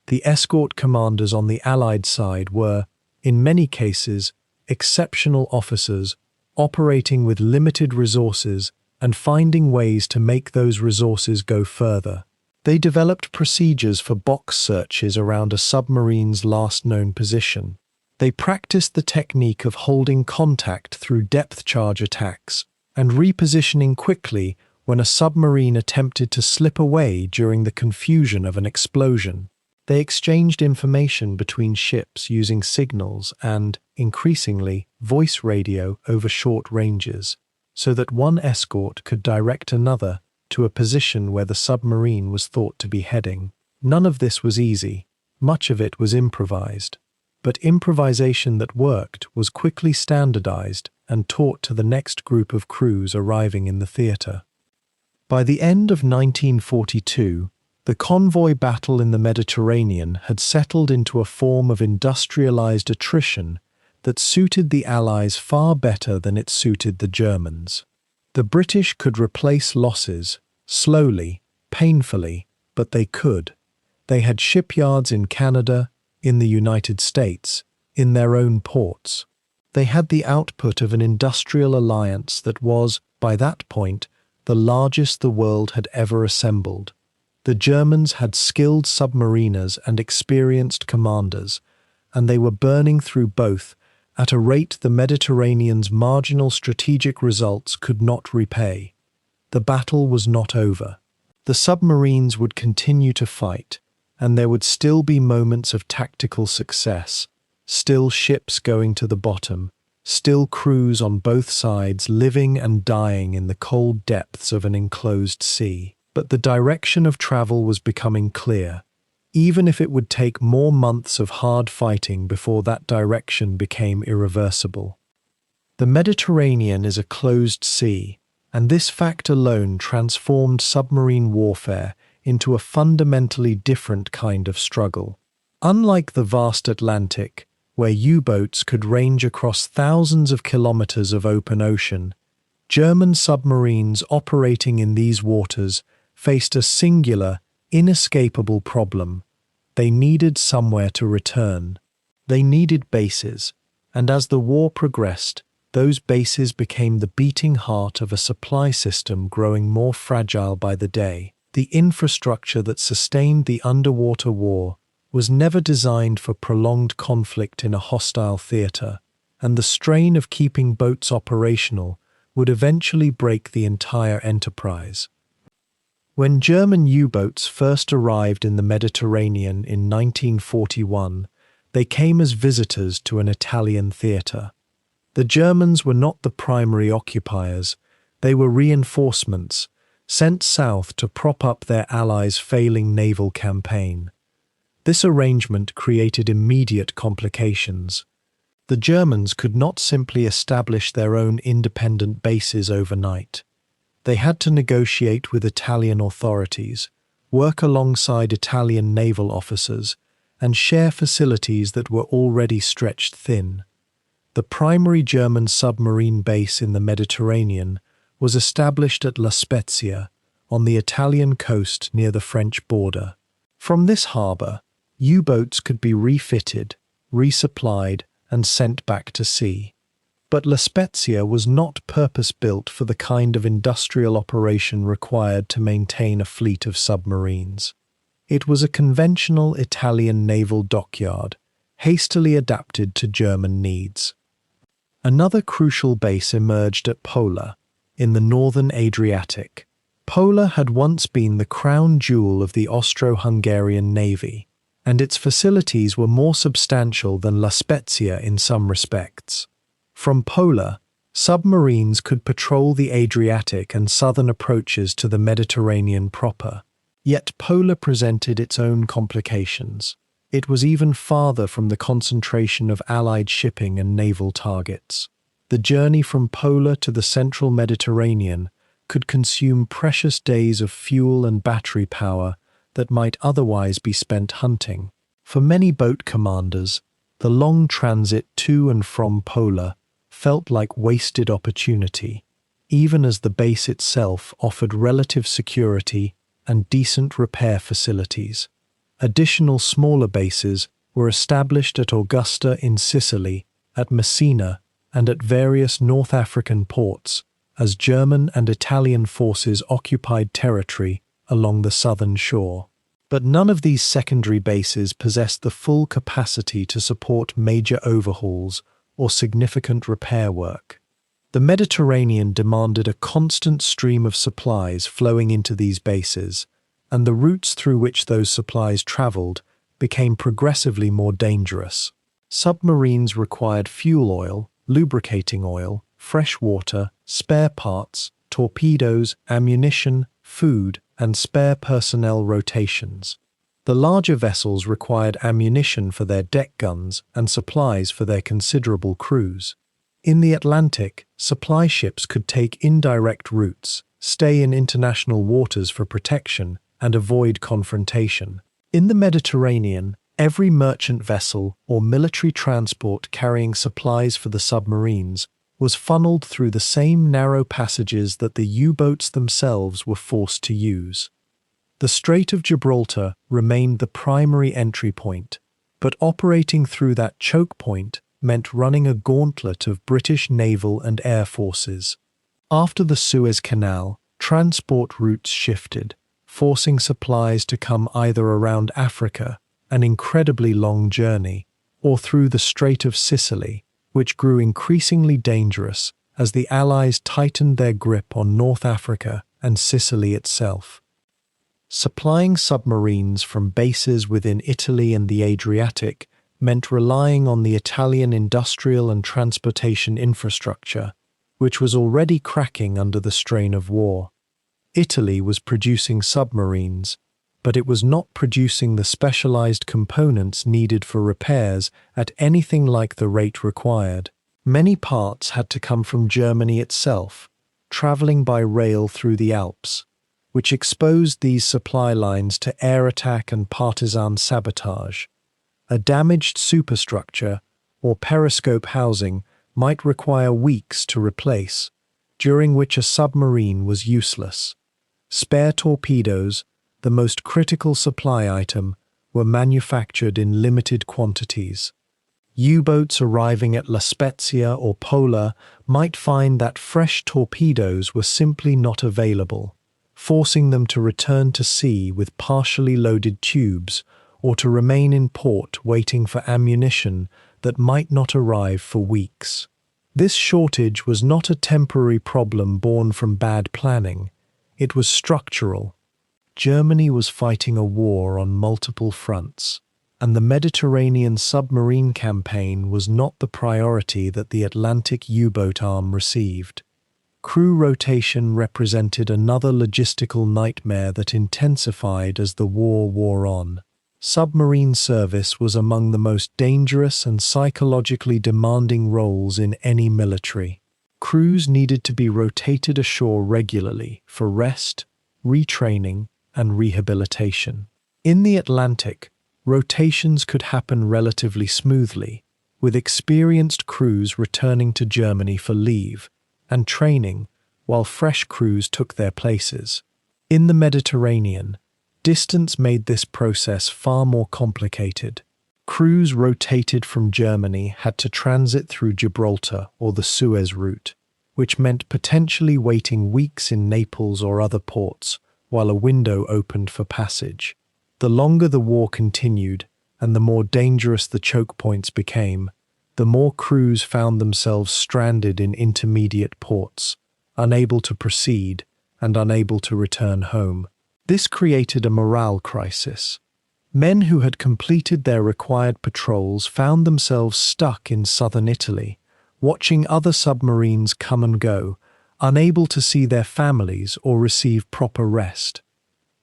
The escort commanders on the Allied side were, in many cases, exceptional officers operating with limited resources and finding ways to make those resources go further. They developed procedures for box searches around a submarine's last known position. They practiced the technique of holding contact through depth charge attacks and repositioning quickly when a submarine attempted to slip away during the confusion of an explosion. They exchanged information between ships using signals and, increasingly, voice radio over short ranges, so that one escort could direct another to a position where the submarine was thought to be heading. None of this was easy. Much of it was improvised. But improvisation that worked was quickly standardized and taught to the next group of crews arriving in the theater. By the end of 1942, the convoy battle in the Mediterranean had settled into a form of industrialized attrition that suited the Allies far better than it suited the Germans. The British could replace losses, slowly, painfully, but they could. They had shipyards in Canada, in the United States, in their own ports. They had the output of an industrial alliance that was, by that point, the largest the world had ever assembled. The Germans had skilled submariners and experienced commanders, and they were burning through both at a rate the Mediterranean's marginal strategic results could not repay. The battle was not over. The submarines would continue to fight, and there would still be moments of tactical success, still ships going to the bottom, still crews on both sides living and dying in the cold depths of an enclosed sea. But the direction of travel was becoming clear, even if it would take more months of hard fighting before that direction became irreversible. The Mediterranean is a closed sea, and this fact alone transformed submarine warfare into a fundamentally different kind of struggle. Unlike the vast Atlantic, where U-boats could range across thousands of kilometers of open ocean, German submarines operating in these waters faced a singular, inescapable problem. They needed somewhere to return. They needed bases, and as the war progressed, those bases became the beating heart of a supply system growing more fragile by the day. The infrastructure that sustained the underwater war was never designed for prolonged conflict in a hostile theater, and the strain of keeping boats operational would eventually break the entire enterprise. When German U-boats first arrived in the Mediterranean in 1941, they came as visitors to an Italian theater. The Germans were not the primary occupiers, they were reinforcements, sent south to prop up their allies' failing naval campaign. This arrangement created immediate complications. The Germans could not simply establish their own independent bases overnight. They had to negotiate with Italian authorities, work alongside Italian naval officers, and share facilities that were already stretched thin. The primary German submarine base in the Mediterranean was established at La Spezia, on the Italian coast near the French border. From this harbour, U-boats could be refitted, resupplied, and sent back to sea. But La Spezia was not purpose-built for the kind of industrial operation required to maintain a fleet of submarines. It was a conventional Italian naval dockyard, hastily adapted to German needs. Another crucial base emerged at Pola, in the northern Adriatic. Pola had once been the crown jewel of the Austro-Hungarian navy, and its facilities were more substantial than La Spezia in some respects. From Pola, submarines could patrol the Adriatic and southern approaches to the Mediterranean proper. Yet Pola presented its own complications. It was even farther from the concentration of Allied shipping and naval targets. The journey from Pola to the central Mediterranean could consume precious days of fuel and battery power that might otherwise be spent hunting. For many boat commanders, the long transit to and from Pola felt like wasted opportunity, even as the base itself offered relative security and decent repair facilities. Additional smaller bases were established at Augusta in Sicily, at Messina, and at various North African ports, as German and Italian forces occupied territory along the southern shore. But none of these secondary bases possessed the full capacity to support major overhauls or significant repair work. The Mediterranean demanded a constant stream of supplies flowing into these bases, and the routes through which those supplies traveled became progressively more dangerous. Submarines required fuel oil, lubricating oil, fresh water, spare parts, torpedoes, ammunition, food, and spare personnel rotations. The larger vessels required ammunition for their deck guns and supplies for their considerable crews. In the Atlantic, supply ships could take indirect routes, stay in international waters for protection, and avoid confrontation. In the Mediterranean, every merchant vessel or military transport carrying supplies for the submarines was funneled through the same narrow passages that the U-boats themselves were forced to use. The Strait of Gibraltar remained the primary entry point, but operating through that choke point meant running a gauntlet of British naval and air forces. After the Suez Canal, transport routes shifted, forcing supplies to come either around Africa, an incredibly long journey, or through the Strait of Sicily, which grew increasingly dangerous as the Allies tightened their grip on North Africa and Sicily itself. Supplying submarines from bases within Italy and the Adriatic meant relying on the Italian industrial and transportation infrastructure, which was already cracking under the strain of war. Italy was producing submarines, but it was not producing the specialized components needed for repairs at anything like the rate required. Many parts had to come from Germany itself, traveling by rail through the Alps, which exposed these supply lines to air attack and partisan sabotage. A damaged superstructure or periscope housing might require weeks to replace, during which a submarine was useless. Spare torpedoes, the most critical supply item, were manufactured in limited quantities. U-boats arriving at La Spezia or Pola might find that fresh torpedoes were simply not available, forcing them to return to sea with partially loaded tubes or to remain in port waiting for ammunition that might not arrive for weeks. This shortage was not a temporary problem born from bad planning. It was structural. Germany was fighting a war on multiple fronts, and the Mediterranean submarine campaign was not the priority that the Atlantic U-boat arm received. Crew rotation represented another logistical nightmare that intensified as the war wore on. Submarine service was among the most dangerous and psychologically demanding roles in any military. Crews needed to be rotated ashore regularly for rest, retraining, and rehabilitation. In the Atlantic, rotations could happen relatively smoothly, with experienced crews returning to Germany for leave and training while fresh crews took their places. In the Mediterranean, distance made this process far more complicated. Crews rotated from Germany had to transit through Gibraltar or the Suez route, which meant potentially waiting weeks in Naples or other ports while a window opened for passage. The longer the war continued and the more dangerous the choke points became, the more crews found themselves stranded in intermediate ports, unable to proceed and unable to return home. This created a morale crisis. Men who had completed their required patrols found themselves stuck in southern Italy, watching other submarines come and go, unable to see their families or receive proper rest.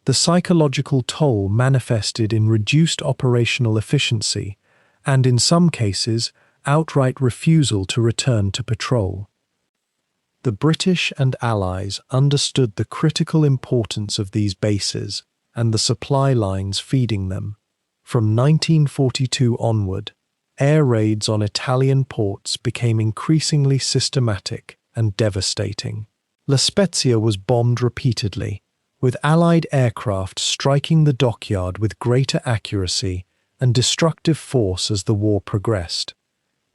The psychological toll manifested in reduced operational efficiency and, in some cases, outright refusal to return to patrol. The British and Allies understood the critical importance of these bases and the supply lines feeding them. From 1942 onward, air raids on Italian ports became increasingly systematic and devastating. La Spezia was bombed repeatedly, with Allied aircraft striking the dockyard with greater accuracy and destructive force as the war progressed.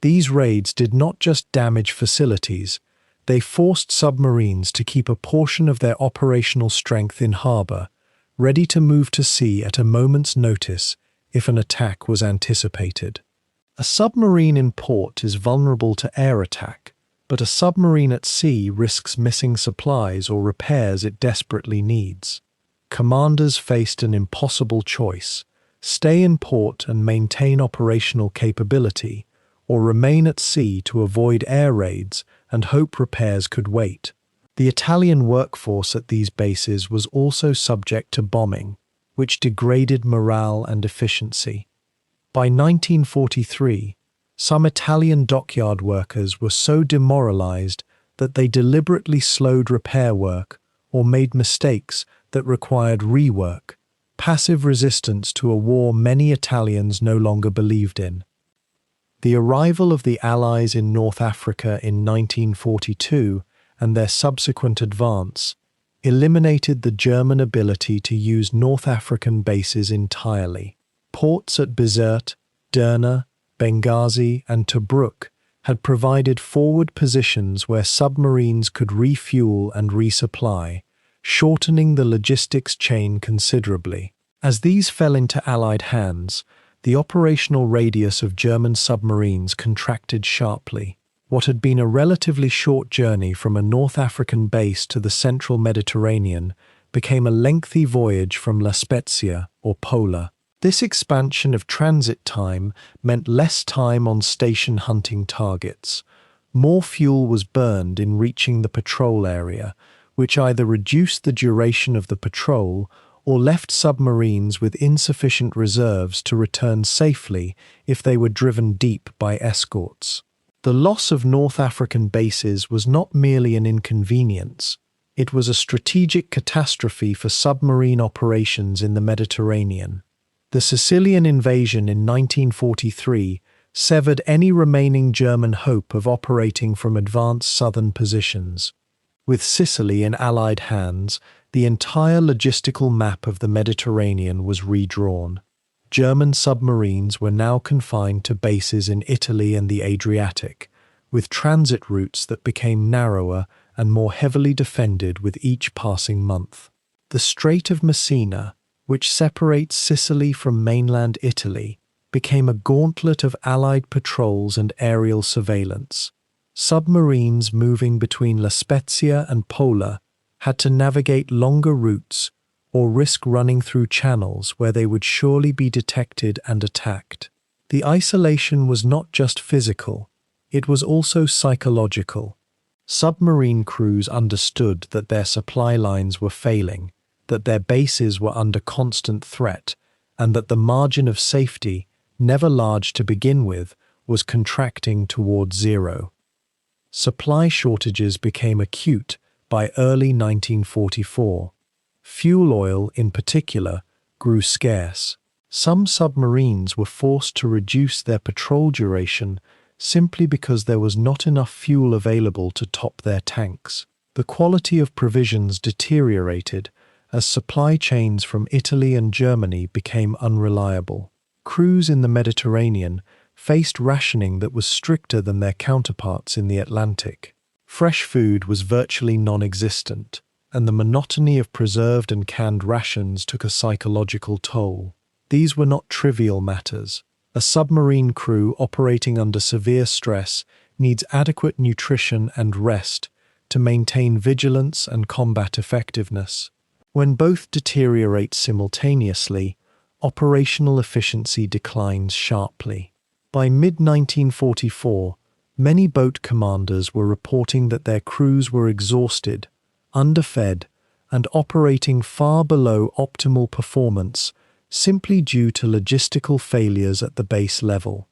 These raids did not just damage facilities, they forced submarines to keep a portion of their operational strength in harbour, ready to move to sea at a moment's notice if an attack was anticipated. A submarine in port is vulnerable to air attack, but a submarine at sea risks missing supplies or repairs it desperately needs. Commanders faced an impossible choice: stay in port and maintain operational capability, or remain at sea to avoid air raids and hope repairs could wait. The Italian workforce at these bases was also subject to bombing, which degraded morale and efficiency. By 1943, some Italian dockyard workers were so demoralized that they deliberately slowed repair work or made mistakes that required rework, passive resistance to a war many Italians no longer believed in. The arrival of the Allies in North Africa in 1942 and their subsequent advance eliminated the German ability to use North African bases entirely. Ports at Bizerte, Derna, Benghazi, and Tobruk had provided forward positions where submarines could refuel and resupply, shortening the logistics chain considerably. As these fell into Allied hands, the operational radius of German submarines contracted sharply. What had been a relatively short journey from a North African base to the central Mediterranean became a lengthy voyage from La Spezia or Pola. This expansion of transit time meant less time on station hunting targets. More fuel was burned in reaching the patrol area, which either reduced the duration of the patrol or left submarines with insufficient reserves to return safely if they were driven deep by escorts. The loss of North African bases was not merely an inconvenience, it was a strategic catastrophe for submarine operations in the Mediterranean. The Sicilian invasion in 1943 severed any remaining German hope of operating from advanced southern positions. With Sicily in Allied hands, the entire logistical map of the Mediterranean was redrawn. German submarines were now confined to bases in Italy and the Adriatic, with transit routes that became narrower and more heavily defended with each passing month. The Strait of Messina, which separates Sicily from mainland Italy, became a gauntlet of Allied patrols and aerial surveillance. Submarines moving between La Spezia and Pola had to navigate longer routes or risk running through channels where they would surely be detected and attacked. The isolation was not just physical, it was also psychological. Submarine crews understood that their supply lines were failing, that their bases were under constant threat, and that the margin of safety, never large to begin with, was contracting toward zero. Supply shortages became acute by early 1944. Fuel oil, in particular, grew scarce. Some submarines were forced to reduce their patrol duration simply because there was not enough fuel available to top their tanks. The quality of provisions deteriorated as supply chains from Italy and Germany became unreliable. Crews in the Mediterranean faced rationing that was stricter than their counterparts in the Atlantic. Fresh food was virtually non-existent, and the monotony of preserved and canned rations took a psychological toll. These were not trivial matters. A submarine crew operating under severe stress needs adequate nutrition and rest to maintain vigilance and combat effectiveness. When both deteriorate simultaneously, operational efficiency declines sharply. By mid-1944, many boat commanders were reporting that their crews were exhausted, underfed, and operating far below optimal performance simply due to logistical failures at the base level.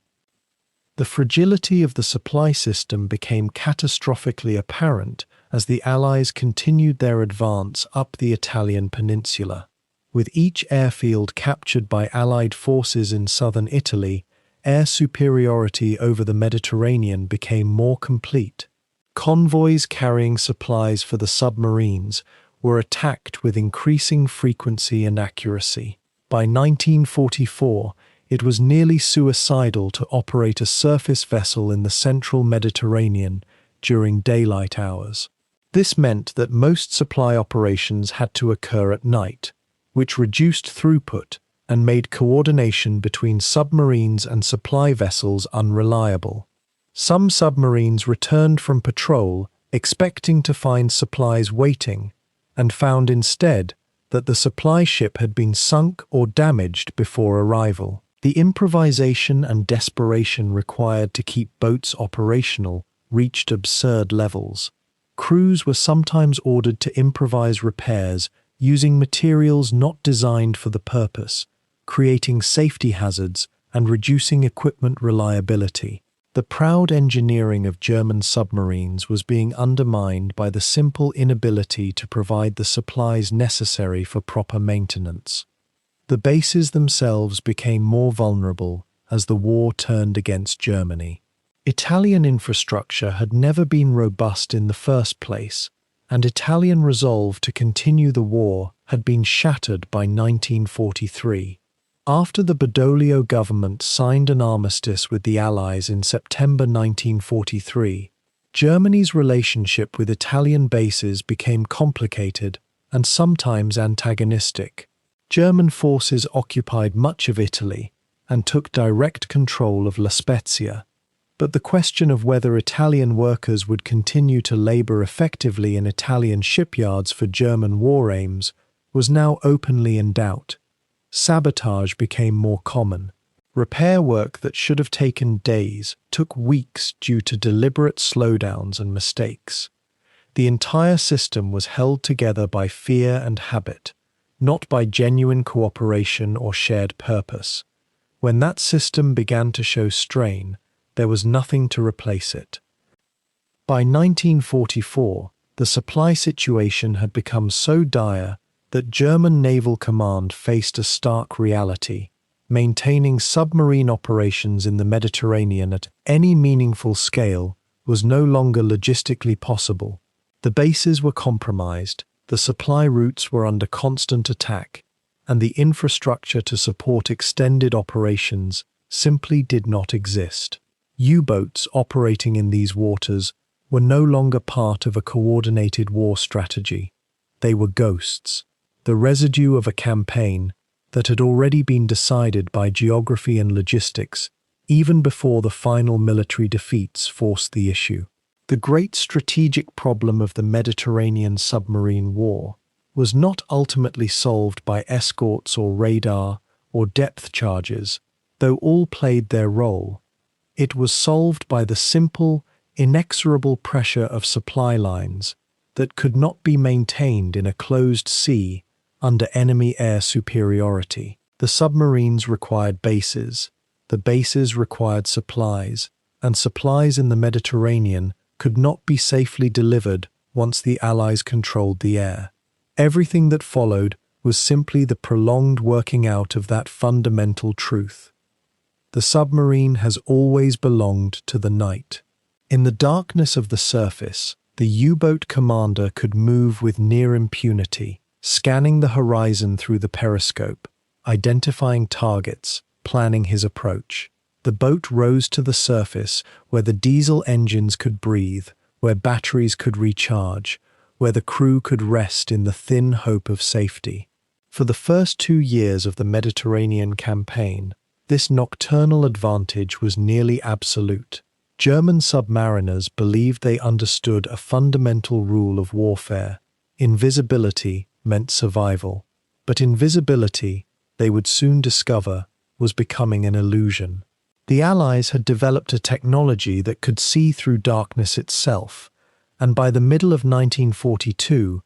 The fragility of the supply system became catastrophically apparent as the Allies continued their advance up the Italian peninsula. With each airfield captured by Allied forces in southern Italy, air superiority over the Mediterranean became more complete. Convoys carrying supplies for the submarines were attacked with increasing frequency and accuracy. By 1944, it was nearly suicidal to operate a surface vessel in the central Mediterranean during daylight hours. This meant that most supply operations had to occur at night, which reduced throughput and made coordination between submarines and supply vessels unreliable. Some submarines returned from patrol expecting to find supplies waiting, and found instead that the supply ship had been sunk or damaged before arrival. The improvisation and desperation required to keep boats operational reached absurd levels. Crews were sometimes ordered to improvise repairs using materials not designed for the purpose, creating safety hazards and reducing equipment reliability. The proud engineering of German submarines was being undermined by the simple inability to provide the supplies necessary for proper maintenance. The bases themselves became more vulnerable as the war turned against Germany. Italian infrastructure had never been robust in the first place, and Italian resolve to continue the war had been shattered by 1943. After the Badoglio government signed an armistice with the Allies in September 1943, Germany's relationship with Italian bases became complicated and sometimes antagonistic. German forces occupied much of Italy and took direct control of La Spezia, but the question of whether Italian workers would continue to labor effectively in Italian shipyards for German war aims was now openly in doubt. sabotage became more common. Repair work that should have taken days took weeks due to deliberate slowdowns and mistakes. The entire system was held together by fear and habit, not by genuine cooperation or shared purpose. When that system began to show strain, there was nothing to replace it. By 1944, the supply situation had become so dire that German naval command faced a stark reality. Maintaining submarine operations in the Mediterranean at any meaningful scale was no longer logistically possible. The bases were compromised, the supply routes were under constant attack, and the infrastructure to support extended operations simply did not exist. U-boats operating in these waters were no longer part of a coordinated war strategy. They were ghosts, the residue of a campaign that had already been decided by geography and logistics even before the final military defeats forced the issue. The great strategic problem of the Mediterranean submarine war was not ultimately solved by escorts or radar or depth charges, though all played their role. It was solved by the simple, inexorable pressure of supply lines that could not be maintained in a closed sea under enemy air superiority. The submarines required bases, the bases required supplies, and supplies in the Mediterranean could not be safely delivered once the Allies controlled the air. Everything that followed was simply the prolonged working out of that fundamental truth. The submarine has always belonged to the night. In the darkness of the surface, the U-boat commander could move with near impunity, scanning the horizon through the periscope, identifying targets, planning his approach. The boat rose to the surface where the diesel engines could breathe, where batteries could recharge, where the crew could rest in the thin hope of safety. For the first 2 years of the Mediterranean campaign, this nocturnal advantage was nearly absolute. German submariners believed they understood a fundamental rule of warfare. Invisibility meant survival. But invisibility, they would soon discover, was becoming an illusion. The Allies had developed a technology that could see through darkness itself, and by the middle of 1942,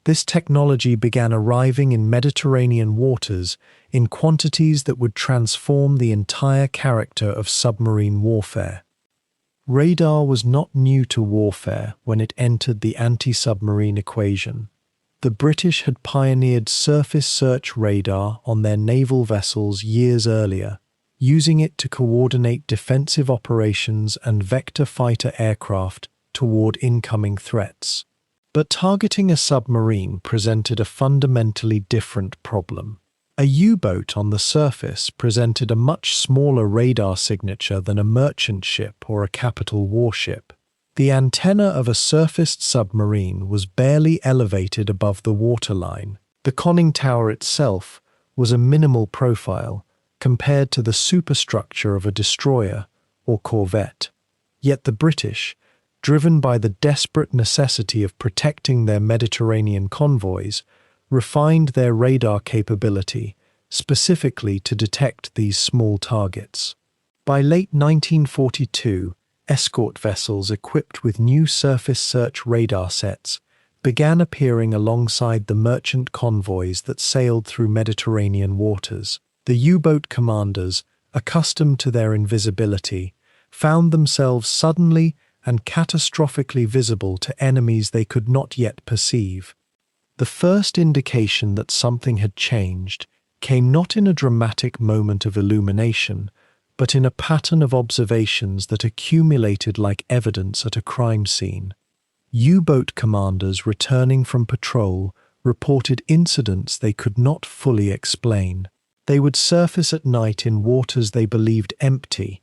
this technology began arriving in Mediterranean waters in quantities that would transform the entire character of submarine warfare. Radar was not new to warfare when it entered the anti-submarine equation. The British had pioneered surface search radar on their naval vessels years earlier, using it to coordinate defensive operations and vector fighter aircraft toward incoming threats. But targeting a submarine presented a fundamentally different problem. A U-boat on the surface presented a much smaller radar signature than a merchant ship or a capital warship. The antenna of a surfaced submarine was barely elevated above the waterline. The conning tower itself was a minimal profile compared to the superstructure of a destroyer or corvette. Yet the British, driven by the desperate necessity of protecting their Mediterranean convoys, refined their radar capability specifically to detect these small targets. By late 1942, escort vessels equipped with new surface search radar sets began appearing alongside the merchant convoys that sailed through Mediterranean waters. The U-boat commanders, accustomed to their invisibility, found themselves suddenly and catastrophically visible to enemies they could not yet perceive. The first indication that something had changed came not in a dramatic moment of illumination, but in a pattern of observations that accumulated like evidence at a crime scene. U-boat commanders returning from patrol reported incidents they could not fully explain. They would surface at night in waters they believed empty,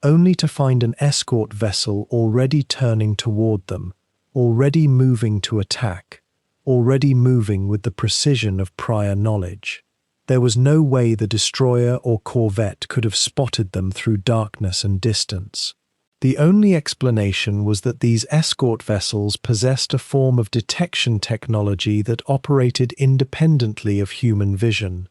only to find an escort vessel already turning toward them, already moving to attack, already moving with the precision of prior knowledge. There was no way the destroyer or corvette could have spotted them through darkness and distance. The only explanation was that these escort vessels possessed a form of detection technology that operated independently of human vision.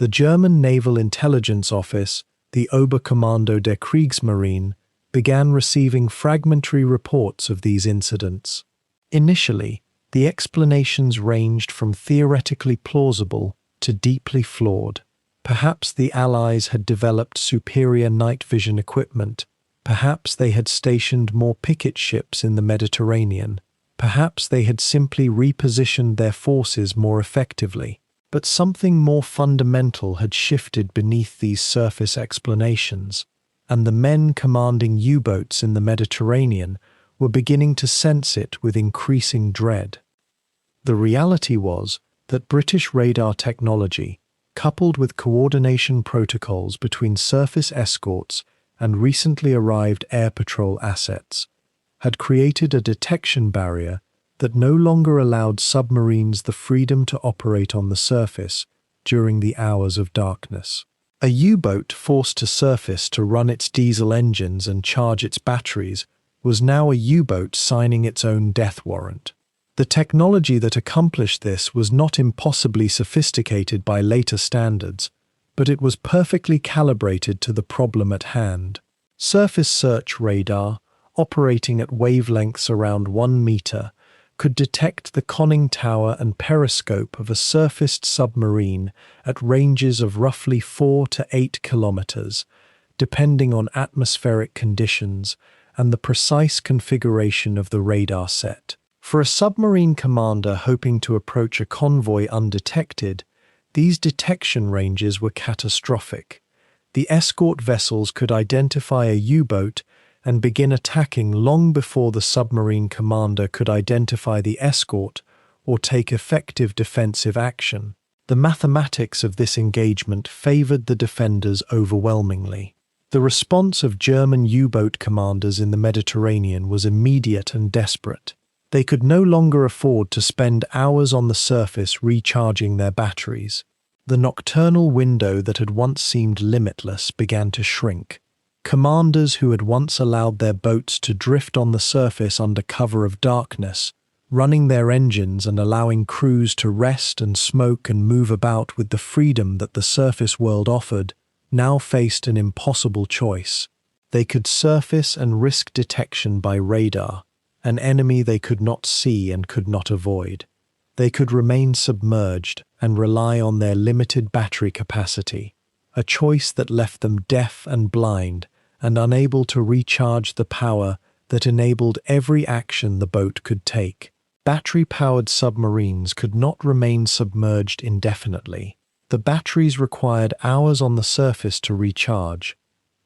The German Naval Intelligence Office, the Oberkommando der Kriegsmarine, began receiving fragmentary reports of these incidents. Initially, the explanations ranged from theoretically plausible to deeply flawed. Perhaps the Allies had developed superior night vision equipment. Perhaps they had stationed more picket ships in the Mediterranean. Perhaps they had simply repositioned their forces more effectively. But something more fundamental had shifted beneath these surface explanations, and the men commanding U-boats in the Mediterranean were beginning to sense it with increasing dread. The reality was that British radar technology, coupled with coordination protocols between surface escorts and recently arrived air patrol assets, had created a detection barrier that no longer allowed submarines the freedom to operate on the surface during the hours of darkness. A U-boat forced to surface to run its diesel engines and charge its batteries was now a U-boat signing its own death warrant. The technology that accomplished this was not impossibly sophisticated by later standards, but it was perfectly calibrated to the problem at hand. Surface search radar, operating at wavelengths around 1 meter, could detect the conning tower and periscope of a surfaced submarine at ranges of roughly 4 to 8 kilometers, depending on atmospheric conditions and the precise configuration of the radar set. For a submarine commander hoping to approach a convoy undetected, these detection ranges were catastrophic. The escort vessels could identify a U-boat and begin attacking long before the submarine commander could identify the escort or take effective defensive action. The mathematics of this engagement favored the defenders overwhelmingly. The response of German U-boat commanders in the Mediterranean was immediate and desperate. They could no longer afford to spend hours on the surface recharging their batteries. The nocturnal window that had once seemed limitless began to shrink. Commanders who had once allowed their boats to drift on the surface under cover of darkness, running their engines and allowing crews to rest and smoke and move about with the freedom that the surface world offered, now faced an impossible choice. They could surface and risk detection by radar, an enemy they could not see and could not avoid. They could remain submerged and rely on their limited battery capacity, a choice that left them deaf and blind and unable to recharge the power that enabled every action the boat could take. Battery-powered submarines could not remain submerged indefinitely. The batteries required hours on the surface to recharge.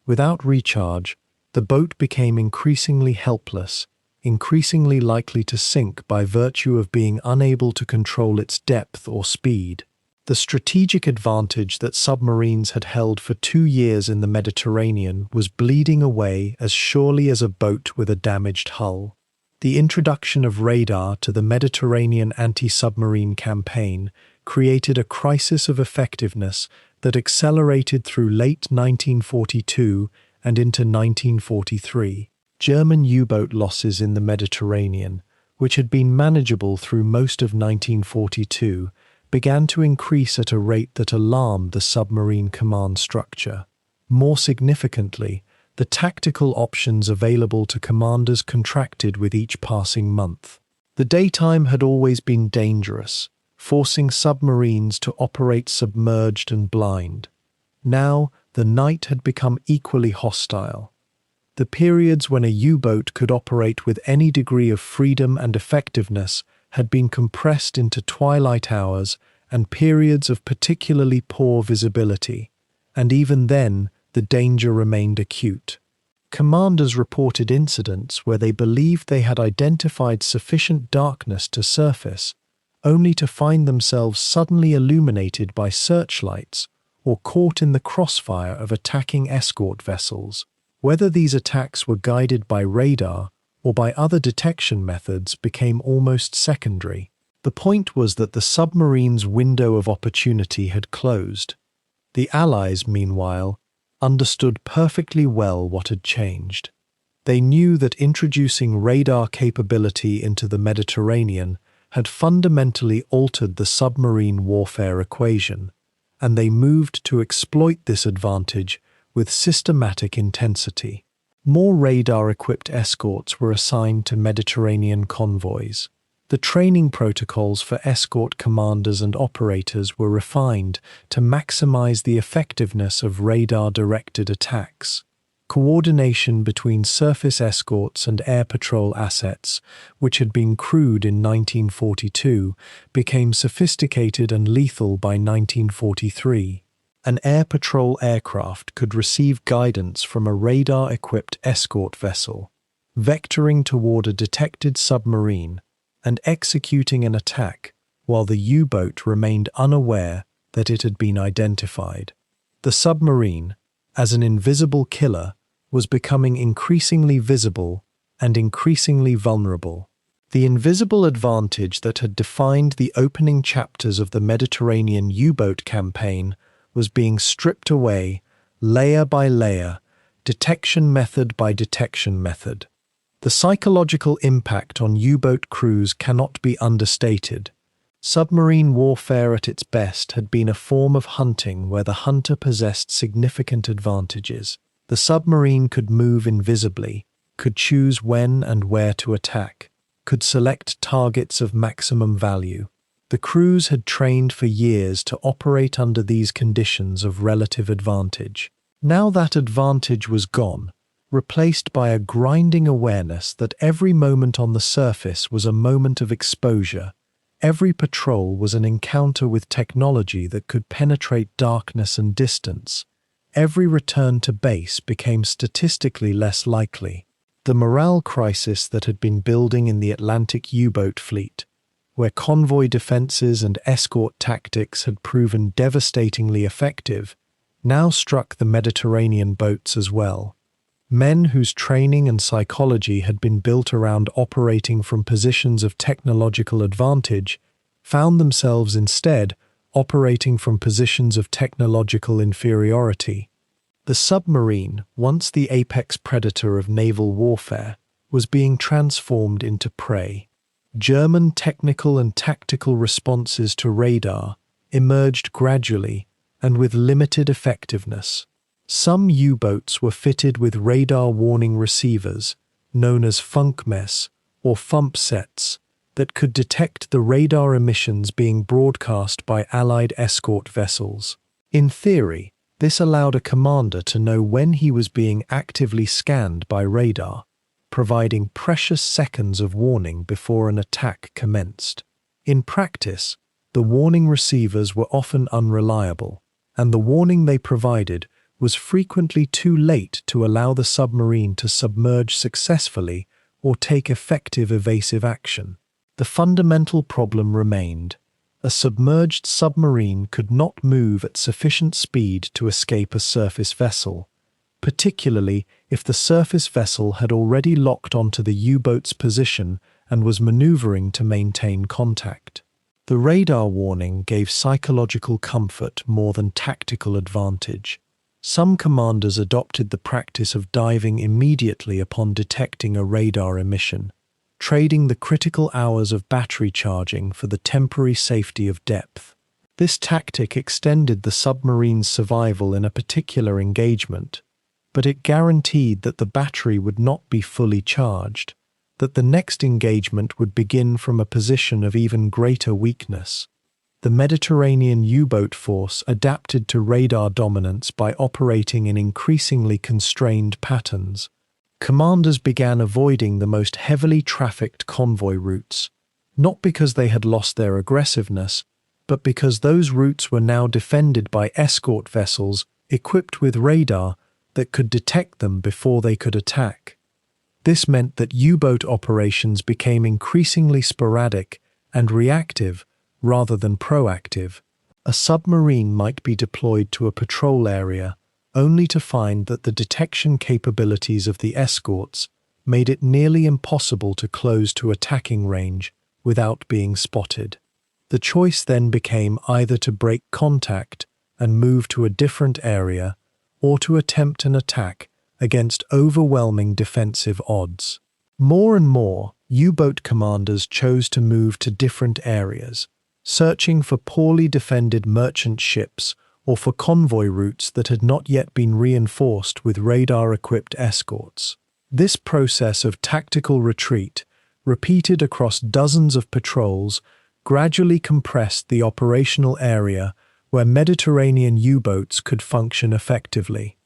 Without recharge, the boat became increasingly helpless, increasingly likely to sink by virtue of being unable to control its depth or speed. The strategic advantage that submarines had held for 2 years in the Mediterranean was bleeding away as surely as a boat with a damaged hull. The introduction of radar to the Mediterranean anti-submarine campaign created a crisis of effectiveness that accelerated through late 1942 and into 1943. German U-boat losses in the Mediterranean, which had been manageable through most of 1942, began to increase at a rate that alarmed the submarine command structure. More significantly, the tactical options available to commanders contracted with each passing month. The daytime had always been dangerous, forcing submarines to operate submerged and blind. Now, the night had become equally hostile. The periods when a U-boat could operate with any degree of freedom and effectiveness had been compressed into twilight hours and periods of particularly poor visibility, and even then the danger remained acute. Commanders reported incidents where they believed they had identified sufficient darkness to surface, only to find themselves suddenly illuminated by searchlights or caught in the crossfire of attacking escort vessels. Whether these attacks were guided by radar or by other detection methods became almost secondary. The point was that the submarine's window of opportunity had closed. The Allies, meanwhile, understood perfectly well what had changed. They knew that introducing radar capability into the Mediterranean had fundamentally altered the submarine warfare equation, and they moved to exploit this advantage with systematic intensity. More radar-equipped escorts were assigned to Mediterranean convoys. The training protocols for escort commanders and operators were refined to maximize the effectiveness of radar-directed attacks. Coordination between surface escorts and air patrol assets, which had been crude in 1942, became sophisticated and lethal by 1943. An air patrol aircraft could receive guidance from a radar-equipped escort vessel, vectoring toward a detected submarine and executing an attack while the U-boat remained unaware that it had been identified. The submarine, as an invisible killer, was becoming increasingly visible and increasingly vulnerable. The invisible advantage that had defined the opening chapters of the Mediterranean U-boat campaign was being stripped away, layer by layer, detection method by detection method. The psychological impact on U-boat crews cannot be understated. Submarine warfare at its best had been a form of hunting where the hunter possessed significant advantages. The submarine could move invisibly, could choose when and where to attack, could select targets of maximum value. The crews had trained for years to operate under these conditions of relative advantage. Now that advantage was gone, replaced by a grinding awareness that every moment on the surface was a moment of exposure. Every patrol was an encounter with technology that could penetrate darkness and distance. Every return to base became statistically less likely. The morale crisis that had been building in the Atlantic U-boat fleet, where convoy defenses and escort tactics had proven devastatingly effective, now struck the Mediterranean boats as well. Men whose training and psychology had been built around operating from positions of technological advantage found themselves instead operating from positions of technological inferiority. The submarine, once the apex predator of naval warfare, was being transformed into prey. German technical and tactical responses to radar emerged gradually and with limited effectiveness. Some U-boats were fitted with radar warning receivers, known as FUNKMES or FUMP sets, that could detect the radar emissions being broadcast by Allied escort vessels. In theory, this allowed a commander to know when he was being actively scanned by radar, providing precious seconds of warning before an attack commenced. In practice, the warning receivers were often unreliable, and the warning they provided was frequently too late to allow the submarine to submerge successfully or take effective evasive action. The fundamental problem remained. A submerged submarine could not move at sufficient speed to escape a surface vessel, particularly if the surface vessel had already locked onto the U-boat's position and was maneuvering to maintain contact. The radar warning gave psychological comfort more than tactical advantage. Some commanders adopted the practice of diving immediately upon detecting a radar emission, trading the critical hours of battery charging for the temporary safety of depth. This tactic extended the submarine's survival in a particular engagement, but it guaranteed that the battery would not be fully charged, that the next engagement would begin from a position of even greater weakness. The Mediterranean U-boat force adapted to radar dominance by operating in increasingly constrained patterns. Commanders began avoiding the most heavily trafficked convoy routes, not because they had lost their aggressiveness, but because those routes were now defended by escort vessels equipped with radar that could detect them before they could attack. This meant that U-boat operations became increasingly sporadic and reactive rather than proactive. A submarine might be deployed to a patrol area only to find that the detection capabilities of the escorts made it nearly impossible to close to attacking range without being spotted. The choice then became either to break contact and move to a different area or to attempt an attack against overwhelming defensive odds. More and more, U-boat commanders chose to move to different areas, searching for poorly defended merchant ships or for convoy routes that had not yet been reinforced with radar-equipped escorts. This process of tactical retreat, repeated across dozens of patrols, gradually compressed the operational area where Mediterranean U-boats could function effectively.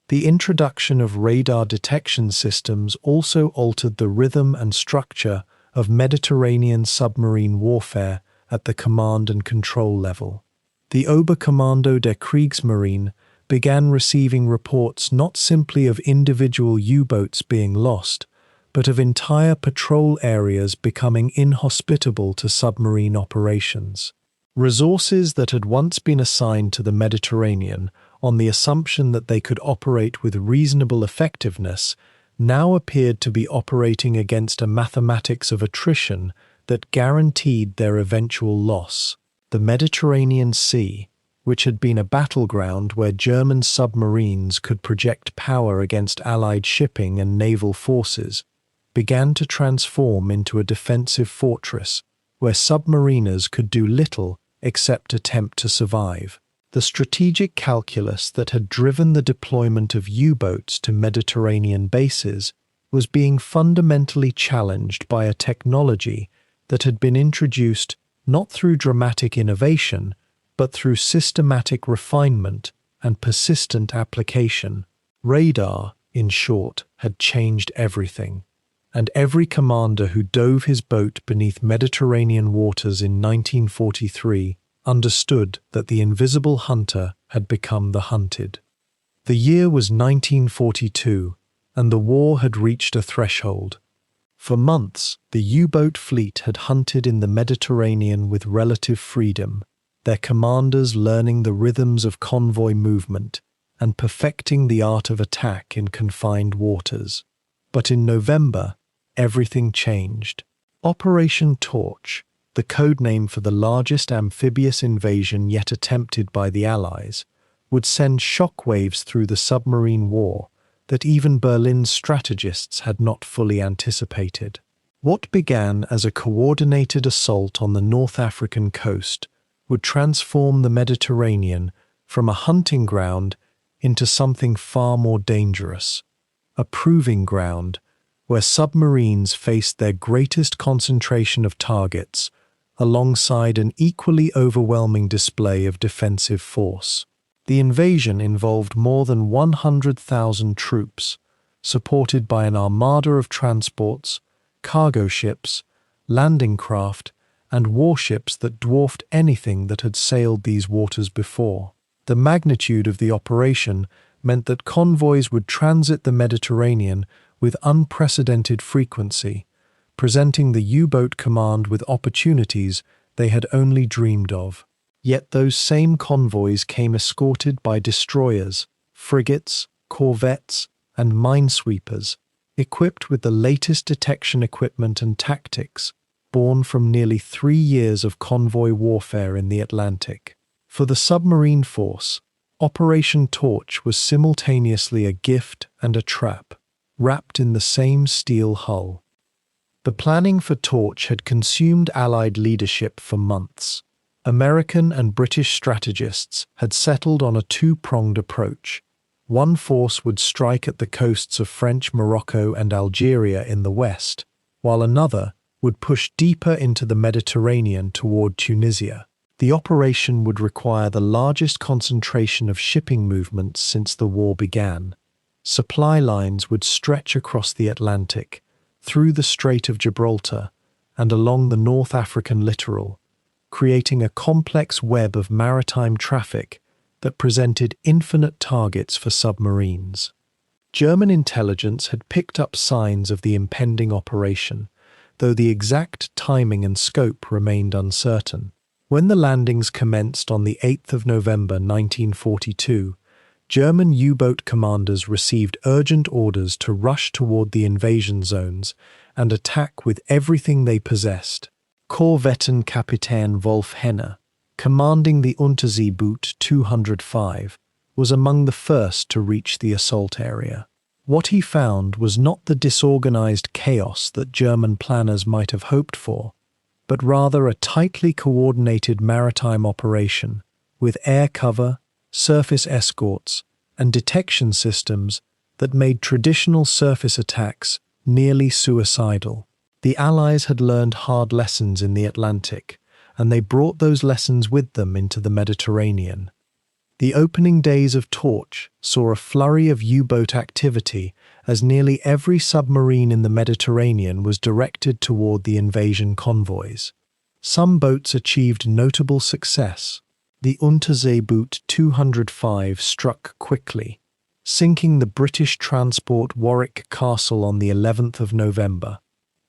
The introduction of radar detection systems also altered the rhythm and structure of Mediterranean submarine warfare at the command and control level. The Oberkommando der Kriegsmarine began receiving reports not simply of individual U-boats being lost, but of entire patrol areas becoming inhospitable to submarine operations. Resources that had once been assigned to the Mediterranean on the assumption that they could operate with reasonable effectiveness now appeared to be operating against a mathematics of attrition that guaranteed their eventual loss. The Mediterranean Sea, which had been a battleground where German submarines could project power against Allied shipping and naval forces, began to transform into a defensive fortress where submariners could do little except attempt to survive. The strategic calculus that had driven the deployment of U-boats to Mediterranean bases was being fundamentally challenged by a technology that had been introduced not through dramatic innovation, but through systematic refinement and persistent application. Radar, in short, had changed everything, and every commander who dove his boat beneath Mediterranean waters in 1943 understood that the invisible hunter had become the hunted. The year was 1942, and the war had reached a threshold. For months, the U-boat fleet had hunted in the Mediterranean with relative freedom, their commanders learning the rhythms of convoy movement and perfecting the art of attack in confined waters. But in November, everything changed. Operation Torch, the codename for the largest amphibious invasion yet attempted by the Allies, would send shockwaves through the submarine war that even Berlin's strategists had not fully anticipated. What began as a coordinated assault on the North African coast would transform the Mediterranean from a hunting ground into something far more dangerous, a proving ground where submarines faced their greatest concentration of targets alongside an equally overwhelming display of defensive force. The invasion involved more than 100,000 troops, supported by an armada of transports, cargo ships, landing craft, and warships that dwarfed anything that had sailed these waters before. The magnitude of the operation meant that convoys would transit the Mediterranean with unprecedented frequency, presenting the U-boat command with opportunities they had only dreamed of. Yet those same convoys came escorted by destroyers, frigates, corvettes, and minesweepers, equipped with the latest detection equipment and tactics, born from nearly 3 years of convoy warfare in the Atlantic. For the submarine force, Operation Torch was simultaneously a gift and a trap, wrapped in the same steel hull. The planning for Torch had consumed Allied leadership for months. American and British strategists had settled on a two-pronged approach. One force would strike at the coasts of French Morocco and Algeria in the west, while another would push deeper into the Mediterranean toward Tunisia. The operation would require the largest concentration of shipping movements since the war began. Supply lines would stretch across the Atlantic, through the Strait of Gibraltar, and along the North African littoral, creating a complex web of maritime traffic that presented infinite targets for submarines. German intelligence had picked up signs of the impending operation, though the exact timing and scope remained uncertain. When the landings commenced on the 8th of November 1942, German U-boat commanders received urgent orders to rush toward the invasion zones and attack with everything they possessed. Korvettenkapitän Wolf Henner, commanding the Unterseeboot 205, was among the first to reach the assault area. What he found was not the disorganized chaos that German planners might have hoped for, but rather a tightly coordinated maritime operation with air cover, surface escorts, and detection systems that made traditional surface attacks nearly suicidal. The Allies had learned hard lessons in the Atlantic, and they brought those lessons with them into the Mediterranean. The opening days of Torch saw a flurry of U-boat activity as nearly every submarine in the Mediterranean was directed toward the invasion convoys. Some boats achieved notable success. The Unterseeboot 205 struck quickly, sinking the British transport Warwick Castle on the 11th of November,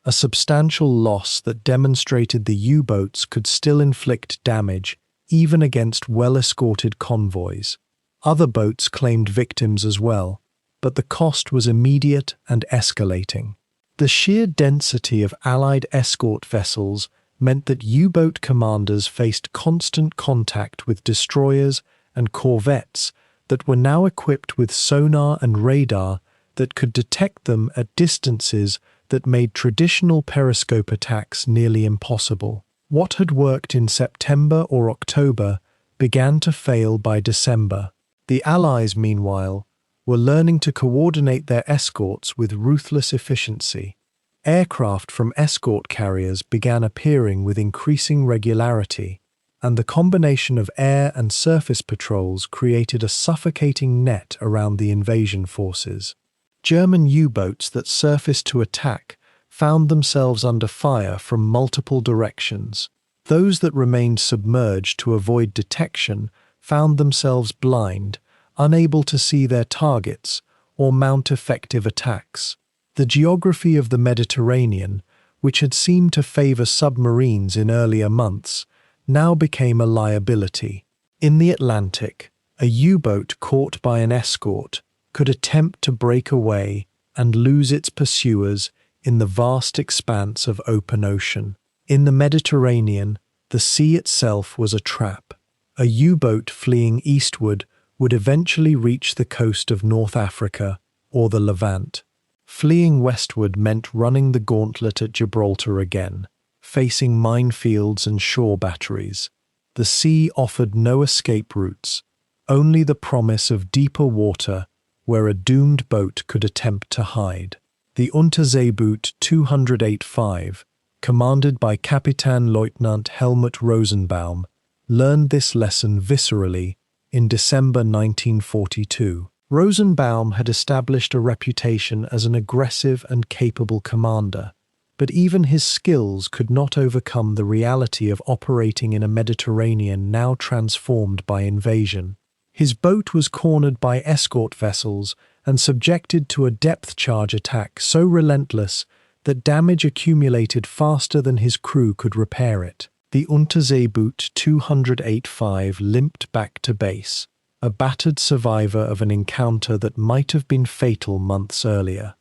a substantial loss that demonstrated the U-boats could still inflict damage even against well-escorted convoys. Other boats claimed victims as well, but the cost was immediate and escalating. The sheer density of Allied escort vessels meant that U-boat commanders faced constant contact with destroyers and corvettes that were now equipped with sonar and radar that could detect them at distances that made traditional periscope attacks nearly impossible. What had worked in September or October began to fail by December. The Allies, meanwhile, were learning to coordinate their escorts with ruthless efficiency. Aircraft from escort carriers began appearing with increasing regularity, and the combination of air and surface patrols created a suffocating net around the invasion forces. German U-boats that surfaced to attack found themselves under fire from multiple directions. Those that remained submerged to avoid detection found themselves blind, unable to see their targets or mount effective attacks. The geography of the Mediterranean, which had seemed to favor submarines in earlier months, now became a liability. In the Atlantic, a U-boat caught by an escort could attempt to break away and lose its pursuers in the vast expanse of open ocean. In the Mediterranean, the sea itself was a trap. A U-boat fleeing eastward would eventually reach the coast of North Africa or the Levant. Fleeing westward meant running the gauntlet at Gibraltar again, facing minefields and shore batteries. The sea offered no escape routes, only the promise of deeper water where a doomed boat could attempt to hide. The Unterseeboot 285, commanded by Kapitänleutnant Helmut Rosenbaum, learned this lesson viscerally in December 1942. Rosenbaum had established a reputation as an aggressive and capable commander, but even his skills could not overcome the reality of operating in a Mediterranean now transformed by invasion. His boat was cornered by escort vessels and subjected to a depth charge attack so relentless that damage accumulated faster than his crew could repair it. The Unterseeboot 285 limped back to base, a battered survivor of an encounter that might have been fatal months earlier.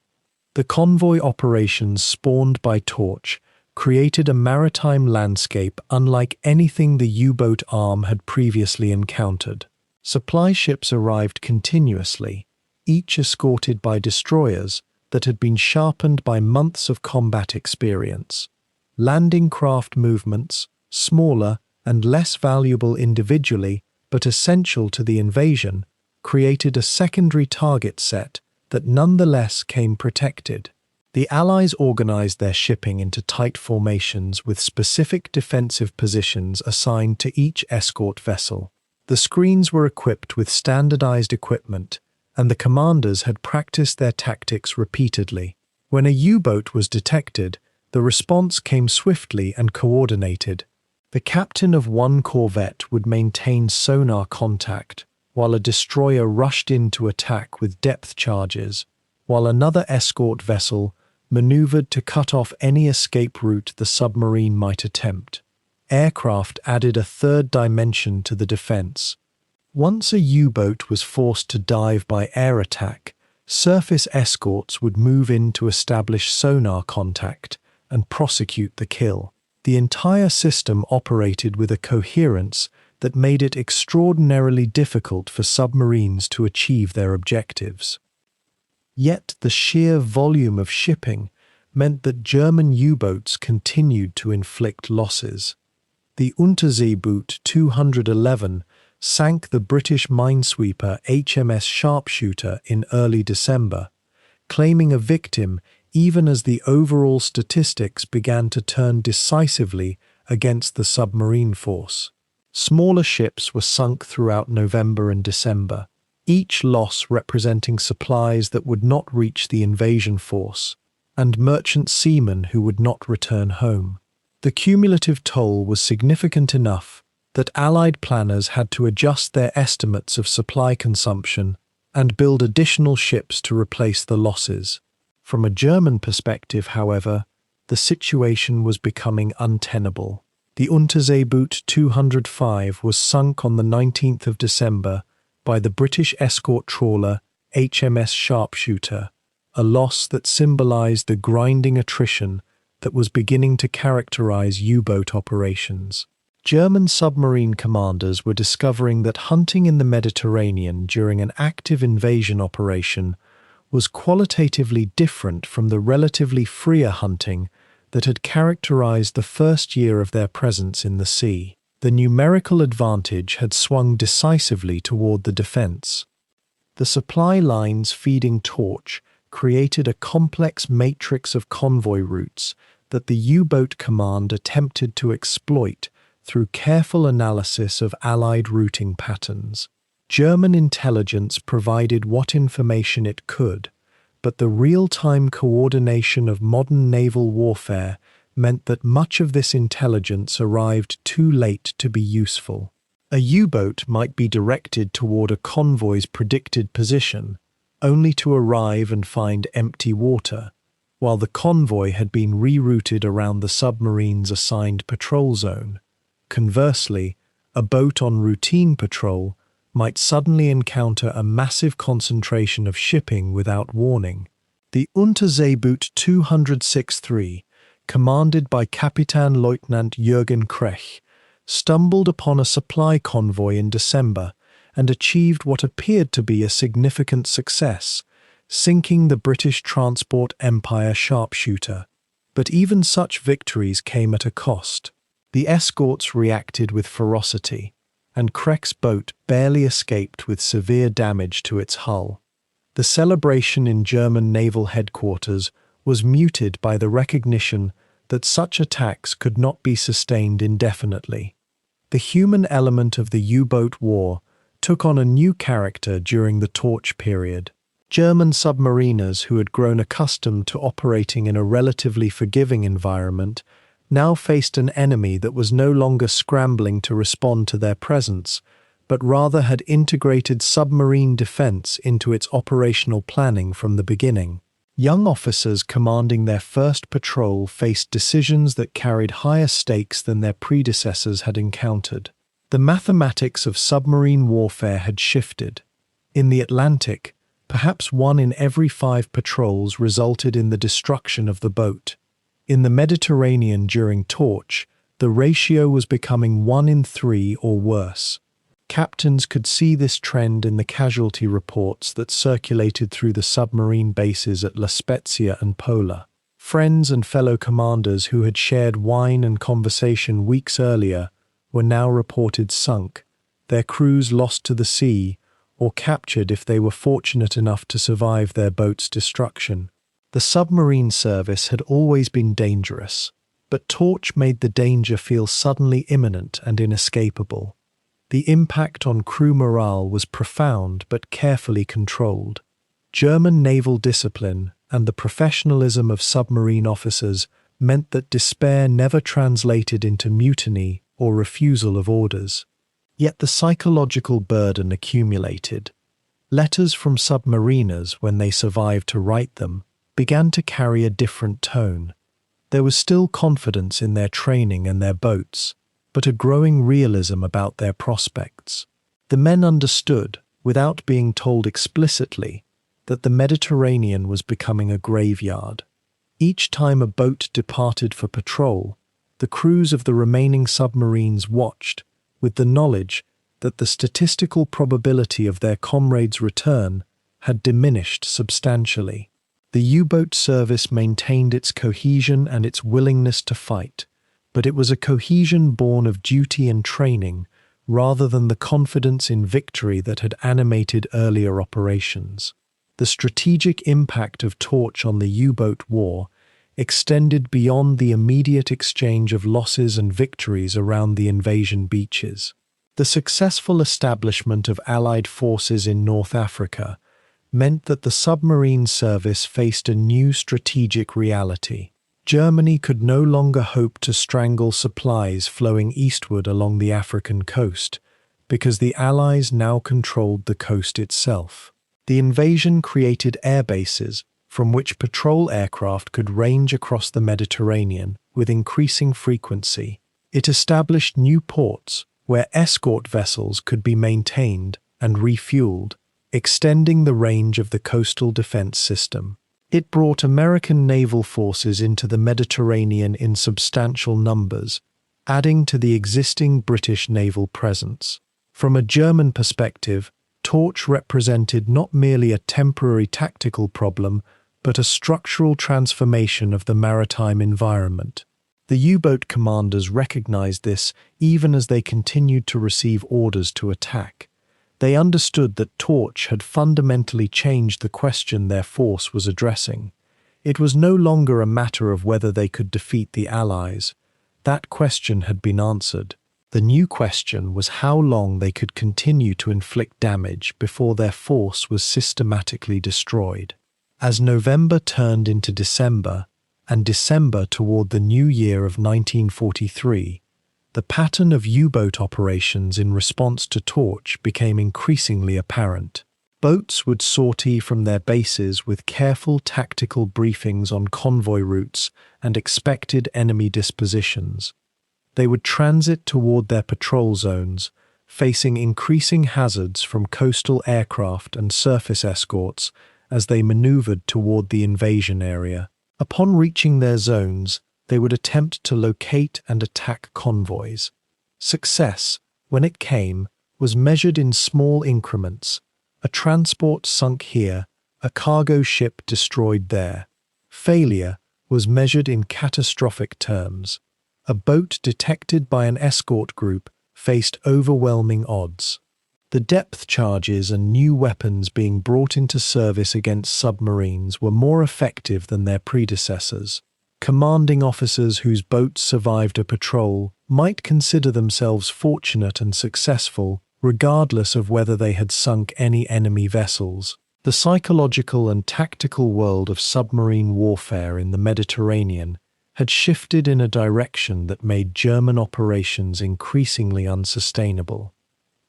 The convoy operations spawned by Torch created a maritime landscape unlike anything the U-boat arm had previously encountered. Supply ships arrived continuously, each escorted by destroyers that had been sharpened by months of combat experience. Landing craft movements, smaller and less valuable individually but essential to the invasion, created a secondary target set that nonetheless came protected. The Allies organized their shipping into tight formations with specific defensive positions assigned to each escort vessel. The screens were equipped with standardized equipment, and the commanders had practiced their tactics repeatedly. When a U-boat was detected, the response came swiftly and coordinated. The captain of one corvette would maintain sonar contact, while a destroyer rushed in to attack with depth charges, while another escort vessel maneuvered to cut off any escape route the submarine might attempt. Aircraft added a third dimension to the defense. Once a U-boat was forced to dive by air attack, surface escorts would move in to establish sonar contact and prosecute the kill. The entire system operated with a coherence that made it extraordinarily difficult for submarines to achieve their objectives. Yet the sheer volume of shipping meant that German U-boats continued to inflict losses. The Unterseeboot 211 sank the British minesweeper HMS Sharpshooter in early December, claiming a victim even as the overall statistics began to turn decisively against the submarine force. Smaller ships were sunk throughout November and December, each loss representing supplies that would not reach the invasion force, and merchant seamen who would not return home. The cumulative toll was significant enough that Allied planners had to adjust their estimates of supply consumption and build additional ships to replace the losses. From a German perspective, however, the situation was becoming untenable. The Unterseeboot 205 was sunk on the 19th of December by the British escort trawler HMS Sharpshooter, a loss that symbolized the grinding attrition that was beginning to characterize U-boat operations. German submarine commanders were discovering that hunting in the Mediterranean during an active invasion operation was qualitatively different from the relatively freer hunting that had characterized the first year of their presence in the sea. The numerical advantage had swung decisively toward the defense. The supply lines feeding Torch created a complex matrix of convoy routes that the U-boat command attempted to exploit through careful analysis of Allied routing patterns. German intelligence provided what information it could, but the real-time coordination of modern naval warfare meant that much of this intelligence arrived too late to be useful. A U-boat might be directed toward a convoy's predicted position, only to arrive and find empty water, while the convoy had been rerouted around the submarine's assigned patrol zone. Conversely, a boat on routine patrol might suddenly encounter a massive concentration of shipping without warning. The Unterseeboot 206-3, commanded by Kapitänleutnant Jürgen Krech, stumbled upon a supply convoy in December and achieved what appeared to be a significant success, sinking the British transport Empire Sharpshooter. But even such victories came at a cost. The escorts reacted with ferocity, and Krech's boat barely escaped with severe damage to its hull. The celebration in German naval headquarters was muted by the recognition that such attacks could not be sustained indefinitely. The human element of the U-boat war took on a new character during the Torch period. German submariners who had grown accustomed to operating in a relatively forgiving environment now faced an enemy that was no longer scrambling to respond to their presence, but rather had integrated submarine defense into its operational planning from the beginning. Young officers commanding their first patrol faced decisions that carried higher stakes than their predecessors had encountered. The mathematics of submarine warfare had shifted. In the Atlantic, perhaps 1 in every 5 patrols resulted in the destruction of the boat. In the Mediterranean during Torch, the ratio was becoming 1 in 3 or worse. Captains could see this trend in the casualty reports that circulated through the submarine bases at La Spezia and Pola. Friends and fellow commanders who had shared wine and conversation weeks earlier were now reported sunk, their crews lost to the sea, or captured if they were fortunate enough to survive their boat's destruction. The submarine service had always been dangerous, but Torch made the danger feel suddenly imminent and inescapable. The impact on crew morale was profound but carefully controlled. German naval discipline and the professionalism of submarine officers meant that despair never translated into mutiny or refusal of orders. Yet the psychological burden accumulated. Letters from submariners, when they survived to write them, began to carry a different tone. There was still confidence in their training and their boats, but a growing realism about their prospects. The men understood, without being told explicitly, that the Mediterranean was becoming a graveyard. Each time a boat departed for patrol, the crews of the remaining submarines watched, with the knowledge that the statistical probability of their comrades' return had diminished substantially. The U-boat service maintained its cohesion and its willingness to fight, but it was a cohesion born of duty and training rather than the confidence in victory that had animated earlier operations. The strategic impact of Torch on the U-boat war extended beyond the immediate exchange of losses and victories around the invasion beaches. The successful establishment of Allied forces in North Africa meant that the submarine service faced a new strategic reality. Germany could no longer hope to strangle supplies flowing eastward along the African coast, because the Allies now controlled the coast itself. The invasion created air bases from which patrol aircraft could range across the Mediterranean with increasing frequency. It established new ports where escort vessels could be maintained and refueled, extending the range of the coastal defense system. It brought American naval forces into the Mediterranean in substantial numbers, adding to the existing British naval presence. From a German perspective, Torch represented not merely a temporary tactical problem, but a structural transformation of the maritime environment. The U-boat commanders recognized this even as they continued to receive orders to attack. They understood that Torch had fundamentally changed the question their force was addressing. It was no longer a matter of whether they could defeat the Allies. That question had been answered. The new question was how long they could continue to inflict damage before their force was systematically destroyed. As November turned into December, and December toward the new year of 1943, the pattern of U-boat operations in response to Torch became increasingly apparent. Boats would sortie from their bases with careful tactical briefings on convoy routes and expected enemy dispositions. They would transit toward their patrol zones, facing increasing hazards from coastal aircraft and surface escorts as they maneuvered toward the invasion area. Upon reaching their zones, they would attempt to locate and attack convoys. Success, when it came, was measured in small increments. A transport sunk here, a cargo ship destroyed there. Failure was measured in catastrophic terms. A boat detected by an escort group faced overwhelming odds. The depth charges and new weapons being brought into service against submarines were more effective than their predecessors. Commanding officers whose boats survived a patrol might consider themselves fortunate and successful, regardless of whether they had sunk any enemy vessels. The psychological and tactical world of submarine warfare in the Mediterranean had shifted in a direction that made German operations increasingly unsustainable.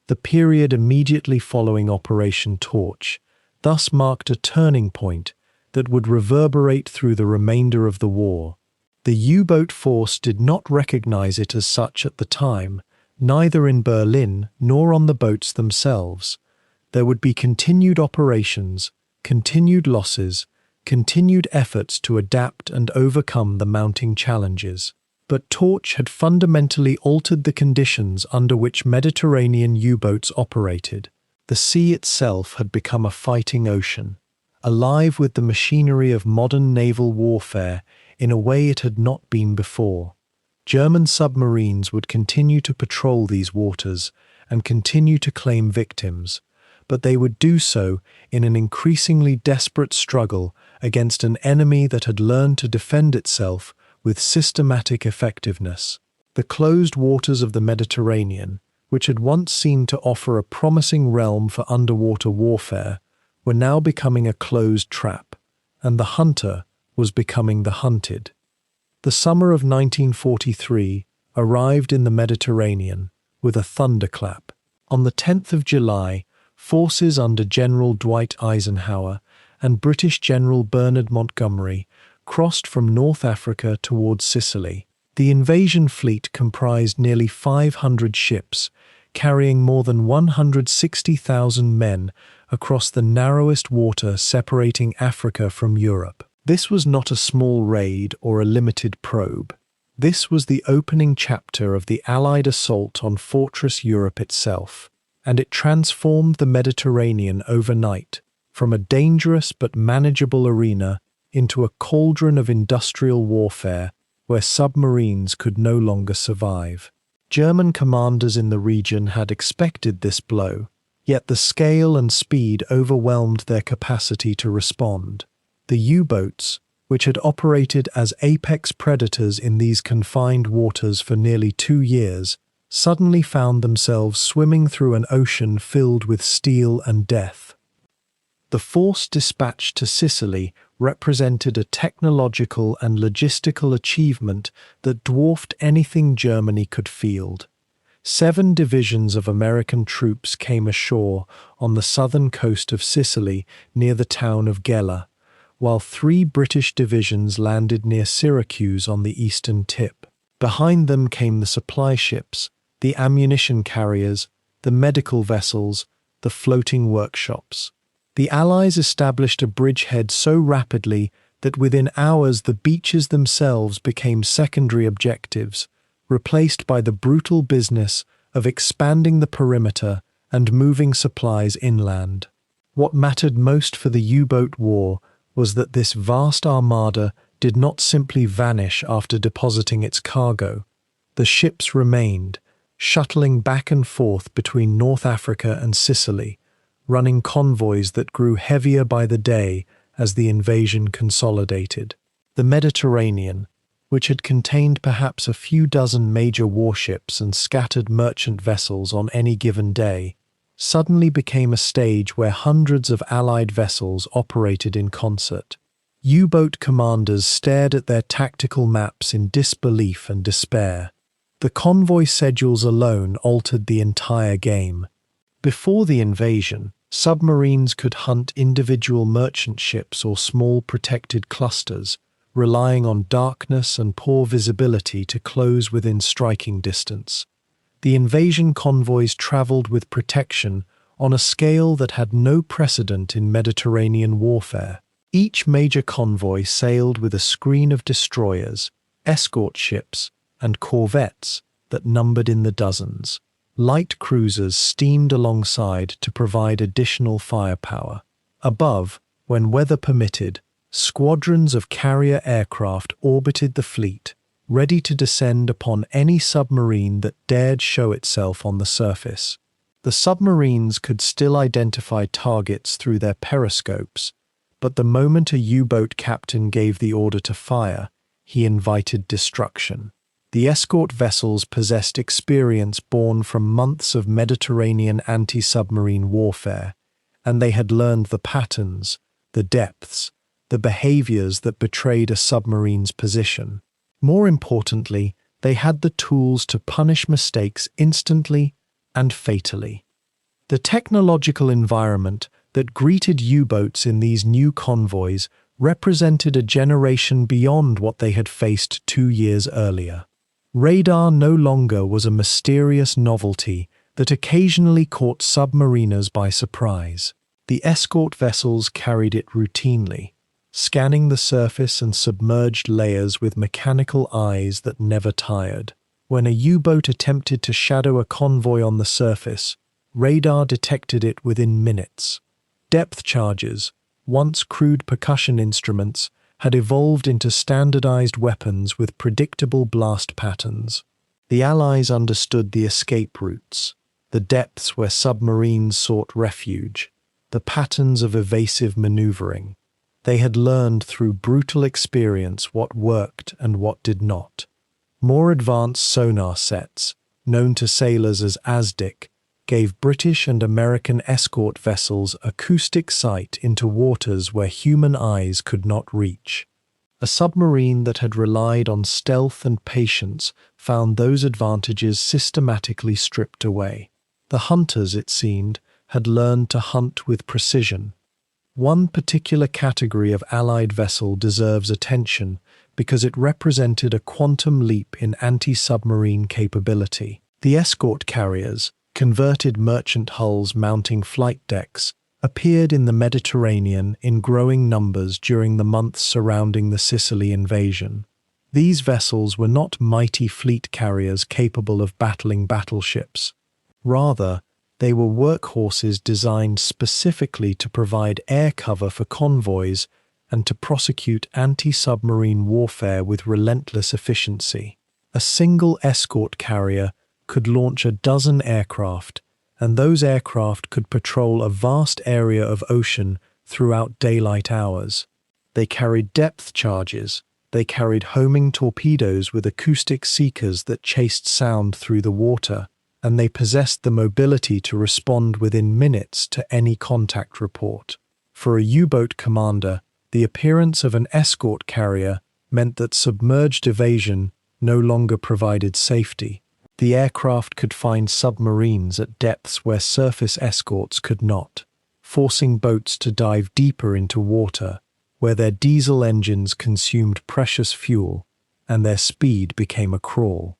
The period immediately following Operation Torch thus marked a turning point that would reverberate through the remainder of the war. The U-boat force did not recognize it as such at the time, neither in Berlin nor on the boats themselves. There would be continued operations, continued losses, continued efforts to adapt and overcome the mounting challenges. But Torch had fundamentally altered the conditions under which Mediterranean U-boats operated. The sea itself had become a fighting ocean, alive with the machinery of modern naval warfare in a way it had not been before. German submarines would continue to patrol these waters and continue to claim victims, but they would do so in an increasingly desperate struggle against an enemy that had learned to defend itself with systematic effectiveness. The closed waters of the Mediterranean, which had once seemed to offer a promising realm for underwater warfare, were now becoming a closed trap, and the hunter was becoming the hunted. The summer of 1943 arrived in the Mediterranean with a thunderclap. On the 10th of July, forces under General Dwight Eisenhower and British General Bernard Montgomery crossed from North Africa towards Sicily. The invasion fleet comprised nearly 500 ships, carrying more than 160,000 men across the narrowest water separating Africa from Europe. This was not a small raid or a limited probe. This was the opening chapter of the Allied assault on Fortress Europe itself, and it transformed the Mediterranean overnight from a dangerous but manageable arena into a cauldron of industrial warfare where submarines could no longer survive. German commanders in the region had expected this blow, yet the scale and speed overwhelmed their capacity to respond. The U-boats, which had operated as apex predators in these confined waters for nearly 2 years, suddenly found themselves swimming through an ocean filled with steel and death. The force dispatched to Sicily represented a technological and logistical achievement that dwarfed anything Germany could field. 7 divisions of American troops came ashore on the southern coast of Sicily near the town of Gela, while 3 British divisions landed near Syracuse on the eastern tip. Behind them came the supply ships, the ammunition carriers, the medical vessels, the floating workshops. The Allies established a bridgehead so rapidly that within hours the beaches themselves became secondary objectives, replaced by the brutal business of expanding the perimeter and moving supplies inland. What mattered most for the U-boat war was that this vast armada did not simply vanish after depositing its cargo. The ships remained, shuttling back and forth between North Africa and Sicily, running convoys that grew heavier by the day as the invasion consolidated. The Mediterranean, which had contained perhaps a few dozen major warships and scattered merchant vessels on any given day, suddenly became a stage where hundreds of Allied vessels operated in concert. U-boat commanders stared at their tactical maps in disbelief and despair. The convoy schedules alone altered the entire game. Before the invasion, submarines could hunt individual merchant ships or small protected clusters, relying on darkness and poor visibility to close within striking distance. The invasion convoys traveled with protection on a scale that had no precedent in Mediterranean warfare. Each major convoy sailed with a screen of destroyers, escort ships, and corvettes that numbered in the dozens. Light cruisers steamed alongside to provide additional firepower. Above, when weather permitted, squadrons of carrier aircraft orbited the fleet, ready to descend upon any submarine that dared show itself on the surface. The submarines could still identify targets through their periscopes, but the moment a U-boat captain gave the order to fire, he invited destruction. The escort vessels possessed experience born from months of Mediterranean anti-submarine warfare, and they had learned the patterns, the depths, the behaviors that betrayed a submarine's position. More importantly, they had the tools to punish mistakes instantly and fatally. The technological environment that greeted U-boats in these new convoys represented a generation beyond what they had faced 2 years earlier. Radar no longer was a mysterious novelty that occasionally caught submariners by surprise. The escort vessels carried it routinely, scanning the surface and submerged layers with mechanical eyes that never tired. When a U-boat attempted to shadow a convoy on the surface, radar detected it within minutes. Depth charges, once crude percussion instruments, had evolved into standardized weapons with predictable blast patterns. The Allies understood the escape routes, the depths where submarines sought refuge, the patterns of evasive maneuvering. They had learned through brutal experience what worked and what did not. More advanced sonar sets, known to sailors as ASDIC, gave British and American escort vessels acoustic sight into waters where human eyes could not reach. A submarine that had relied on stealth and patience found those advantages systematically stripped away. The hunters, it seemed, had learned to hunt with precision. One particular category of Allied vessel deserves attention because it represented a quantum leap in anti-submarine capability. The escort carriers, converted merchant hulls mounting flight decks, appeared in the Mediterranean in growing numbers during the months surrounding the Sicily invasion. These vessels were not mighty fleet carriers capable of battling battleships. Rather, they were workhorses designed specifically to provide air cover for convoys and to prosecute anti-submarine warfare with relentless efficiency. A single escort carrier could launch a dozen aircraft, and those aircraft could patrol a vast area of ocean throughout daylight hours. They carried depth charges. They carried homing torpedoes with acoustic seekers that chased sound through the water, and they possessed the mobility to respond within minutes to any contact report. For a U-boat commander, the appearance of an escort carrier meant that submerged evasion no longer provided safety. The aircraft could find submarines at depths where surface escorts could not, forcing boats to dive deeper into water, where their diesel engines consumed precious fuel and their speed became a crawl.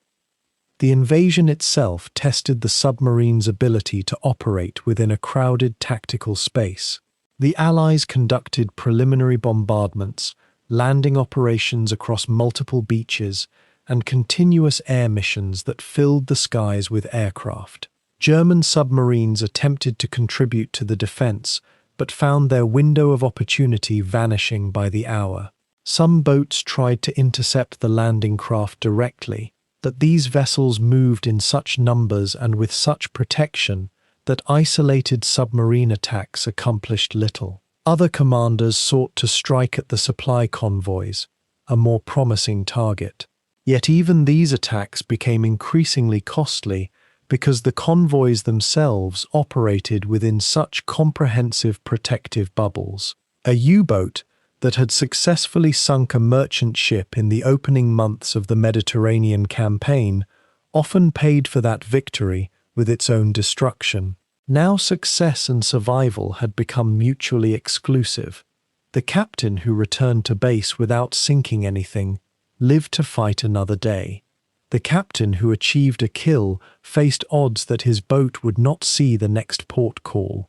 The invasion itself tested the submarine's ability to operate within a crowded tactical space. The Allies conducted preliminary bombardments, landing operations across multiple beaches, and continuous air missions that filled the skies with aircraft. German submarines attempted to contribute to the defense, but found their window of opportunity vanishing by the hour. Some boats tried to intercept the landing craft directly, but these vessels moved in such numbers and with such protection that isolated submarine attacks accomplished little. Other commanders sought to strike at the supply convoys, a more promising target. Yet even these attacks became increasingly costly because the convoys themselves operated within such comprehensive protective bubbles. A U-boat that had successfully sunk a merchant ship in the opening months of the Mediterranean campaign often paid for that victory with its own destruction. Now success and survival had become mutually exclusive. The captain who returned to base without sinking anything lived to fight another day. The captain who achieved a kill faced odds that his boat would not see the next port call.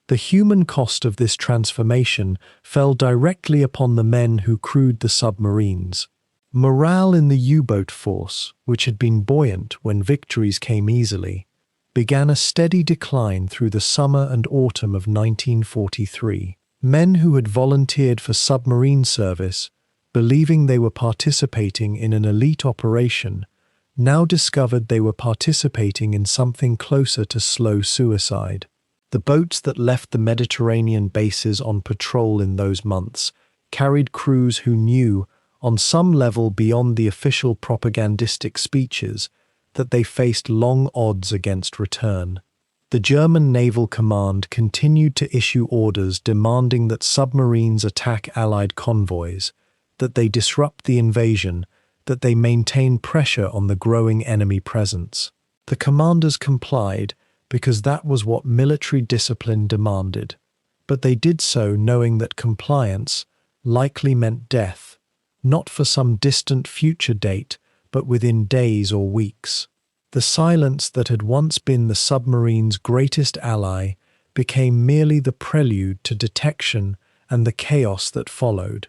The human cost of this transformation fell directly upon the men who crewed the submarines. Morale in the U-boat force, which had been buoyant when victories came easily, began a steady decline through the summer and autumn of 1943. Men who had volunteered for submarine service, believing they were participating in an elite operation, now discovered they were participating in something closer to slow suicide. The boats that left the Mediterranean bases on patrol in those months carried crews who knew, on some level beyond the official propagandistic speeches, that they faced long odds against return. The German Naval Command continued to issue orders demanding that submarines attack Allied convoys, that they disrupt the invasion, that they maintain pressure on the growing enemy presence. The commanders complied because that was what military discipline demanded, but they did so knowing that compliance likely meant death, not for some distant future date, but within days or weeks. The silence that had once been the submarine's greatest ally became merely the prelude to detection and the chaos that followed.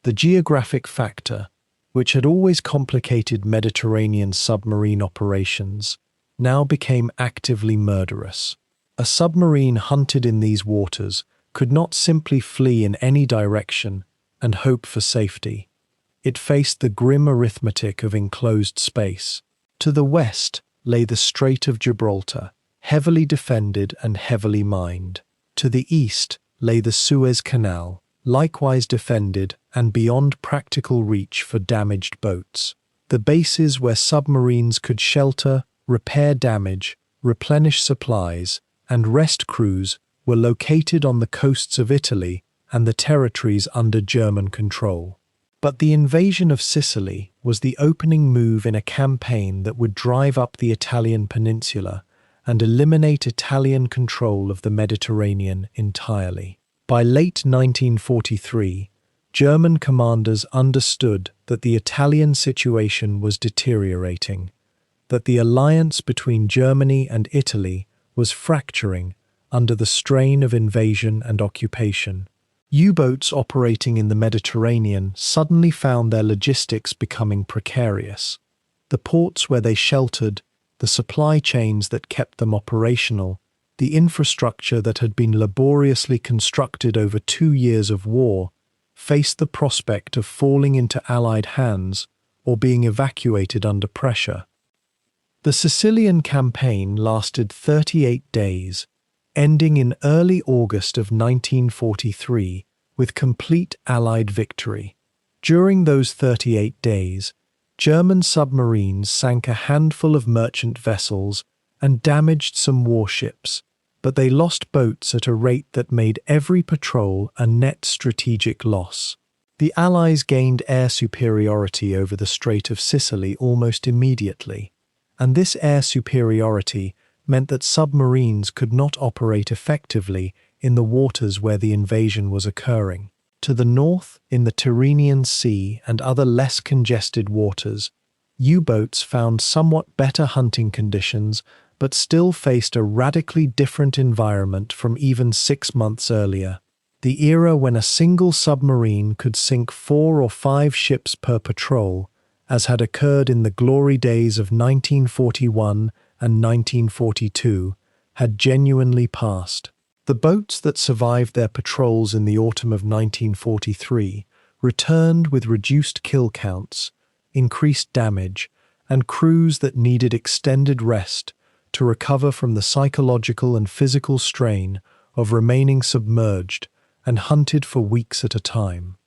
The geographic factor, which had always complicated Mediterranean submarine operations, now became actively murderous. A submarine hunted in these waters could not simply flee in any direction and hope for safety. It faced the grim arithmetic of enclosed space. To the west lay the Strait of Gibraltar, heavily defended and heavily mined. To the east lay the Suez Canal, likewise defended and beyond practical reach for damaged boats. The bases where submarines could shelter, repair damage, replenish supplies, and rest crews were located on the coasts of Italy and the territories under German control. But the invasion of Sicily was the opening move in a campaign that would drive up the Italian peninsula and eliminate Italian control of the Mediterranean entirely. By late 1943, German commanders understood that the Italian situation was deteriorating, that the alliance between Germany and Italy was fracturing under the strain of invasion and occupation. U-boats operating in the Mediterranean suddenly found their logistics becoming precarious. The ports where they sheltered, the supply chains that kept them operational, the infrastructure that had been laboriously constructed over 2 years of war, faced the prospect of falling into Allied hands or being evacuated under pressure. The Sicilian campaign lasted 38 days, ending in early August of 1943 with complete Allied victory. During those 38 days, German submarines sank a handful of merchant vessels and damaged some warships, but they lost boats at a rate that made every patrol a net strategic loss. The Allies gained air superiority over the Strait of Sicily almost immediately, and this air superiority meant that submarines could not operate effectively in the waters where the invasion was occurring. To the north, in the Tyrrhenian Sea and other less congested waters, U-boats found somewhat better hunting conditions but still faced a radically different environment from even 6 months earlier. The era when a single submarine could sink 4 or 5 ships per patrol, as had occurred in the glory days of 1941 and 1942, had genuinely passed. The boats that survived their patrols in the autumn of 1943 returned with reduced kill counts, increased damage, and crews that needed extended rest to recover from the psychological and physical strain of remaining submerged and hunted for weeks at a time.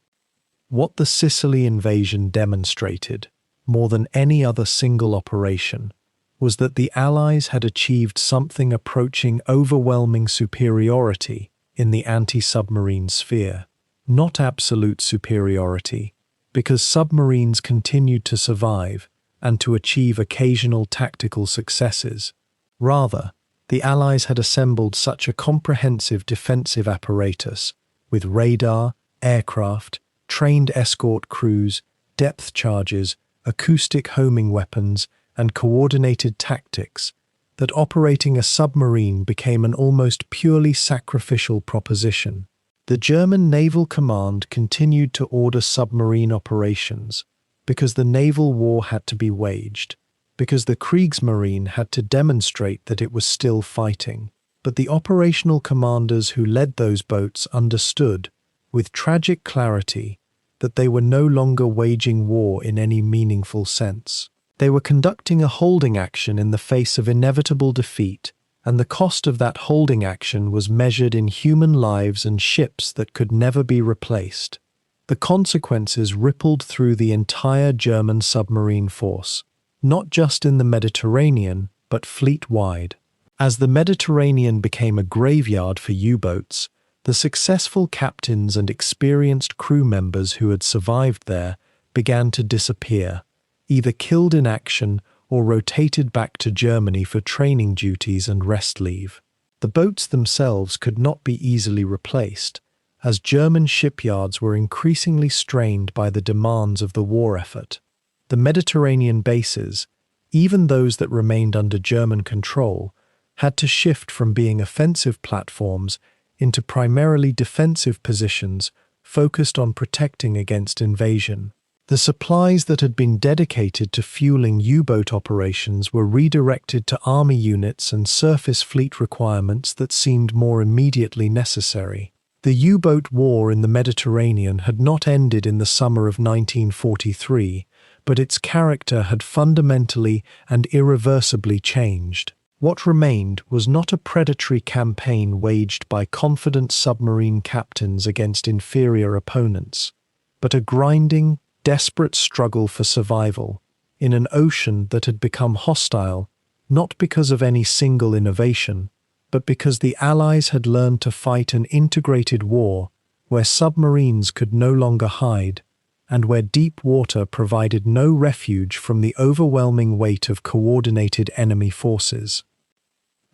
What the Sicily invasion demonstrated, more than any other single operation, was that the Allies had achieved something approaching overwhelming superiority in the anti-submarine sphere. Not absolute superiority, because submarines continued to survive and to achieve occasional tactical successes. Rather, the Allies had assembled such a comprehensive defensive apparatus, with radar, aircraft, trained escort crews, depth charges, acoustic homing weapons, and coordinated tactics, that operating a submarine became an almost purely sacrificial proposition. The German Naval Command continued to order submarine operations because the naval war had to be waged, because the Kriegsmarine had to demonstrate that it was still fighting. But the operational commanders who led those boats understood, with tragic clarity, that they were no longer waging war in any meaningful sense. They were conducting a holding action in the face of inevitable defeat, and the cost of that holding action was measured in human lives and ships that could never be replaced. The consequences rippled through the entire German submarine force, not just in the Mediterranean, but fleet-wide. As the Mediterranean became a graveyard for U-boats, the successful captains and experienced crew members who had survived there began to disappear, either killed in action or rotated back to Germany for training duties and rest leave. The boats themselves could not be easily replaced, as German shipyards were increasingly strained by the demands of the war effort. The Mediterranean bases, even those that remained under German control, had to shift from being offensive platforms into primarily defensive positions focused on protecting against invasion. The supplies that had been dedicated to fueling U-boat operations were redirected to army units and surface fleet requirements that seemed more immediately necessary. The U-boat war in the Mediterranean had not ended in the summer of 1943, but its character had fundamentally and irreversibly changed. What remained was not a predatory campaign waged by confident submarine captains against inferior opponents, but a grinding, desperate struggle for survival in an ocean that had become hostile not because of any single innovation, but because the Allies had learned to fight an integrated war where submarines could no longer hide and where deep water provided no refuge from the overwhelming weight of coordinated enemy forces.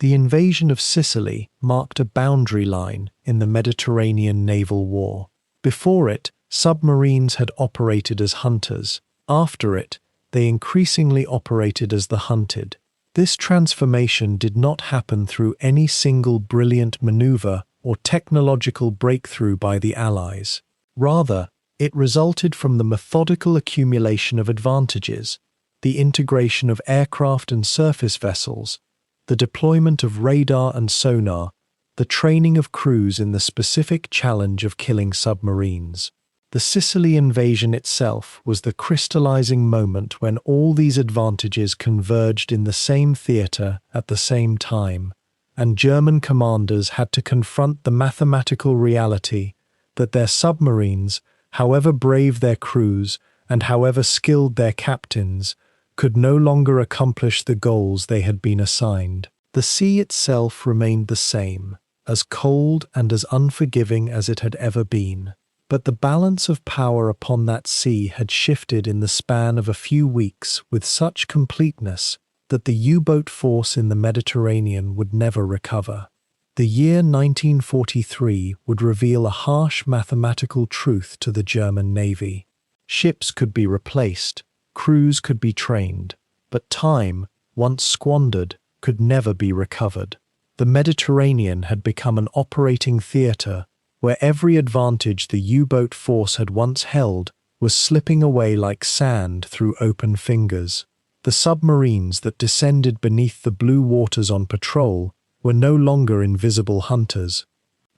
The invasion of Sicily marked a boundary line in the Mediterranean naval war. Before it, submarines had operated as hunters. After it, they increasingly operated as the hunted. This transformation did not happen through any single brilliant maneuver or technological breakthrough by the Allies. Rather, it resulted from the methodical accumulation of advantages, the integration of aircraft and surface vessels, the deployment of radar and sonar, the training of crews in the specific challenge of killing submarines. The Sicily invasion itself was the crystallizing moment when all these advantages converged in the same theatre at the same time, and German commanders had to confront the mathematical reality that their submarines, however brave their crews and however skilled their captains, could no longer accomplish the goals they had been assigned. The sea itself remained the same, as cold and as unforgiving as it had ever been. But the balance of power upon that sea had shifted in the span of a few weeks with such completeness that the U-boat force in the Mediterranean would never recover. The year 1943 would reveal a harsh mathematical truth to the German Navy. Ships could be replaced, crews could be trained, but time, once squandered, could never be recovered. The Mediterranean had become an operating theatre where every advantage the U-boat force had once held was slipping away like sand through open fingers. The submarines that descended beneath the blue waters on patrol were no longer invisible hunters.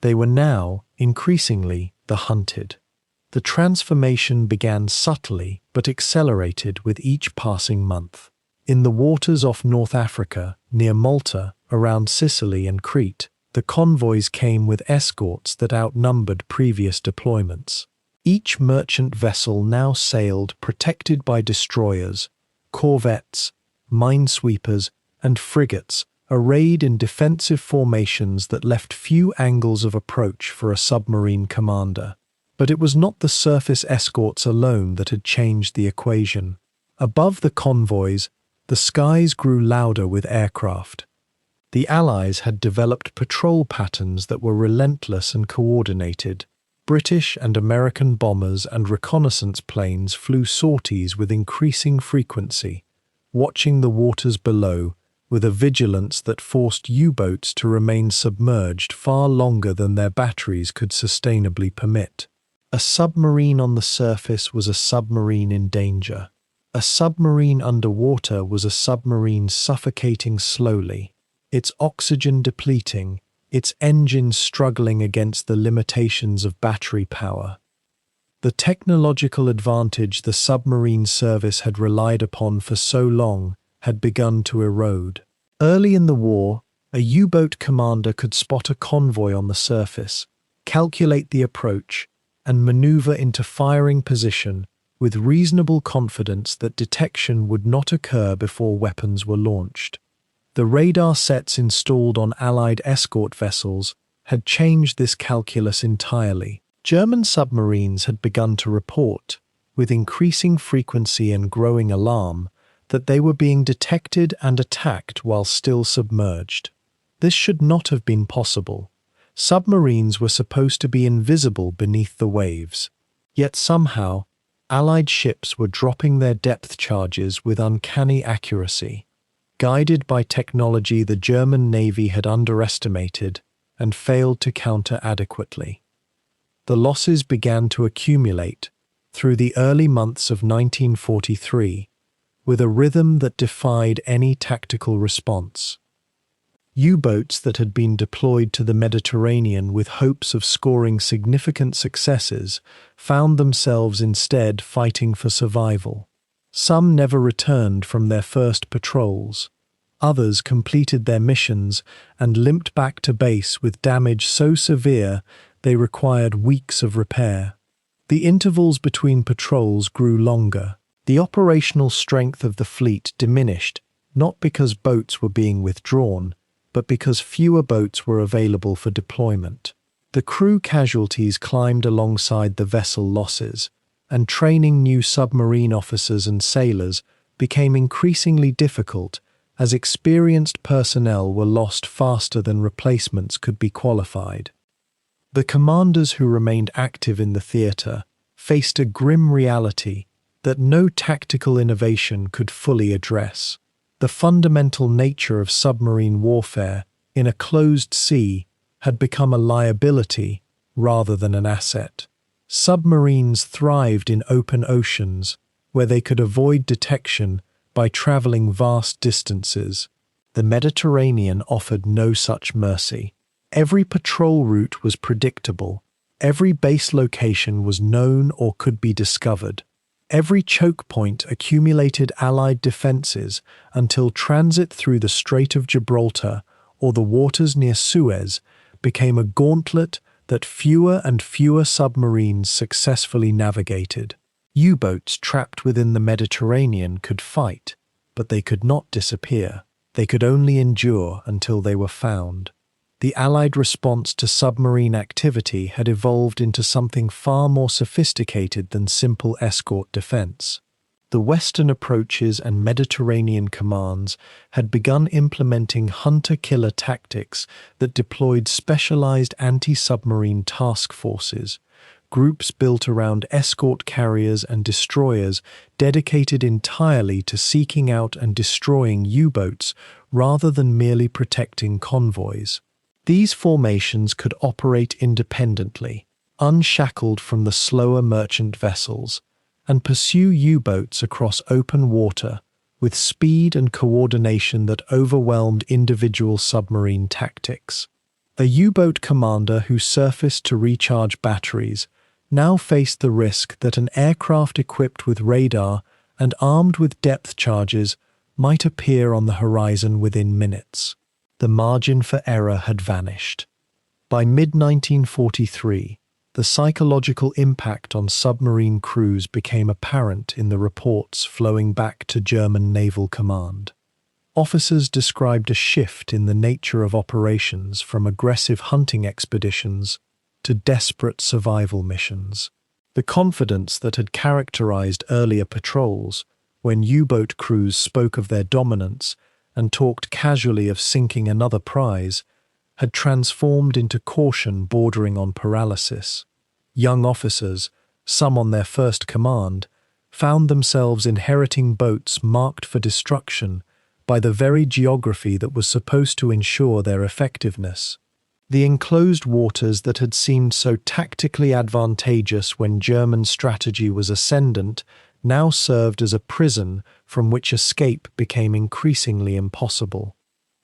They were now, increasingly, the hunted. The transformation began subtly but accelerated with each passing month. In the waters off North Africa, near Malta, around Sicily and Crete, the convoys came with escorts that outnumbered previous deployments. Each merchant vessel now sailed protected by destroyers, corvettes, minesweepers, and frigates, arrayed in defensive formations that left few angles of approach for a submarine commander. But it was not the surface escorts alone that had changed the equation. Above the convoys, the skies grew louder with aircraft. The Allies had developed patrol patterns that were relentless and coordinated. British and American bombers and reconnaissance planes flew sorties with increasing frequency, watching the waters below with a vigilance that forced U-boats to remain submerged far longer than their batteries could sustainably permit. A submarine on the surface was a submarine in danger. A submarine underwater was a submarine suffocating slowly, its oxygen depleting, its engines struggling against the limitations of battery power. The technological advantage the submarine service had relied upon for so long had begun to erode. Early in the war, a U-boat commander could spot a convoy on the surface, calculate the approach, and maneuver into firing position with reasonable confidence that detection would not occur before weapons were launched. The radar sets installed on Allied escort vessels had changed this calculus entirely. German submarines had begun to report, with increasing frequency and growing alarm, that they were being detected and attacked while still submerged. This should not have been possible. Submarines were supposed to be invisible beneath the waves. Yet somehow, Allied ships were dropping their depth charges with uncanny accuracy. Guided by technology the German Navy had underestimated and failed to counter adequately. The losses began to accumulate through the early months of 1943 with a rhythm that defied any tactical response. U-boats that had been deployed to the Mediterranean with hopes of scoring significant successes found themselves instead fighting for survival. Some never returned from their first patrols. Others completed their missions and limped back to base with damage so severe they required weeks of repair. The intervals between patrols grew longer. The operational strength of the fleet diminished, not because boats were being withdrawn, but because fewer boats were available for deployment. The crew casualties climbed alongside the vessel losses, and training new submarine officers and sailors became increasingly difficult as experienced personnel were lost faster than replacements could be qualified. The commanders who remained active in the theatre faced a grim reality that no tactical innovation could fully address. The fundamental nature of submarine warfare in a closed sea had become a liability rather than an asset. Submarines thrived in open oceans where they could avoid detection by traveling vast distances. The Mediterranean offered no such mercy. Every patrol route was predictable, Every base location was known or could be discovered. Every choke point accumulated Allied defenses until transit through the Strait of Gibraltar or the waters near Suez became a gauntlet that fewer and fewer submarines successfully navigated. U-boats trapped within the Mediterranean could fight, but they could not disappear. They could only endure until they were found. The Allied response to submarine activity had evolved into something far more sophisticated than simple escort defense. The Western approaches and Mediterranean commands had begun implementing hunter-killer tactics that deployed specialized anti-submarine task forces, groups built around escort carriers and destroyers dedicated entirely to seeking out and destroying U-boats rather than merely protecting convoys. These formations could operate independently, unshackled from the slower merchant vessels, and pursue U-boats across open water with speed and coordination that overwhelmed individual submarine tactics. A U-boat commander who surfaced to recharge batteries now faced the risk that an aircraft equipped with radar and armed with depth charges might appear on the horizon within minutes. The margin for error had vanished. By mid-1943, the psychological impact on submarine crews became apparent in the reports flowing back to German naval command. Officers described a shift in the nature of operations from aggressive hunting expeditions to desperate survival missions. The confidence that had characterized earlier patrols, when U-boat crews spoke of their dominance and talked casually of sinking another prize, had transformed into caution bordering on paralysis. Young officers, some on their first command, found themselves inheriting boats marked for destruction by the very geography that was supposed to ensure their effectiveness. The enclosed waters that had seemed so tactically advantageous when German strategy was ascendant now served as a prison from which escape became increasingly impossible.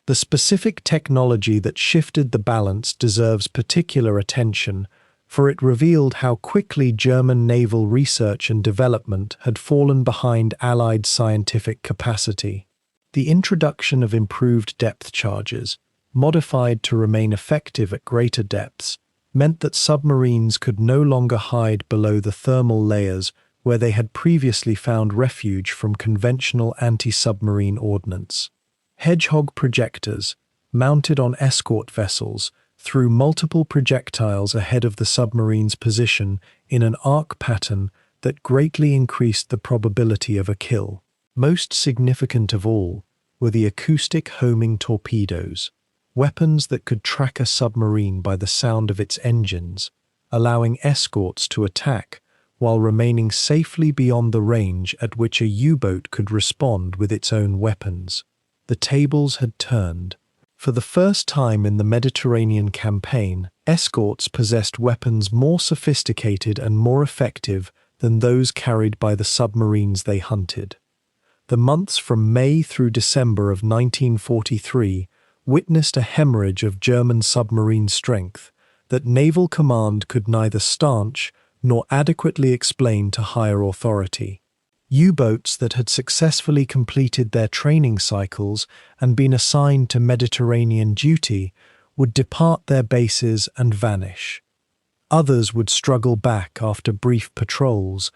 The specific technology that shifted the balance deserves particular attention, for it revealed how quickly German naval research and development had fallen behind Allied scientific capacity. The introduction of improved depth charges, modified to remain effective at greater depths, meant that submarines could no longer hide below the thermal layers where they had previously found refuge from conventional anti-submarine ordnance. Hedgehog projectors, mounted on escort vessels, threw multiple projectiles ahead of the submarine's position in an arc pattern that greatly increased the probability of a kill. Most significant of all were the acoustic homing torpedoes, weapons that could track a submarine by the sound of its engines, allowing escorts to attack while remaining safely beyond the range at which a U-boat could respond with its own weapons. The tables had turned. For the first time in the Mediterranean campaign, escorts possessed weapons more sophisticated and more effective than those carried by the submarines they hunted. The months from May through December of 1943 witnessed a hemorrhage of German submarine strength that naval command could neither stanch nor adequately explain to higher authority. U-boats that had successfully completed their training cycles and been assigned to Mediterranean duty would depart their bases and vanish. Others would struggle back after brief patrols,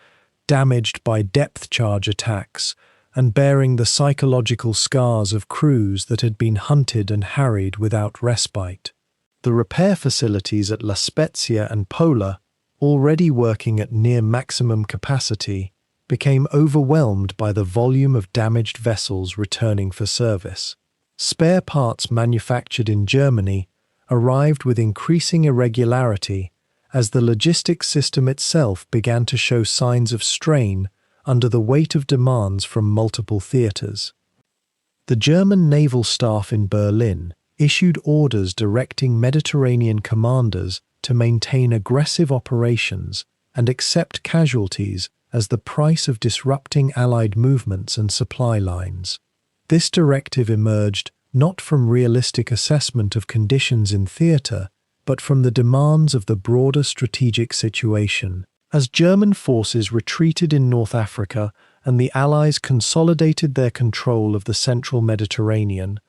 damaged by depth charge attacks and bearing the psychological scars of crews that had been hunted and harried without respite. The repair facilities at La Spezia and Pola, already working at near maximum capacity, became overwhelmed by the volume of damaged vessels returning for service. Spare parts manufactured in Germany arrived with increasing irregularity as the logistics system itself began to show signs of strain under the weight of demands from multiple theaters. The German naval staff in Berlin issued orders directing Mediterranean commanders to maintain aggressive operations and accept casualties as the price of disrupting Allied movements and supply lines. This directive emerged not from realistic assessment of conditions in theatre, but from the demands of the broader strategic situation. As German forces retreated in North Africa and the Allies consolidated their control of the central Mediterranean,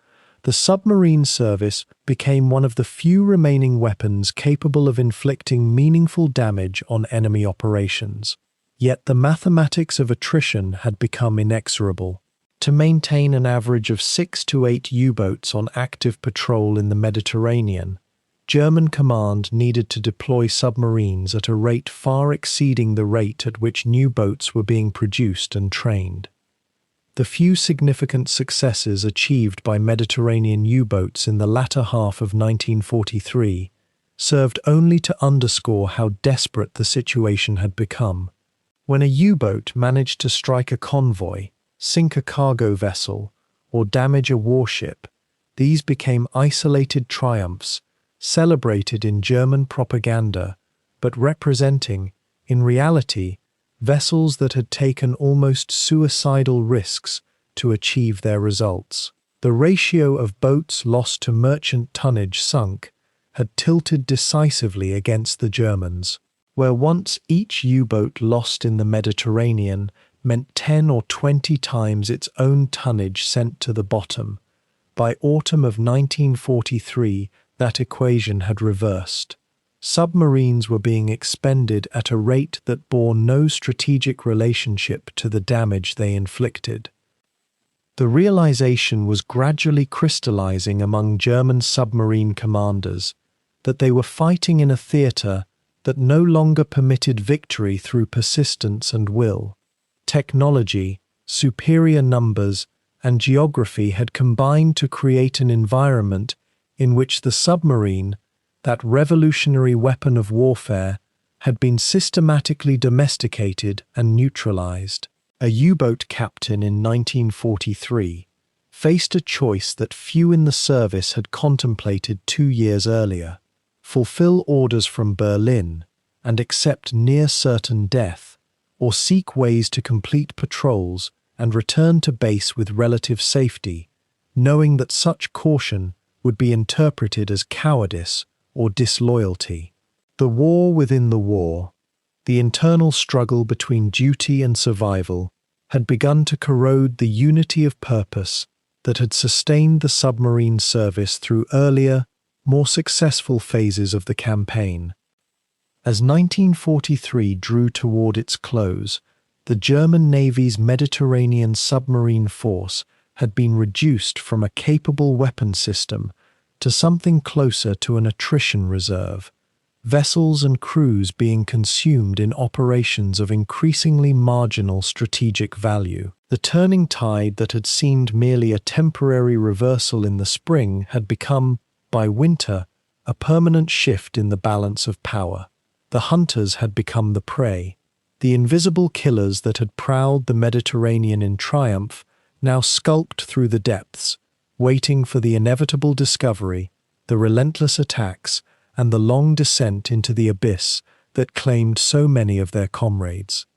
the submarine service became one of the few remaining weapons capable of inflicting meaningful damage on enemy operations. Yet the mathematics of attrition had become inexorable. To maintain an average of 6 to 8 U-boats on active patrol in the Mediterranean, German command needed to deploy submarines at a rate far exceeding the rate at which new boats were being produced and trained. The few significant successes achieved by Mediterranean U-boats in the latter half of 1943 served only to underscore how desperate the situation had become. When a U-boat managed to strike a convoy, sink a cargo vessel, or damage a warship, these became isolated triumphs, celebrated in German propaganda, but representing, in reality, vessels that had taken almost suicidal risks to achieve their results. The ratio of boats lost to merchant tonnage sunk had tilted decisively against the Germans, where once each U-boat lost in the Mediterranean meant 10 or 20 times its own tonnage sent to the bottom. By autumn of 1943, that equation had reversed. Submarines were being expended at a rate that bore no strategic relationship to the damage they inflicted. The realization was gradually crystallizing among German submarine commanders that they were fighting in a theater that no longer permitted victory through persistence and will. Technology, superior numbers, and geography had combined to create an environment in which the submarine, that revolutionary weapon of warfare, had been systematically domesticated and neutralized. A U-boat captain in 1943 faced a choice that few in the service had contemplated 2 years earlier: fulfill orders from Berlin and accept near certain death, or seek ways to complete patrols and return to base with relative safety, knowing that such caution would be interpreted as cowardice or disloyalty. The war within the war, the internal struggle between duty and survival, had begun to corrode the unity of purpose that had sustained the submarine service through earlier, more successful phases of the campaign. As 1943 drew toward its close, the German Navy's Mediterranean submarine force had been reduced from a capable weapon system to something closer to an attrition reserve, vessels and crews being consumed in operations of increasingly marginal strategic value. The turning tide that had seemed merely a temporary reversal in the spring had become, by winter, a permanent shift in the balance of power. The hunters had become the prey. The invisible killers that had prowled the Mediterranean in triumph now skulked through the depths, waiting for the inevitable discovery, the relentless attacks, and the long descent into the abyss that claimed so many of their comrades.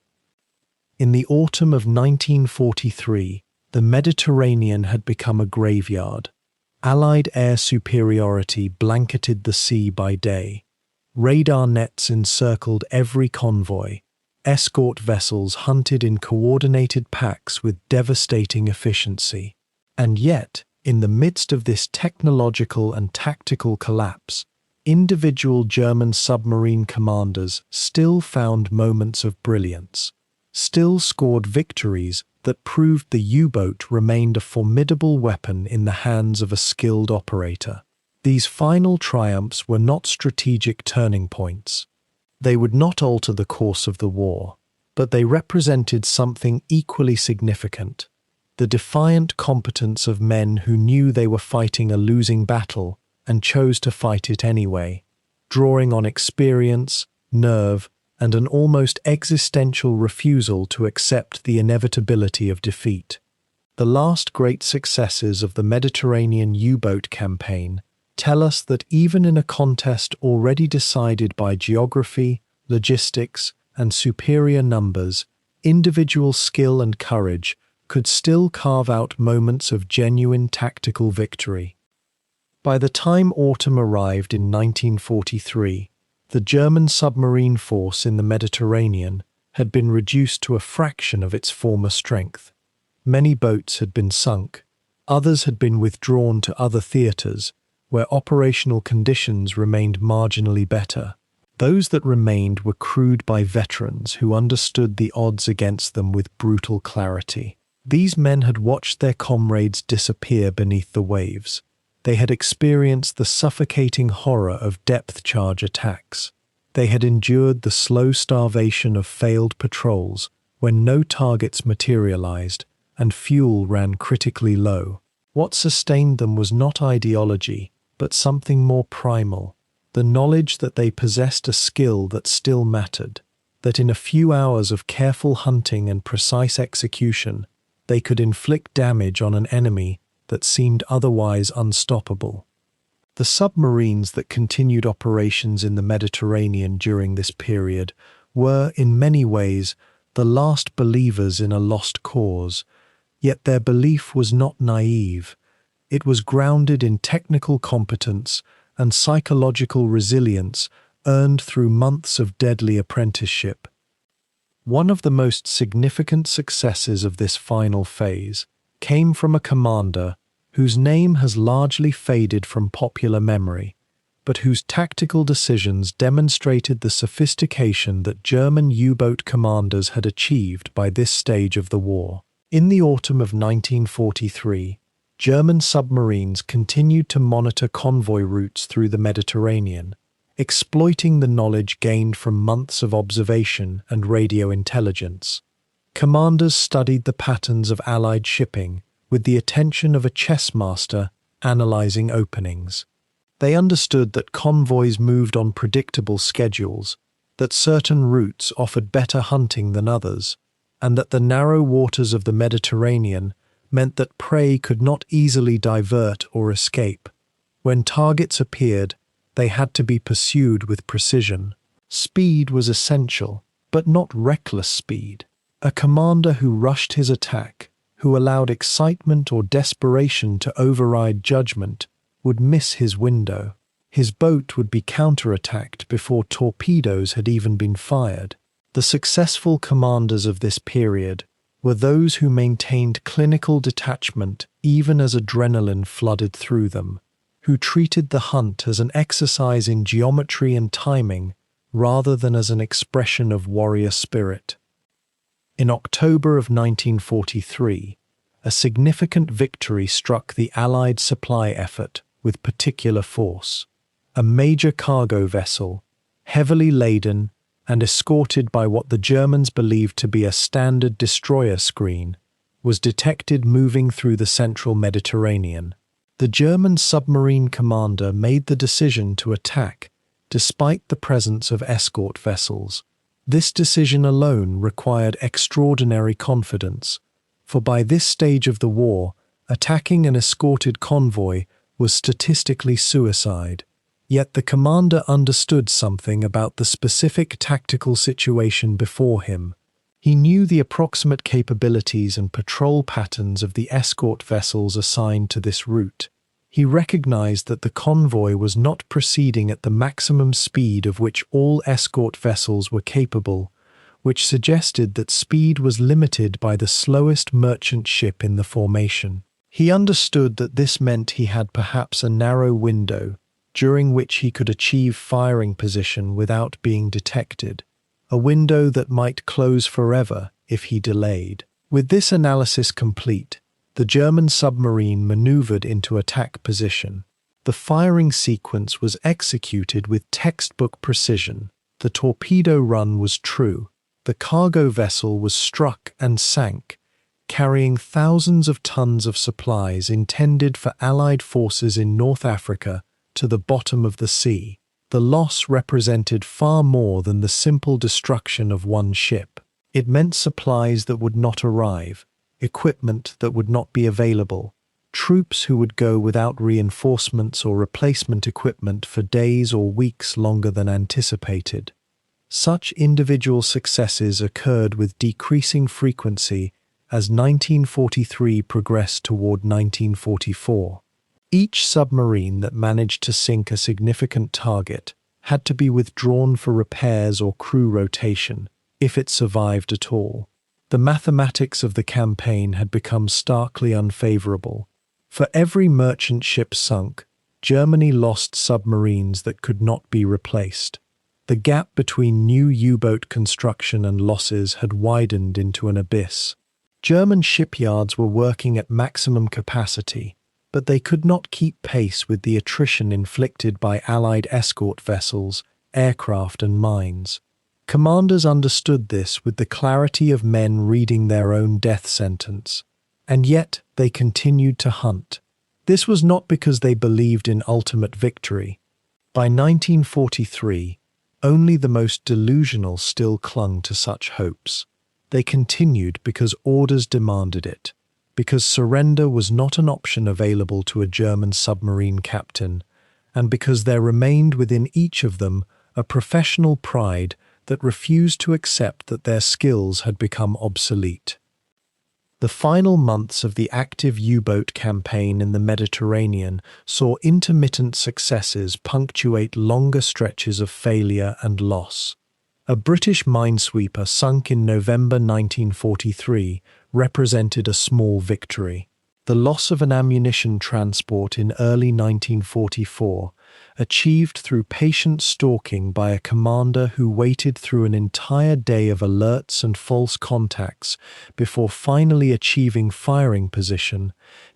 In the autumn of 1943, the Mediterranean had become a graveyard. Allied air superiority blanketed the sea by day. Radar nets encircled every convoy. Escort vessels hunted in coordinated packs with devastating efficiency. And yet, in the midst of this technological and tactical collapse, individual German submarine commanders still found moments of brilliance, still scored victories that proved the U-boat remained a formidable weapon in the hands of a skilled operator. These final triumphs were not strategic turning points. They would not alter the course of the war, but they represented something equally significant: the defiant competence of men who knew they were fighting a losing battle and chose to fight it anyway, drawing on experience, nerve, and an almost existential refusal to accept the inevitability of defeat. The last great successes of the Mediterranean U-boat campaign tell us that even in a contest already decided by geography, logistics, and superior numbers, individual skill and courage could still carve out moments of genuine tactical victory. By the time autumn arrived in 1943, the German submarine force in the Mediterranean had been reduced to a fraction of its former strength. Many boats had been sunk, others had been withdrawn to other theatres, where operational conditions remained marginally better. Those that remained were crewed by veterans who understood the odds against them with brutal clarity. These men had watched their comrades disappear beneath the waves. They had experienced the suffocating horror of depth charge attacks. They had endured the slow starvation of failed patrols when no targets materialized and fuel ran critically low. What sustained them was not ideology, but something more primal, the knowledge that they possessed a skill that still mattered, that in a few hours of careful hunting and precise execution, they could inflict damage on an enemy that seemed otherwise unstoppable. The submarines that continued operations in the Mediterranean during this period were, in many ways, the last believers in a lost cause, yet their belief was not naive. It was grounded in technical competence and psychological resilience earned through months of deadly apprenticeship. One of the most significant successes of this final phase came from a commander whose name has largely faded from popular memory, but whose tactical decisions demonstrated the sophistication that German U-boat commanders had achieved by this stage of the war. In the autumn of 1943, German submarines continued to monitor convoy routes through the Mediterranean, exploiting the knowledge gained from months of observation and radio intelligence. Commanders studied the patterns of Allied shipping with the attention of a chess master analyzing openings. They understood that convoys moved on predictable schedules, that certain routes offered better hunting than others, and that the narrow waters of the Mediterranean meant that prey could not easily divert or escape. When targets appeared, they had to be pursued with precision. Speed was essential, but not reckless speed. A commander who rushed his attack, who allowed excitement or desperation to override judgment, would miss his window. His boat would be counterattacked before torpedoes had even been fired. The successful commanders of this period were those who maintained clinical detachment even as adrenaline flooded through them, who treated the hunt as an exercise in geometry and timing rather than as an expression of warrior spirit. In October of 1943, a significant victory struck the Allied supply effort with particular force. A major cargo vessel, heavily laden and escorted by what the Germans believed to be a standard destroyer screen, was detected moving through the central Mediterranean. The German submarine commander made the decision to attack, despite the presence of escort vessels. This decision alone required extraordinary confidence, for by this stage of the war, attacking an escorted convoy was statistically suicide. Yet the commander understood something about the specific tactical situation before him. He knew the approximate capabilities and patrol patterns of the escort vessels assigned to this route. He recognized that the convoy was not proceeding at the maximum speed of which all escort vessels were capable, which suggested that speed was limited by the slowest merchant ship in the formation. He understood that this meant he had perhaps a narrow window during which he could achieve firing position without being detected, a window that might close forever if he delayed. With this analysis complete, the German submarine maneuvered into attack position. The firing sequence was executed with textbook precision. The torpedo run was true. The cargo vessel was struck and sank, carrying thousands of tons of supplies intended for Allied forces in North Africa to the bottom of the sea. The loss represented far more than the simple destruction of one ship. It meant supplies that would not arrive, equipment that would not be available, troops who would go without reinforcements or replacement equipment for days or weeks longer than anticipated. Such individual successes occurred with decreasing frequency as 1943 progressed toward 1944. Each submarine that managed to sink a significant target had to be withdrawn for repairs or crew rotation, if it survived at all. The mathematics of the campaign had become starkly unfavorable. For every merchant ship sunk, Germany lost submarines that could not be replaced. The gap between new U-boat construction and losses had widened into an abyss. German shipyards were working at maximum capacity, but they could not keep pace with the attrition inflicted by Allied escort vessels, aircraft and mines. Commanders understood this with the clarity of men reading their own death sentence, and yet they continued to hunt. This was not because they believed in ultimate victory. By 1943, only the most delusional still clung to such hopes. They continued because orders demanded it, because surrender was not an option available to a German submarine captain, and because there remained within each of them a professional pride that refused to accept that their skills had become obsolete. The final months of the active U-boat campaign in the Mediterranean saw intermittent successes punctuate longer stretches of failure and loss. A British minesweeper sunk in November 1943 represented a small victory. The loss of an ammunition transport in early 1944, achieved through patient stalking by a commander who waited through an entire day of alerts and false contacts before finally achieving firing position,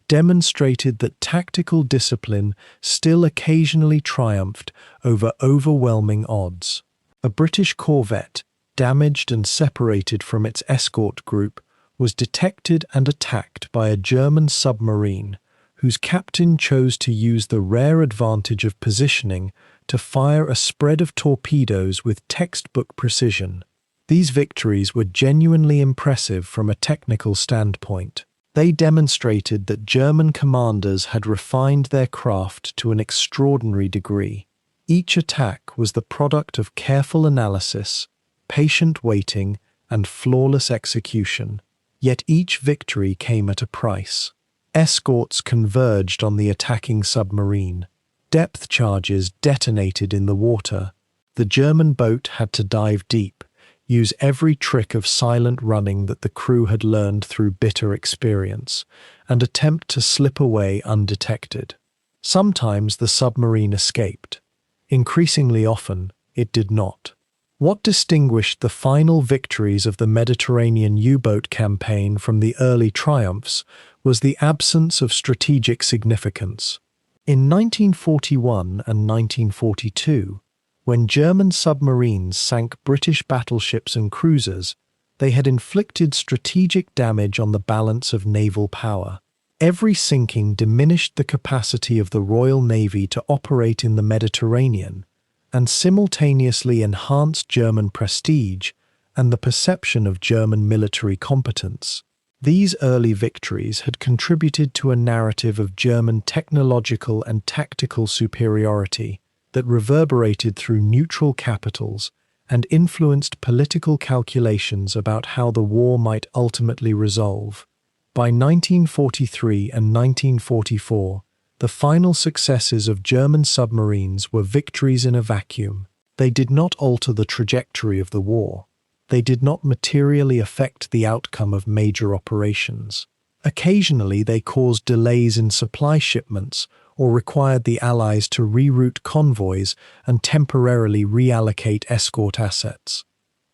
demonstrated that tactical discipline still occasionally triumphed over overwhelming odds. A British corvette, damaged and separated from its escort group, was detected and attacked by a German submarine, whose captain chose to use the rare advantage of positioning to fire a spread of torpedoes with textbook precision. These victories were genuinely impressive from a technical standpoint. They demonstrated that German commanders had refined their craft to an extraordinary degree. Each attack was the product of careful analysis, patient waiting, and flawless execution. Yet each victory came at a price. Escorts converged on the attacking submarine. Depth charges detonated in the water. The German boat had to dive deep, use every trick of silent running that the crew had learned through bitter experience, and attempt to slip away undetected. Sometimes the submarine escaped. Increasingly often, it did not. What distinguished the final victories of the Mediterranean U-boat campaign from the early triumphs was the absence of strategic significance. In 1941 and 1942, when German submarines sank British battleships and cruisers, they had inflicted strategic damage on the balance of naval power. Every sinking diminished the capacity of the Royal Navy to operate in the Mediterranean, and simultaneously enhanced German prestige and the perception of German military competence. These early victories had contributed to a narrative of German technological and tactical superiority that reverberated through neutral capitals and influenced political calculations about how the war might ultimately resolve. By 1943 and 1944, the final successes of German submarines were victories in a vacuum. They did not alter the trajectory of the war. They did not materially affect the outcome of major operations. Occasionally, they caused delays in supply shipments or required the Allies to reroute convoys and temporarily reallocate escort assets.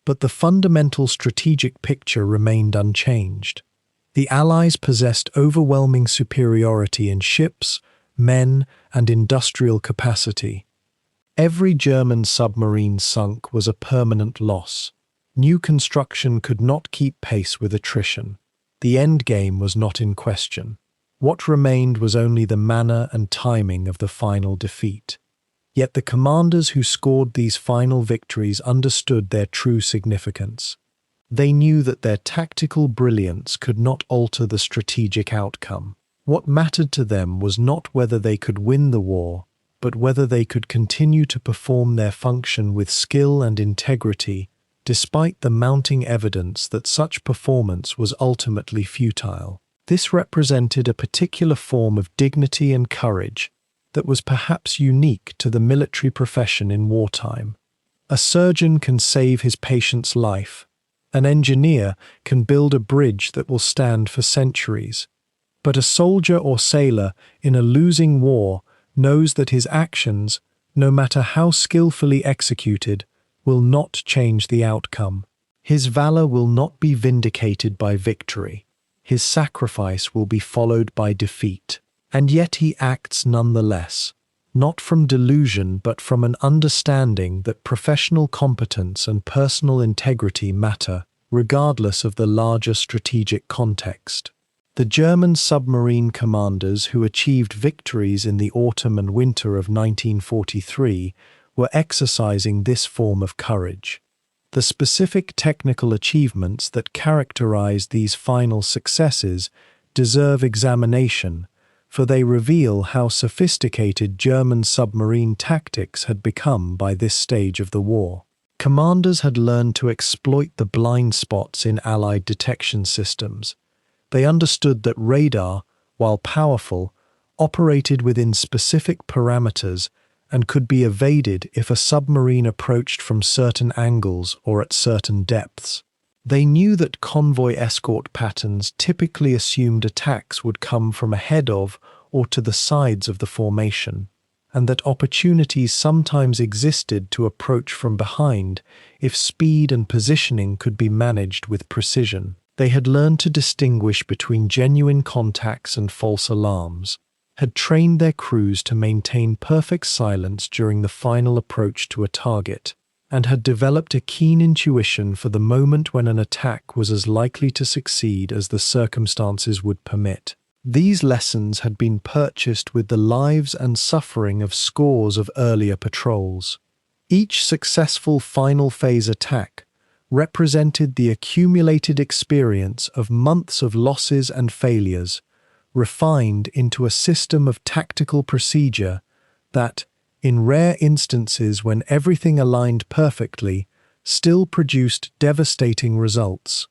But the fundamental strategic picture remained unchanged. The Allies possessed overwhelming superiority in ships, men, and industrial capacity. Every German submarine sunk was a permanent loss. New construction could not keep pace with attrition. The endgame was not in question. What remained was only the manner and timing of the final defeat. Yet the commanders who scored these final victories understood their true significance. They knew that their tactical brilliance could not alter the strategic outcome. What mattered to them was not whether they could win the war, but whether they could continue to perform their function with skill and integrity, despite the mounting evidence that such performance was ultimately futile. This represented a particular form of dignity and courage that was perhaps unique to the military profession in wartime. A surgeon can save his patient's life. An engineer can build a bridge that will stand for centuries. But a soldier or sailor in a losing war knows that his actions, no matter how skillfully executed, will not change the outcome. His valor will not be vindicated by victory. His sacrifice will be followed by defeat. And yet he acts nonetheless, not from delusion but from an understanding that professional competence and personal integrity matter, regardless of the larger strategic context. The German submarine commanders who achieved victories in the autumn and winter of 1943 were exercising this form of courage. The specific technical achievements that characterized these final successes deserve examination, for they reveal how sophisticated German submarine tactics had become by this stage of the war. Commanders had learned to exploit the blind spots in Allied detection systems. They understood that radar, while powerful, operated within specific parameters and could be evaded if a submarine approached from certain angles or at certain depths. They knew that convoy escort patterns typically assumed attacks would come from ahead of or to the sides of the formation, and that opportunities sometimes existed to approach from behind if speed and positioning could be managed with precision. They had learned to distinguish between genuine contacts and false alarms, had trained their crews to maintain perfect silence during the final approach to a target, and had developed a keen intuition for the moment when an attack was as likely to succeed as the circumstances would permit. These lessons had been purchased with the lives and suffering of scores of earlier patrols. Each successful final phase attack represented the accumulated experience of months of losses and failures, refined into a system of tactical procedure that, in rare instances when everything aligned perfectly, still produced devastating results.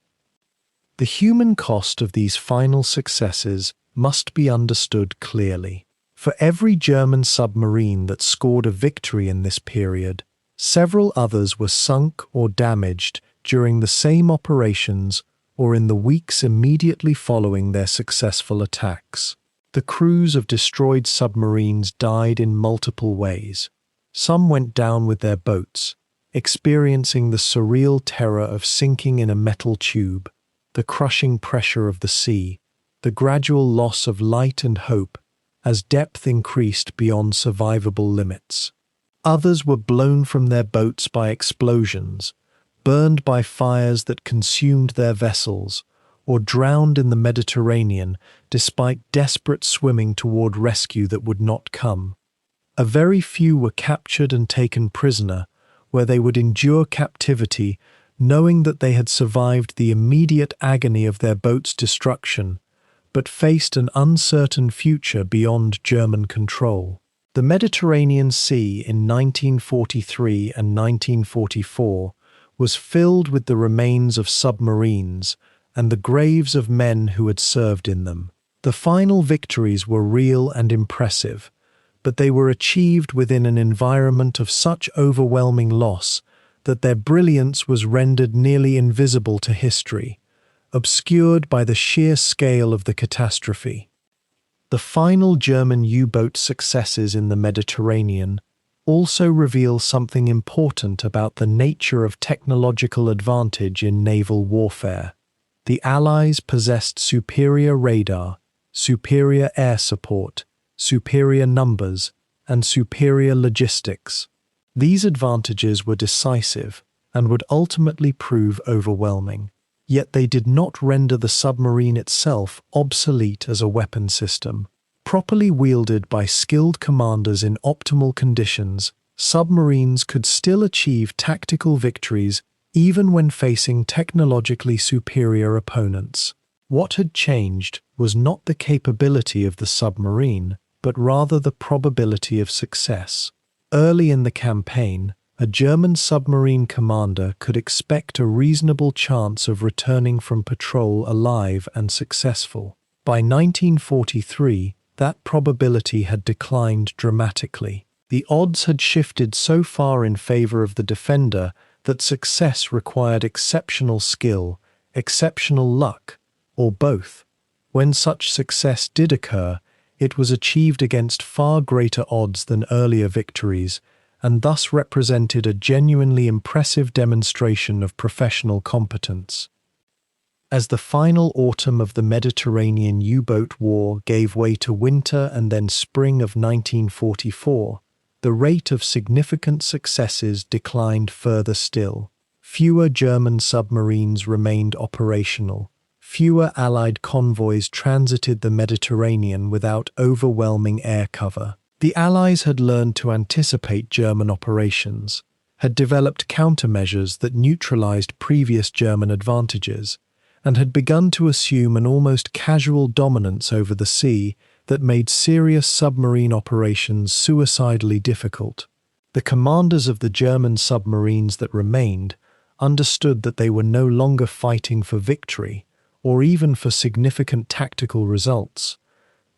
The human cost of these final successes must be understood clearly. For every German submarine that scored a victory in this period, several others were sunk or damaged during the same operations or in the weeks immediately following their successful attacks. The crews of destroyed submarines died in multiple ways. Some went down with their boats, experiencing the surreal terror of sinking in a metal tube, the crushing pressure of the sea, the gradual loss of light and hope as depth increased beyond survivable limits. Others were blown from their boats by explosions, burned by fires that consumed their vessels, or drowned in the Mediterranean despite desperate swimming toward rescue that would not come. A very few were captured and taken prisoner, where they would endure captivity, knowing that they had survived the immediate agony of their boat's destruction, but faced an uncertain future beyond German control. The Mediterranean Sea in 1943 and 1944 was filled with the remains of submarines and the graves of men who had served in them. The final victories were real and impressive, but they were achieved within an environment of such overwhelming loss that their brilliance was rendered nearly invisible to history, obscured by the sheer scale of the catastrophe. The final German U-boat successes in the Mediterranean also reveal something important about the nature of technological advantage in naval warfare. The Allies possessed superior radar, superior air support, superior numbers, and superior logistics. These advantages were decisive and would ultimately prove overwhelming. Yet they did not render the submarine itself obsolete as a weapon system. Properly wielded by skilled commanders in optimal conditions, submarines could still achieve tactical victories even when facing technologically superior opponents. What had changed was not the capability of the submarine, but rather the probability of success. Early in the campaign, a German submarine commander could expect a reasonable chance of returning from patrol alive and successful. By 1943, that probability had declined dramatically. The odds had shifted so far in favor of the defender that success required exceptional skill, exceptional luck, or both. When such success did occur, it was achieved against far greater odds than earlier victories, and thus represented a genuinely impressive demonstration of professional competence. As the final autumn of the Mediterranean U-boat war gave way to winter and then spring of 1944, the rate of significant successes declined further still. Fewer German submarines remained operational. Fewer Allied convoys transited the Mediterranean without overwhelming air cover. The Allies had learned to anticipate German operations, had developed countermeasures that neutralized previous German advantages, and had begun to assume an almost casual dominance over the sea that made serious submarine operations suicidally difficult. The commanders of the German submarines that remained understood that they were no longer fighting for victory or even for significant tactical results.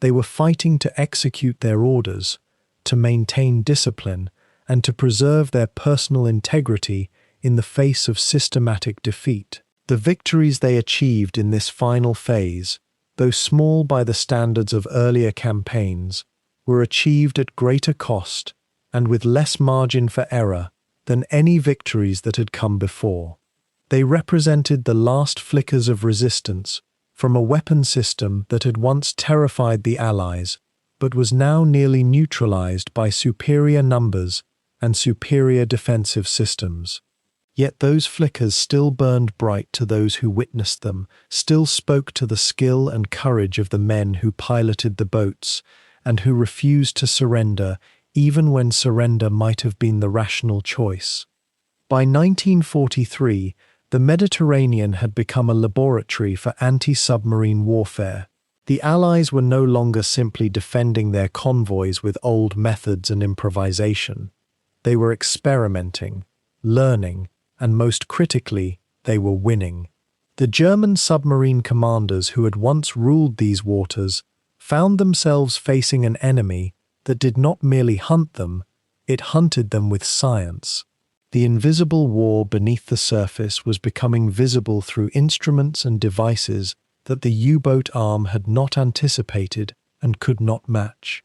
They were fighting to execute their orders, to maintain discipline, and to preserve their personal integrity in the face of systematic defeat. The victories they achieved in this final phase, though small by the standards of earlier campaigns, were achieved at greater cost and with less margin for error than any victories that had come before. They represented the last flickers of resistance from a weapon system that had once terrified the Allies, but was now nearly neutralized by superior numbers and superior defensive systems. Yet those flickers still burned bright to those who witnessed them, still spoke to the skill and courage of the men who piloted the boats, and who refused to surrender even when surrender might have been the rational choice. By 1943, the Mediterranean had become a laboratory for anti-submarine warfare. The Allies were no longer simply defending their convoys with old methods and improvisation. They were experimenting, learning, and most critically, they were winning. The German submarine commanders who had once ruled these waters found themselves facing an enemy that did not merely hunt them, it hunted them with science. The invisible war beneath the surface was becoming visible through instruments and devices that the U-boat arm had not anticipated and could not match.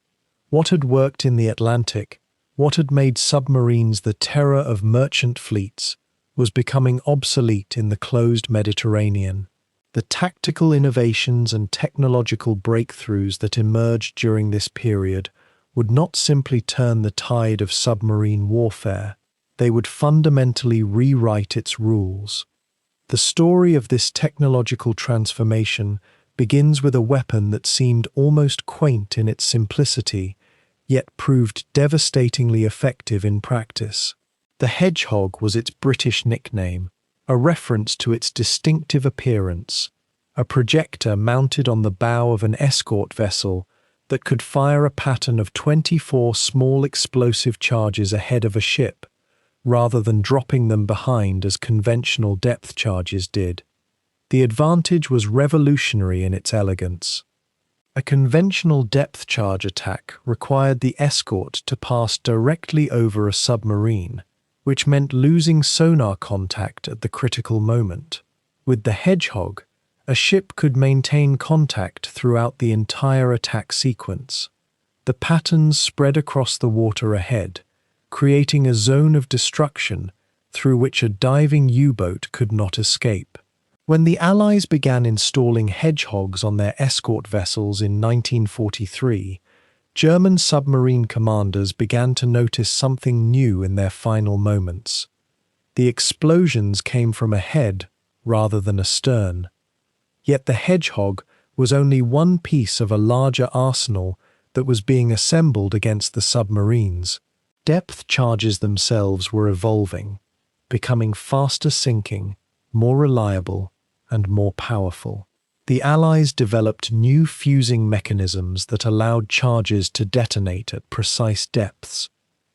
What had worked in the Atlantic, what had made submarines the terror of merchant fleets, was becoming obsolete in the closed Mediterranean. The tactical innovations and technological breakthroughs that emerged during this period would not simply turn the tide of submarine warfare, they would fundamentally rewrite its rules. The story of this technological transformation begins with a weapon that seemed almost quaint in its simplicity, yet proved devastatingly effective in practice. The Hedgehog was its British nickname, a reference to its distinctive appearance, a projector mounted on the bow of an escort vessel that could fire a pattern of 24 small explosive charges ahead of a ship, rather than dropping them behind as conventional depth charges did. The advantage was revolutionary in its elegance. A conventional depth charge attack required the escort to pass directly over a submarine, which meant losing sonar contact at the critical moment. With the Hedgehog, a ship could maintain contact throughout the entire attack sequence. The patterns spread across the water ahead, creating a zone of destruction through which a diving U-boat could not escape. When the Allies began installing Hedgehogs on their escort vessels in 1943, German submarine commanders began to notice something new in their final moments. The explosions came from ahead rather than astern. Yet the Hedgehog was only one piece of a larger arsenal that was being assembled against the submarines. Depth charges themselves were evolving, becoming faster sinking, more reliable, and more powerful. The Allies developed new fusing mechanisms that allowed charges to detonate at precise depths,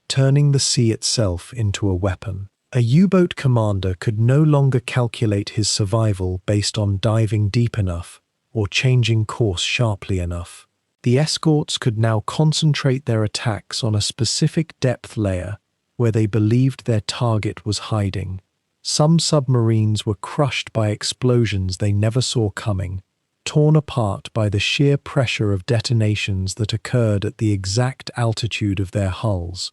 turning the sea itself into a weapon. A U-boat commander could no longer calculate his survival based on diving deep enough, or changing course sharply enough. The escorts could now concentrate their attacks on a specific depth layer where they believed their target was hiding. Some submarines were crushed by explosions they never saw coming, torn apart by the sheer pressure of detonations that occurred at the exact altitude of their hulls.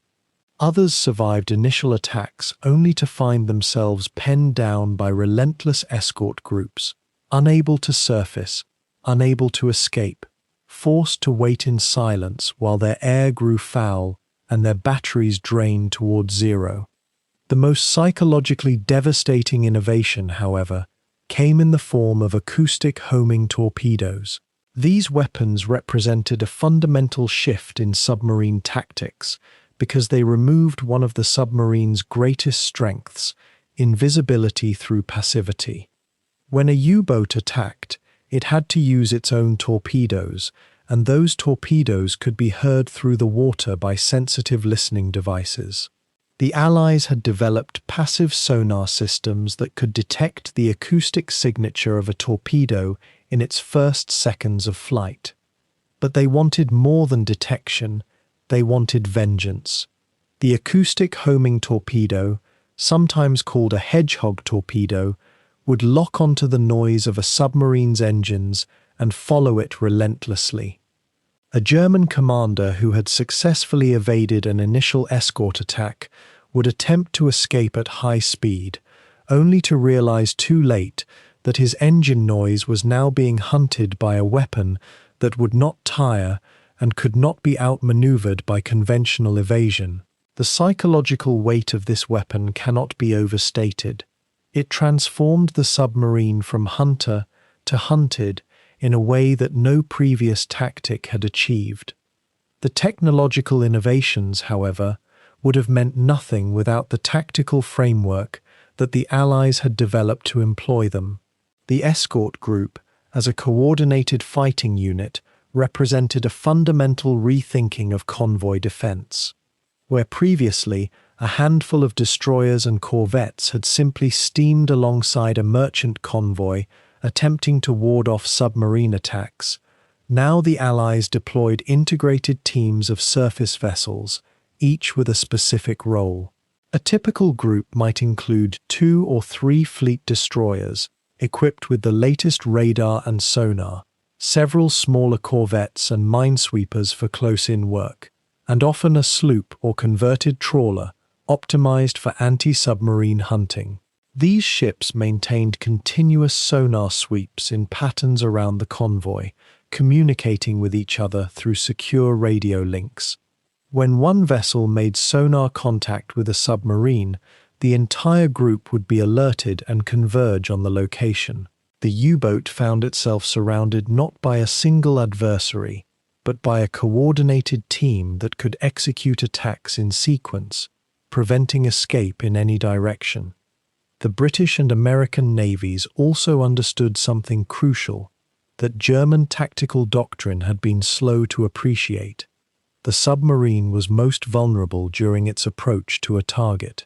Others survived initial attacks only to find themselves penned down by relentless escort groups, unable to surface, unable to escape, forced to wait in silence while their air grew foul and their batteries drained towards zero. The most psychologically devastating innovation, however, came in the form of acoustic homing torpedoes. These weapons represented a fundamental shift in submarine tactics because they removed one of the submarine's greatest strengths, invisibility through passivity. When a U-boat attacked, it had to use its own torpedoes, and those torpedoes could be heard through the water by sensitive listening devices. The Allies had developed passive sonar systems that could detect the acoustic signature of a torpedo in its first seconds of flight. But they wanted more than detection, they wanted vengeance. The acoustic homing torpedo, sometimes called a hedgehog torpedo, would lock onto the noise of a submarine's engines and follow it relentlessly. A German commander who had successfully evaded an initial escort attack would attempt to escape at high speed, only to realize too late that his engine noise was now being hunted by a weapon that would not tire and could not be outmaneuvered by conventional evasion. The psychological weight of this weapon cannot be overstated. It transformed the submarine from hunter to hunted in a way that no previous tactic had achieved. The technological innovations, however, would have meant nothing without the tactical framework that the Allies had developed to employ them. The escort group, as a coordinated fighting unit, represented a fundamental rethinking of convoy defense. Where previously a handful of destroyers and corvettes had simply steamed alongside a merchant convoy, attempting to ward off submarine attacks, now the Allies deployed integrated teams of surface vessels, each with a specific role. A typical group might include 2 or 3 fleet destroyers, equipped with the latest radar and sonar, several smaller corvettes and minesweepers for close-in work, and often a sloop or converted trawler, optimized for anti-submarine hunting. These ships maintained continuous sonar sweeps in patterns around the convoy, communicating with each other through secure radio links. When one vessel made sonar contact with a submarine, the entire group would be alerted and converge on the location. The U-boat found itself surrounded not by a single adversary, but by a coordinated team that could execute attacks in sequence, preventing escape in any direction. The British and American navies also understood something crucial that German tactical doctrine had been slow to appreciate. The submarine was most vulnerable during its approach to a target.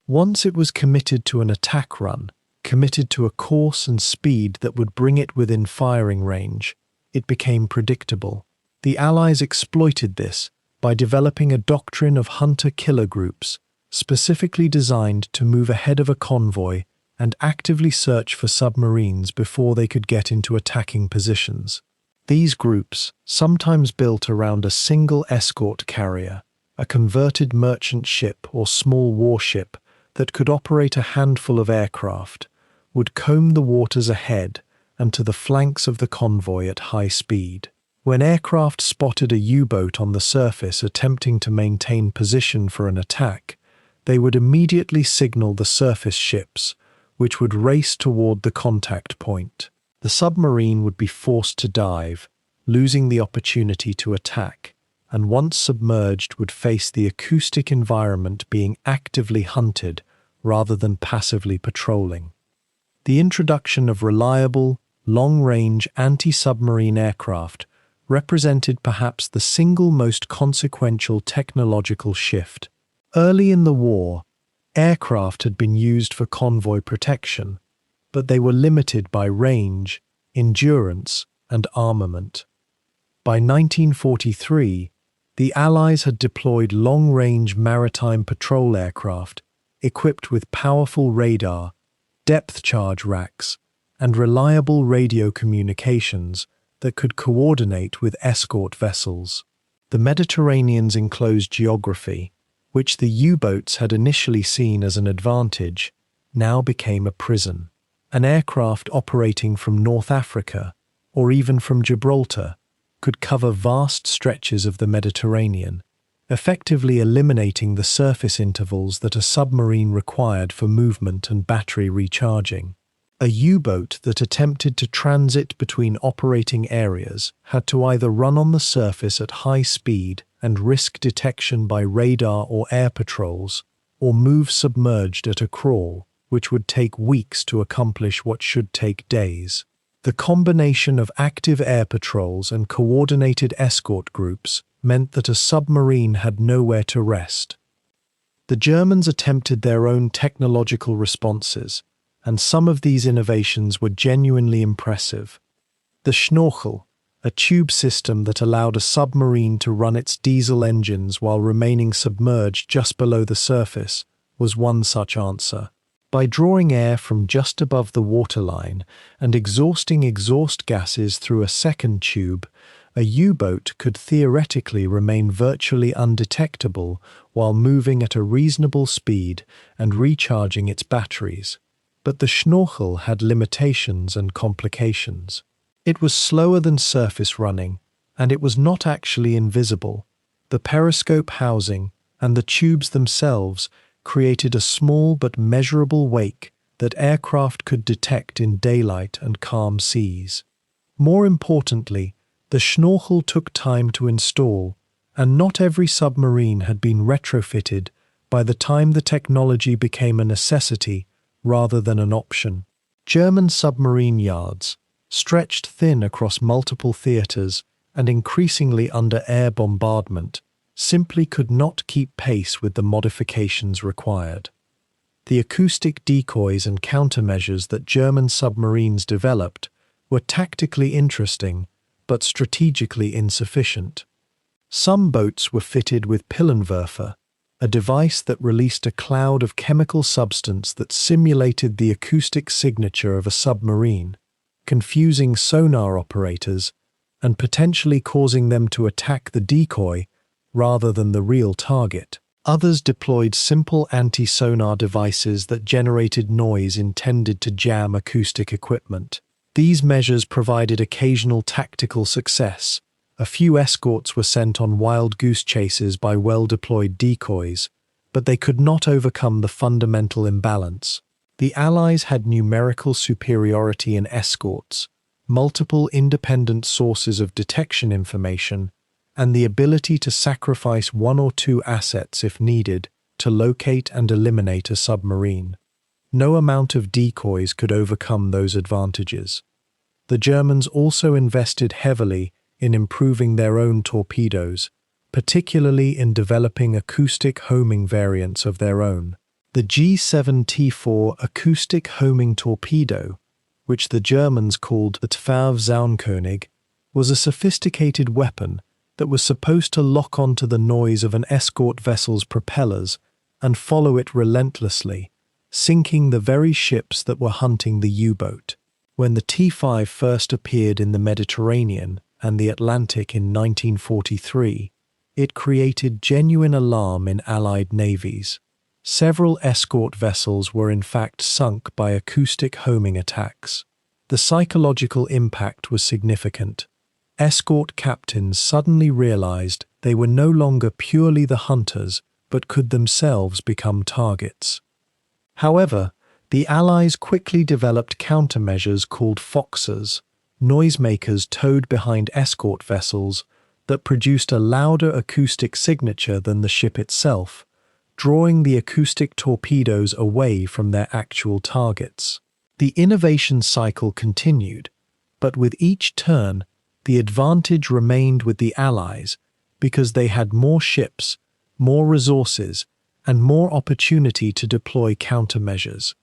Once it was committed to an attack run, committed to a course and speed that would bring it within firing range, it became predictable. The Allies exploited this by developing a doctrine of hunter-killer groups, specifically designed to move ahead of a convoy and actively search for submarines before they could get into attacking positions. These groups, sometimes built around a single escort carrier, a converted merchant ship or small warship that could operate a handful of aircraft, would comb the waters ahead and to the flanks of the convoy at high speed. When aircraft spotted a U-boat on the surface attempting to maintain position for an attack, they would immediately signal the surface ships, which would race toward the contact point. The submarine would be forced to dive, losing the opportunity to attack, and once submerged would face the acoustic environment being actively hunted rather than passively patrolling. The introduction of reliable, long-range anti-submarine aircraft represented perhaps the single most consequential technological shift. Early in the war, aircraft had been used for convoy protection, but they were limited by range, endurance, and armament. By 1943, the Allies had deployed long-range maritime patrol aircraft equipped with powerful radar, depth-charge racks, and reliable radio communications that could coordinate with escort vessels. The Mediterranean's enclosed geography, which the U-boats had initially seen as an advantage, now became a prison. An aircraft operating from North Africa, or even from Gibraltar, could cover vast stretches of the Mediterranean, effectively eliminating the surface intervals that a submarine required for movement and battery recharging. A U-boat that attempted to transit between operating areas had to either run on the surface at high speed and risk detection by radar or air patrols, or move submerged at a crawl, which would take weeks to accomplish what should take days. The combination of active air patrols and coordinated escort groups meant that a submarine had nowhere to rest. The Germans attempted their own technological responses, and some of these innovations were genuinely impressive. The Schnorchel, a tube system that allowed a submarine to run its diesel engines while remaining submerged just below the surface, was one such answer. By drawing air from just above the waterline and exhausting exhaust gases through a second tube, a U-boat could theoretically remain virtually undetectable while moving at a reasonable speed and recharging its batteries. But the Schnorchel had limitations and complications. It was slower than surface running, and it was not actually invisible. The periscope housing and the tubes themselves created a small but measurable wake that aircraft could detect in daylight and calm seas. More importantly, the Schnorchel took time to install, and not every submarine had been retrofitted by the time the technology became a necessity rather than an option. German submarine yards, stretched thin across multiple theaters and increasingly under air bombardment, simply could not keep pace with the modifications required. The acoustic decoys and countermeasures that German submarines developed were tactically interesting but strategically insufficient. Some boats were fitted with Pillenwerfer, a device that released a cloud of chemical substance that simulated the acoustic signature of a submarine, confusing sonar operators and potentially causing them to attack the decoy rather than the real target. Others deployed simple anti-sonar devices that generated noise intended to jam acoustic equipment. These measures provided occasional tactical success. A few escorts were sent on wild goose chases by well-deployed decoys, but they could not overcome the fundamental imbalance. The Allies had numerical superiority in escorts, multiple independent sources of detection information, and the ability to sacrifice one or two assets if needed to locate and eliminate a submarine. No amount of decoys could overcome those advantages. The Germans also invested heavily in improving their own torpedoes, particularly in developing acoustic homing variants of their own. The G7T4 acoustic homing torpedo, which the Germans called the Zaunkönig, was a sophisticated weapon that was supposed to lock onto the noise of an escort vessel's propellers and follow it relentlessly, sinking the very ships that were hunting the U-boat. When the T-5 first appeared in the Mediterranean and the Atlantic in 1943, it created genuine alarm in Allied navies. Several escort vessels were in fact sunk by acoustic homing attacks. The psychological impact was significant. Escort captains suddenly realized they were no longer purely the hunters, but could themselves become targets. However, the Allies quickly developed countermeasures called Foxers, noisemakers towed behind escort vessels that produced a louder acoustic signature than the ship itself, drawing the acoustic torpedoes away from their actual targets. The innovation cycle continued, but with each turn, the advantage remained with the Allies because they had more ships, more resources, and more opportunity to deploy countermeasures.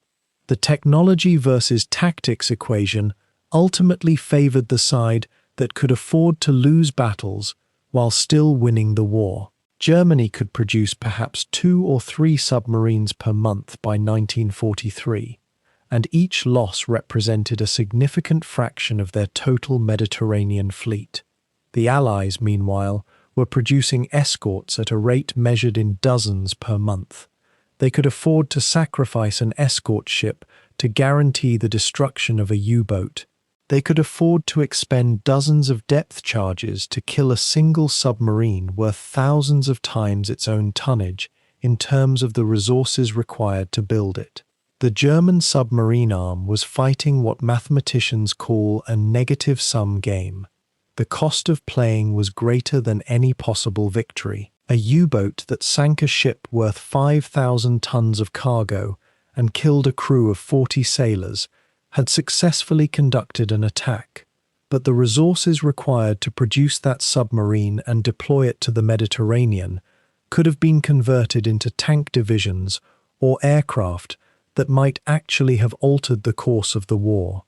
The technology versus tactics equation ultimately favored the side that could afford to lose battles while still winning the war. Germany could produce perhaps 2 or 3 submarines per month by 1943, and each loss represented a significant fraction of their total Mediterranean fleet. The Allies, meanwhile, were producing escorts at a rate measured in dozens per month. They could afford to sacrifice an escort ship to guarantee the destruction of a U-boat. They could afford to expend dozens of depth charges to kill a single submarine worth thousands of times its own tonnage in terms of the resources required to build it. The German submarine arm was fighting what mathematicians call a negative-sum game. The cost of playing was greater than any possible victory. A U-boat that sank a ship worth 5,000 tons of cargo and killed a crew of 40 sailors had successfully conducted an attack, but the resources required to produce that submarine and deploy it to the Mediterranean could have been converted into tank divisions or aircraft that might actually have altered the course of the war.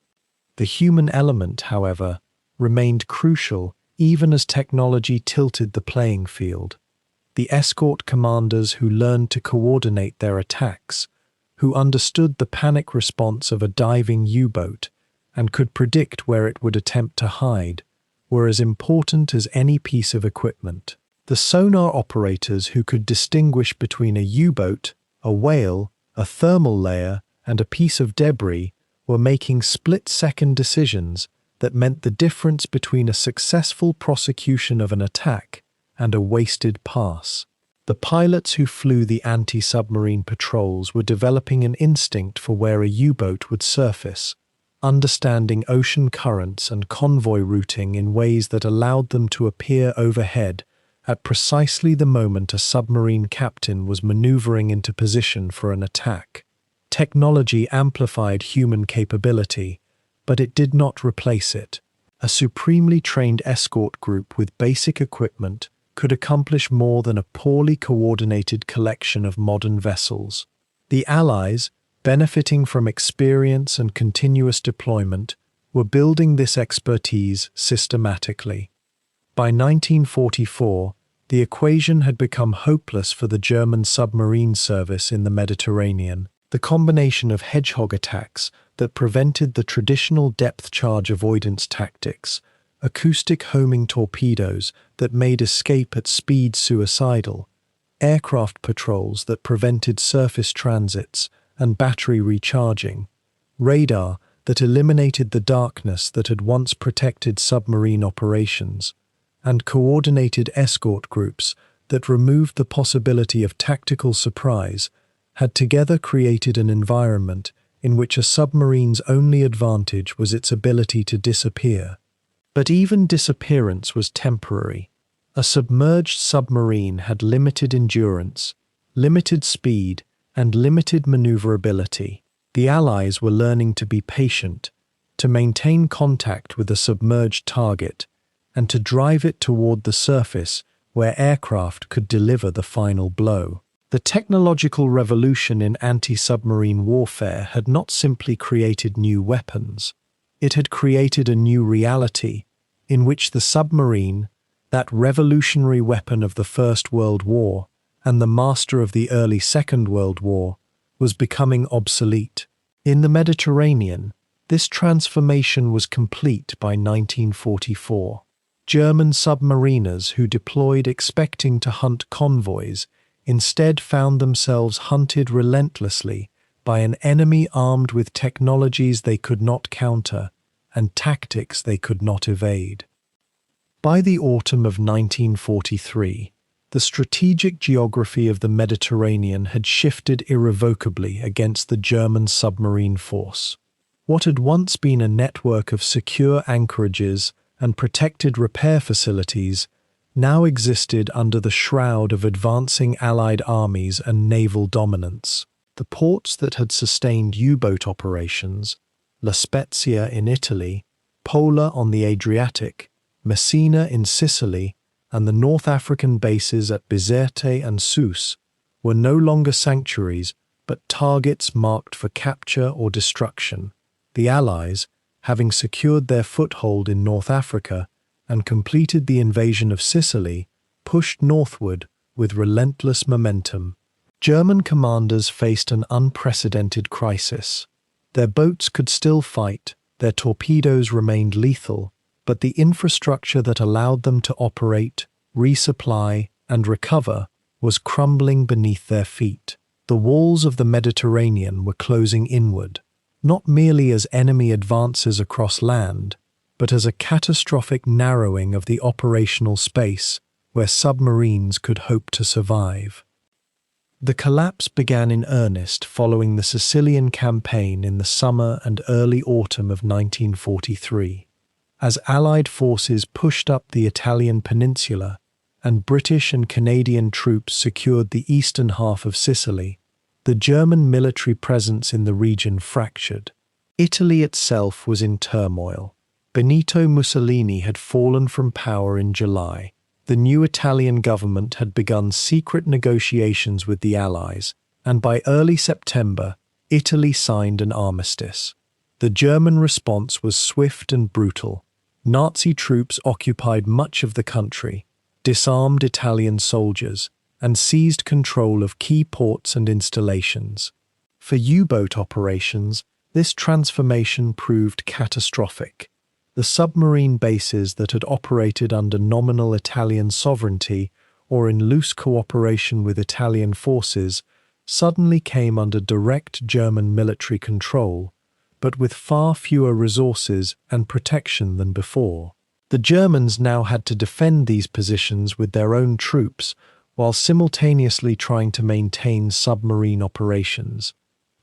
The human element, however, remained crucial even as technology tilted the playing field. The escort commanders who learned to coordinate their attacks, who understood the panic response of a diving U-boat and could predict where it would attempt to hide, were as important as any piece of equipment. The sonar operators who could distinguish between a U-boat, a whale, a thermal layer, and a piece of debris were making split-second decisions that meant the difference between a successful prosecution of an attack and a wasted pass. The pilots who flew the anti-submarine patrols were developing an instinct for where a U-boat would surface, understanding ocean currents and convoy routing in ways that allowed them to appear overhead at precisely the moment a submarine captain was maneuvering into position for an attack. Technology amplified human capability, but it did not replace it. A supremely trained escort group with basic equipment could accomplish more than a poorly coordinated collection of modern vessels. The Allies, benefiting from experience and continuous deployment, were building this expertise systematically. By 1944, the equation had become hopeless for the German submarine service in the Mediterranean. The combination of hedgehog attacks that prevented the traditional depth charge avoidance tactics, acoustic homing torpedoes that made escape at speed suicidal, aircraft patrols that prevented surface transits and battery recharging, radar that eliminated the darkness that had once protected submarine operations, and coordinated escort groups that removed the possibility of tactical surprise, had together created an environment in which a submarine's only advantage was its ability to disappear. But even disappearance was temporary. A submerged submarine had limited endurance, limited speed, and limited maneuverability. The Allies were learning to be patient, to maintain contact with a submerged target, and to drive it toward the surface where aircraft could deliver the final blow. The technological revolution in anti-submarine warfare had not simply created new weapons. It had created a new reality in which the submarine, that revolutionary weapon of the First World War and the master of the early Second World War, was becoming obsolete. In the Mediterranean, this transformation was complete by 1944. German submariners who deployed expecting to hunt convoys instead found themselves hunted relentlessly by an enemy armed with technologies they could not counter and tactics they could not evade. By the autumn of 1943, the strategic geography of the Mediterranean had shifted irrevocably against the German submarine force. What had once been a network of secure anchorages and protected repair facilities now existed under the shroud of advancing Allied armies and naval dominance. The ports that had sustained U-boat operations, La Spezia in Italy, Pola on the Adriatic, Messina in Sicily, and the North African bases at Bizerte and Sousse, were no longer sanctuaries but targets marked for capture or destruction. The Allies, having secured their foothold in North Africa, and completed the invasion of Sicily, pushed northward with relentless momentum. German commanders faced an unprecedented crisis. Their boats could still fight, their torpedoes remained lethal, but the infrastructure that allowed them to operate, resupply, and recover was crumbling beneath their feet. The walls of the Mediterranean were closing inward, not merely as enemy advances across land, but as a catastrophic narrowing of the operational space where submarines could hope to survive. The collapse began in earnest following the Sicilian campaign in the summer and early autumn of 1943. As Allied forces pushed up the Italian peninsula and British and Canadian troops secured the eastern half of Sicily, the German military presence in the region fractured. Italy itself was in turmoil. Benito Mussolini had fallen from power in July. The new Italian government had begun secret negotiations with the Allies, and by early September, Italy signed an armistice. The German response was swift and brutal. Nazi troops occupied much of the country, disarmed Italian soldiers, and seized control of key ports and installations. For U-boat operations, this transformation proved catastrophic. The submarine bases that had operated under nominal Italian sovereignty or in loose cooperation with Italian forces suddenly came under direct German military control, but with far fewer resources and protection than before. The Germans now had to defend these positions with their own troops while simultaneously trying to maintain submarine operations,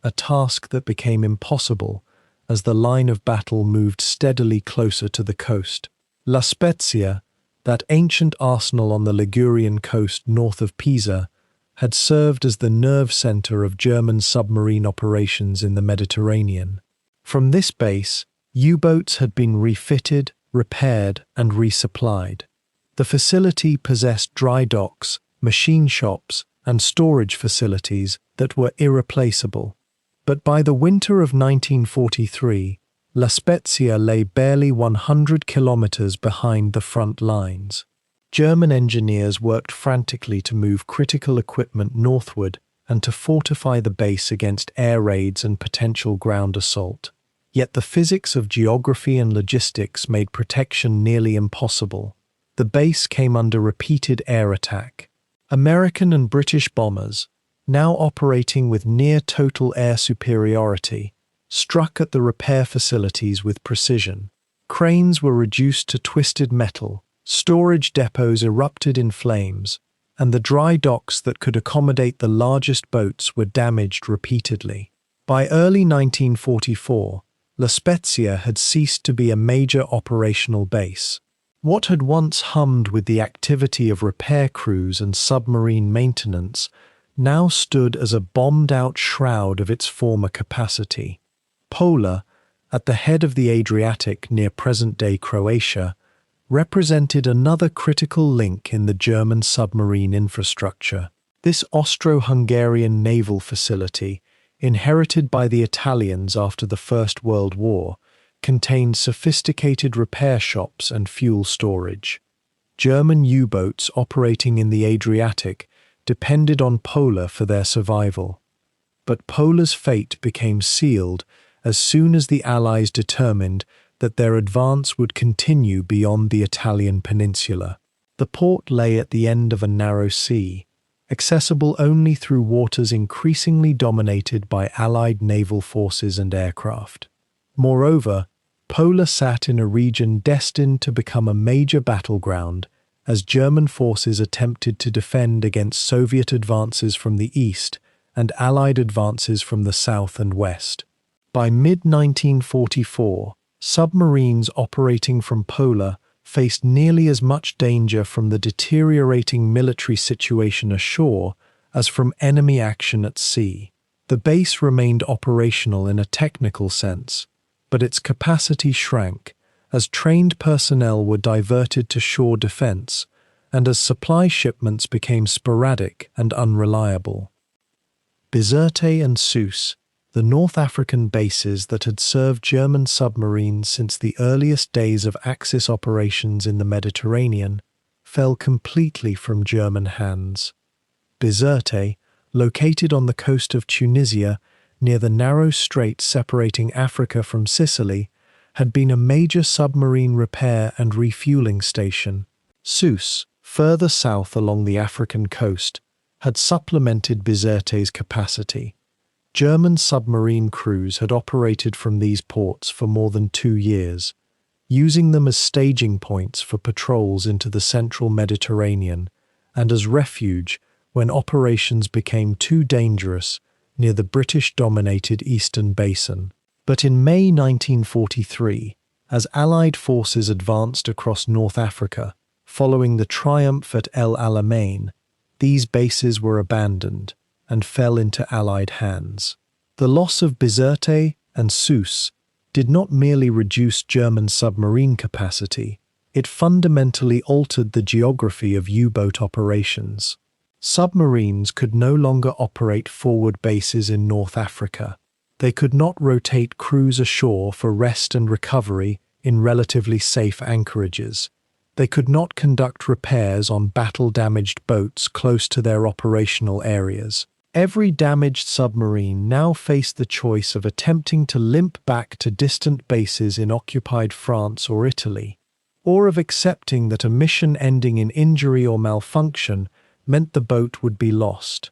a task that became impossible as the line of battle moved steadily closer to the coast. La Spezia, that ancient arsenal on the Ligurian coast north of Pisa, had served as the nerve center of German submarine operations in the Mediterranean. From this base, U-boats had been refitted, repaired, and resupplied. The facility possessed dry docks, machine shops, and storage facilities that were irreplaceable. But by the winter of 1943, La Spezia lay barely 100 kilometers behind the front lines. German engineers worked frantically to move critical equipment northward and to fortify the base against air raids and potential ground assault. Yet the physics of geography and logistics made protection nearly impossible. The base came under repeated air attack. American and British bombers, now operating with near-total air superiority, struck at the repair facilities with precision. Cranes were reduced to twisted metal, storage depots erupted in flames, and the dry docks that could accommodate the largest boats were damaged repeatedly. By early 1944, La Spezia had ceased to be a major operational base. What had once hummed with the activity of repair crews and submarine maintenance now stood as a bombed-out shroud of its former capacity. Pola, at the head of the Adriatic near present-day Croatia, represented another critical link in the German submarine infrastructure. This Austro-Hungarian naval facility, inherited by the Italians after the First World War, contained sophisticated repair shops and fuel storage. German U-boats operating in the Adriatic depended on Pola for their survival. But Pola's fate became sealed as soon as the Allies determined that their advance would continue beyond the Italian peninsula. The port lay at the end of a narrow sea, accessible only through waters increasingly dominated by Allied naval forces and aircraft. Moreover, Pola sat in a region destined to become a major battleground as German forces attempted to defend against Soviet advances from the east and Allied advances from the south and west. By mid-1944, submarines operating from Pola faced nearly as much danger from the deteriorating military situation ashore as from enemy action at sea. The base remained operational in a technical sense, but its capacity shrank as trained personnel were diverted to shore defense and as supply shipments became sporadic and unreliable. Bizerte and Sousse, The North African bases that had served German submarines since the earliest days of Axis operations in the Mediterranean fell completely from German hands. Bizerte, located on the coast of Tunisia near the narrow strait separating Africa from Sicily, had been a major submarine repair and refueling station. Sousse, further south along the African coast, had supplemented Bizerte's capacity. German submarine crews had operated from these ports for more than 2 years, using them as staging points for patrols into the central Mediterranean and as refuge when operations became too dangerous near the British-dominated Eastern Basin. But in May 1943, as Allied forces advanced across North Africa, following the triumph at El Alamein, these bases were abandoned and fell into Allied hands. The loss of Bizerte and Sousse did not merely reduce German submarine capacity, it fundamentally altered the geography of U-boat operations. Submarines could no longer operate forward bases in North Africa. They could not rotate crews ashore for rest and recovery in relatively safe anchorages. They could not conduct repairs on battle-damaged boats close to their operational areas. Every damaged submarine now faced the choice of attempting to limp back to distant bases in occupied France or Italy, or of accepting that a mission ending in injury or malfunction meant the boat would be lost.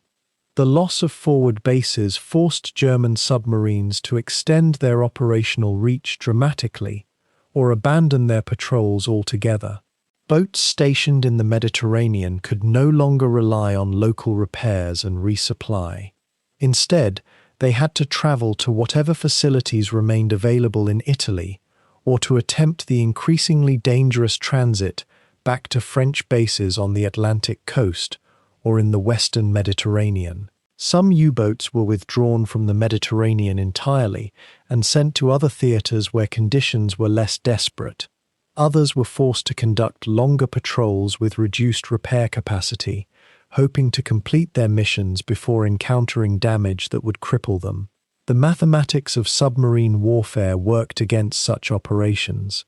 The loss of forward bases forced German submarines to extend their operational reach dramatically or abandon their patrols altogether. Boats stationed in the Mediterranean could no longer rely on local repairs and resupply. Instead, they had to travel to whatever facilities remained available in Italy or to attempt the increasingly dangerous transit back to French bases on the Atlantic coast or in the western Mediterranean. Some U-boats were withdrawn from the Mediterranean entirely and sent to other theaters where conditions were less desperate. Others were forced to conduct longer patrols with reduced repair capacity, hoping to complete their missions before encountering damage that would cripple them. The mathematics of submarine warfare worked against such operations.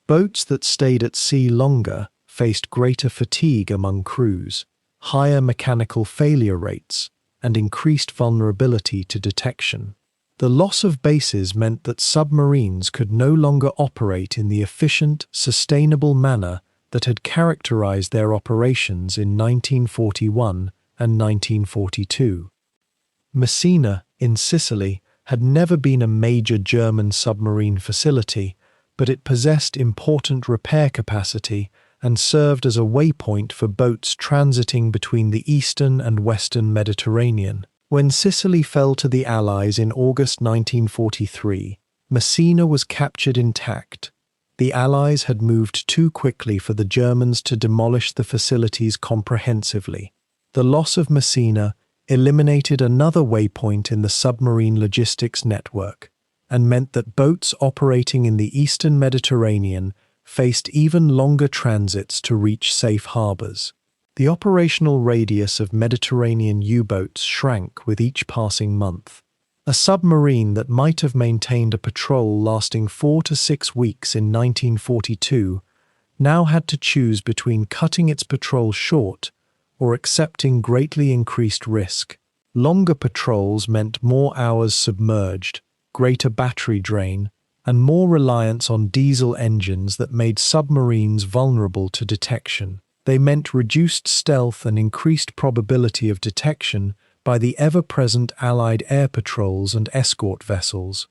Boats that stayed at sea longer faced greater fatigue among crews, higher mechanical failure rates, and increased vulnerability to detection. The loss of bases meant that submarines could no longer operate in the efficient, sustainable manner that had characterized their operations in 1941 and 1942. Messina, in Sicily, had never been a major German submarine facility, but it possessed important repair capacity and served as a waypoint for boats transiting between the eastern and western Mediterranean. When Sicily fell to the Allies in August 1943, Messina was captured intact. The Allies had moved too quickly for the Germans to demolish the facilities comprehensively. The loss of Messina eliminated another waypoint in the submarine logistics network and meant that boats operating in the eastern Mediterranean faced even longer transits to reach safe harbors. The operational radius of Mediterranean U-boats shrank with each passing month. A submarine that might have maintained a patrol lasting 4 to 6 weeks in 1942 now had to choose between cutting its patrol short or accepting greatly increased risk. Longer patrols meant more hours submerged, greater battery drain, and more reliance on diesel engines that made submarines vulnerable to detection. They meant reduced stealth and increased probability of detection by the ever-present Allied air patrols and escort vessels.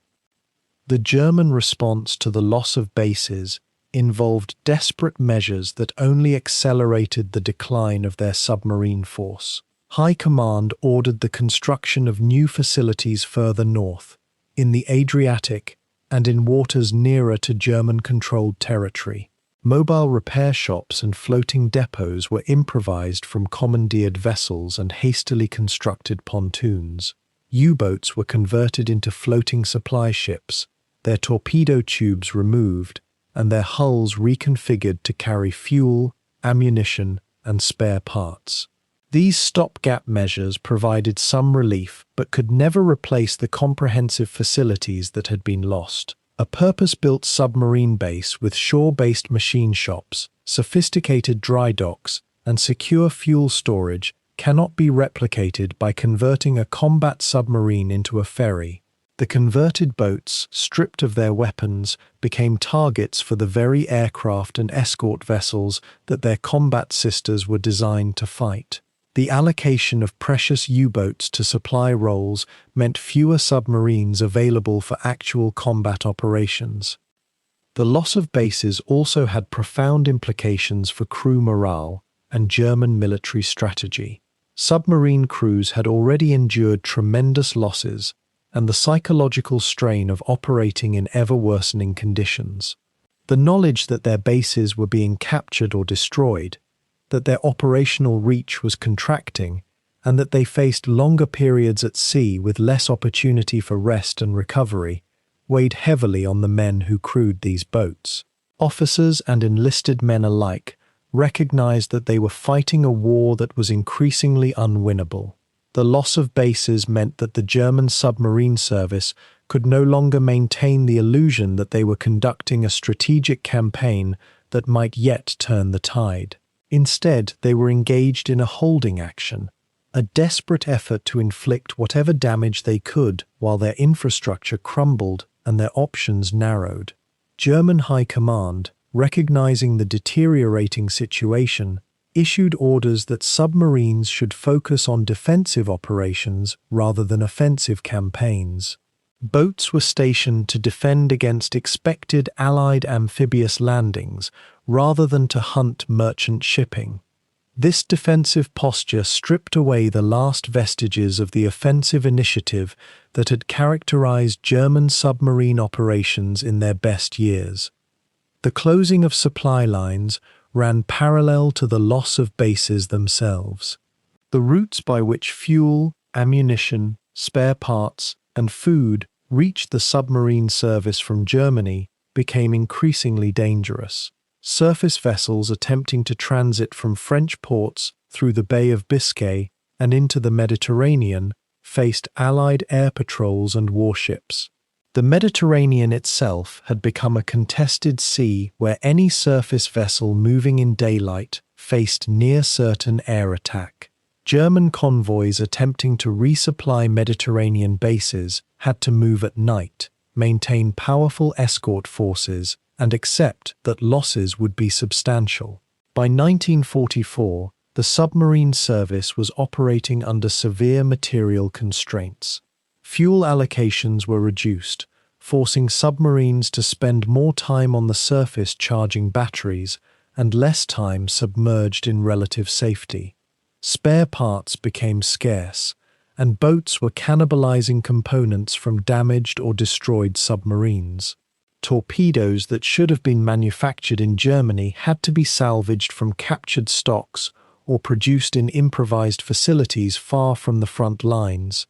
The German response to the loss of bases involved desperate measures that only accelerated the decline of their submarine force. High Command ordered the construction of new facilities further north, in the Adriatic and in waters nearer to German-controlled territory. Mobile repair shops and floating depots were improvised from commandeered vessels and hastily constructed pontoons. U-boats were converted into floating supply ships, their torpedo tubes removed, and their hulls reconfigured to carry fuel, ammunition, and spare parts. These stopgap measures provided some relief but could never replace the comprehensive facilities that had been lost. A purpose-built submarine base with shore-based machine shops, sophisticated dry docks, and secure fuel storage cannot be replicated by converting a combat submarine into a ferry. The converted boats, stripped of their weapons, became targets for the very aircraft and escort vessels that their combat sisters were designed to fight. The allocation of precious U-boats to supply roles meant fewer submarines available for actual combat operations. The loss of bases also had profound implications for crew morale and German military strategy. Submarine crews had already endured tremendous losses and the psychological strain of operating in ever-worsening conditions. The knowledge that their bases were being captured or destroyed, that their operational reach was contracting, and that they faced longer periods at sea with less opportunity for rest and recovery, weighed heavily on the men who crewed these boats. Officers and enlisted men alike recognized that they were fighting a war that was increasingly unwinnable. The loss of bases meant that the German submarine service could no longer maintain the illusion that they were conducting a strategic campaign that might yet turn the tide. Instead, they were engaged in a holding action, a desperate effort to inflict whatever damage they could while their infrastructure crumbled and their options narrowed. German High Command, recognizing the deteriorating situation, issued orders that submarines should focus on defensive operations rather than offensive campaigns. Boats were stationed to defend against expected Allied amphibious landings rather than to hunt merchant shipping. This defensive posture stripped away the last vestiges of the offensive initiative that had characterized German submarine operations in their best years. The closing of supply lines ran parallel to the loss of bases themselves. The routes by which fuel, ammunition, spare parts, and food reached the submarine service from Germany became increasingly dangerous. Surface vessels attempting to transit from French ports through the Bay of Biscay and into the Mediterranean faced Allied air patrols and warships. The Mediterranean itself had become a contested sea where any surface vessel moving in daylight faced near-certain air attack. German convoys attempting to resupply Mediterranean bases had to move at night, maintain powerful escort forces, and accept that losses would be substantial. By 1944, the submarine service was operating under severe material constraints. Fuel allocations were reduced, forcing submarines to spend more time on the surface charging batteries and less time submerged in relative safety. Spare parts became scarce, and boats were cannibalizing components from damaged or destroyed submarines. Torpedoes that should have been manufactured in Germany had to be salvaged from captured stocks or produced in improvised facilities far from the front lines.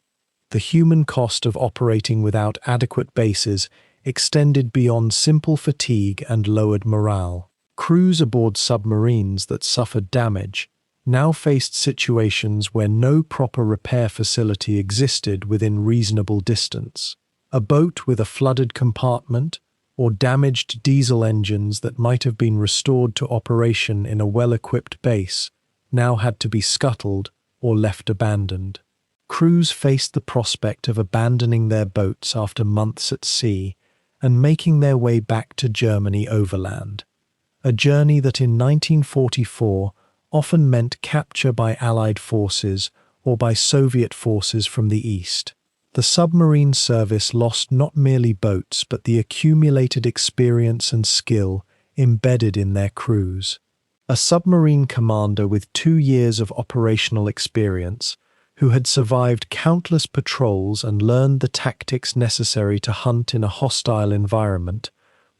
The human cost of operating without adequate bases extended beyond simple fatigue and lowered morale. Crews aboard submarines that suffered damage now faced situations where no proper repair facility existed within reasonable distance. A boat with a flooded compartment or damaged diesel engines that might have been restored to operation in a well-equipped base now had to be scuttled or left abandoned. Crews faced the prospect of abandoning their boats after months at sea and making their way back to Germany overland, a journey that in 1944 often meant capture by Allied forces or by Soviet forces from the east. The submarine service lost not merely boats but the accumulated experience and skill embedded in their crews. A submarine commander with 2 years of operational experience, who had survived countless patrols and learned the tactics necessary to hunt in a hostile environment,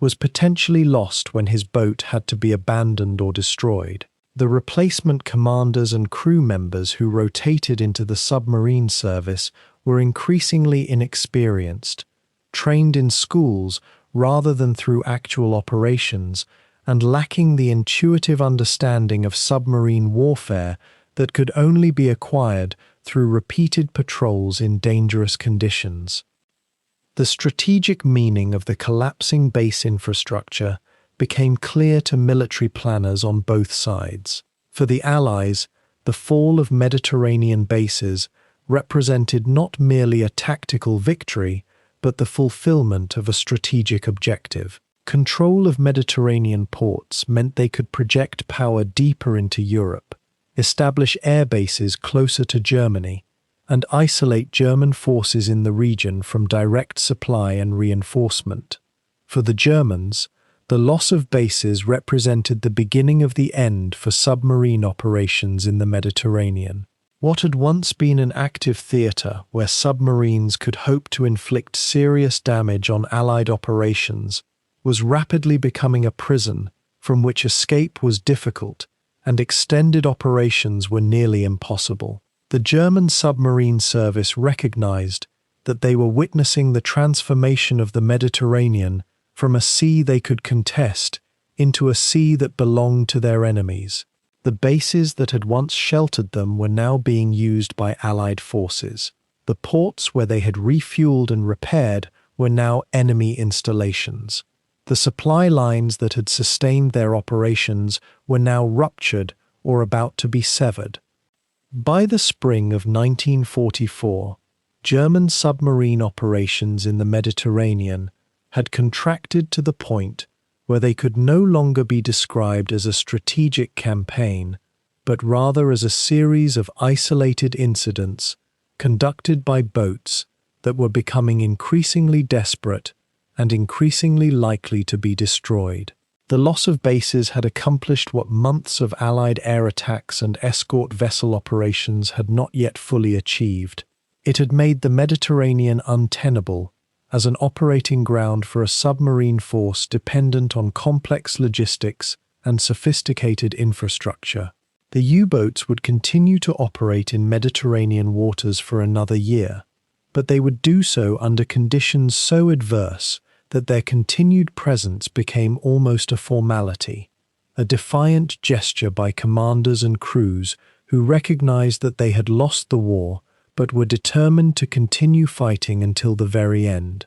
was potentially lost when his boat had to be abandoned or destroyed. The replacement commanders and crew members who rotated into the submarine service were increasingly inexperienced, trained in schools rather than through actual operations, and lacking the intuitive understanding of submarine warfare that could only be acquired through repeated patrols in dangerous conditions. The strategic meaning of the collapsing base infrastructure became clear to military planners on both sides. For the Allies, the fall of Mediterranean bases represented not merely a tactical victory, but the fulfillment of a strategic objective. Control of Mediterranean ports meant they could project power deeper into Europe, establish air bases closer to Germany, and isolate German forces in the region from direct supply and reinforcement. For the Germans, the loss of bases represented the beginning of the end for submarine operations in the Mediterranean. What had once been an active theatre where submarines could hope to inflict serious damage on Allied operations was rapidly becoming a prison from which escape was difficult and extended operations were nearly impossible. The German submarine service recognized that they were witnessing the transformation of the Mediterranean from a sea they could contest into a sea that belonged to their enemies. The bases that had once sheltered them were now being used by Allied forces. The ports where they had refueled and repaired were now enemy installations. The supply lines that had sustained their operations were now ruptured or about to be severed. By the spring of 1944, German submarine operations in the Mediterranean had contracted to the point where they could no longer be described as a strategic campaign, but rather as a series of isolated incidents conducted by boats that were becoming increasingly desperate and increasingly likely to be destroyed. The loss of bases had accomplished what months of Allied air attacks and escort vessel operations had not yet fully achieved. It had made the Mediterranean untenable as an operating ground for a submarine force dependent on complex logistics and sophisticated infrastructure. The U-boats would continue to operate in Mediterranean waters for another year, but they would do so under conditions so adverse that their continued presence became almost a formality, a defiant gesture by commanders and crews who recognized that they had lost the war but were determined to continue fighting until the very end.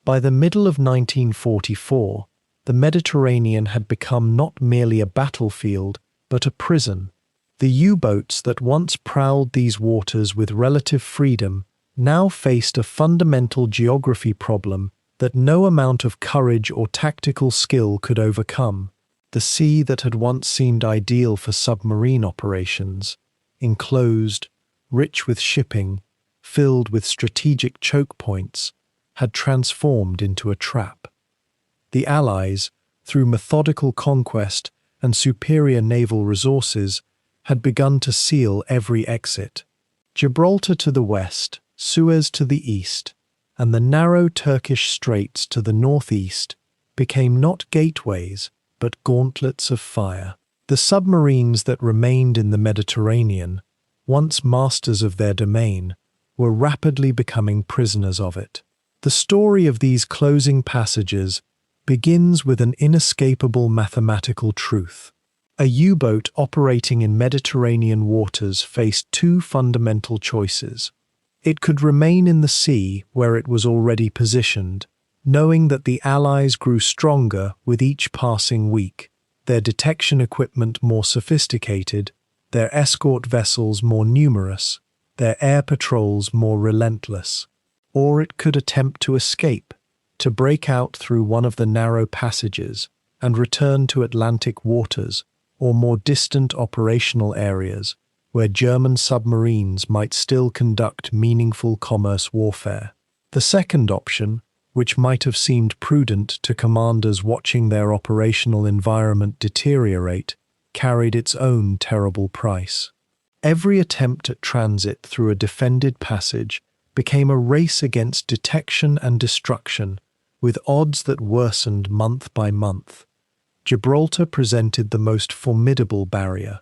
By the middle of 1944, the Mediterranean had become not merely a battlefield, but a prison. The U-boats that once prowled these waters with relative freedom now faced a fundamental geography problem that no amount of courage or tactical skill could overcome. The sea that had once seemed ideal for submarine operations, enclosed, rich with shipping, filled with strategic choke points, had transformed into a trap. The Allies, through methodical conquest and superior naval resources, had begun to seal every exit. Gibraltar to the west, Suez to the east, and the narrow Turkish straits to the northeast became not gateways, but gauntlets of fire. The submarines that remained in the Mediterranean, once masters of their domain, were rapidly becoming prisoners of it. The story of these closing passages begins with an inescapable mathematical truth. A U-boat operating in Mediterranean waters faced two fundamental choices. It could remain in the sea where it was already positioned, knowing that the Allies grew stronger with each passing week, their detection equipment more sophisticated, their escort vessels more numerous, their air patrols more relentless. Or it could attempt to escape, to break out through one of the narrow passages and return to Atlantic waters or more distant operational areas where German submarines might still conduct meaningful commerce warfare. The second option, which might have seemed prudent to commanders watching their operational environment deteriorate, carried its own terrible price. Every attempt at transit through a defended passage became a race against detection and destruction, with odds that worsened month by month. Gibraltar presented the most formidable barrier.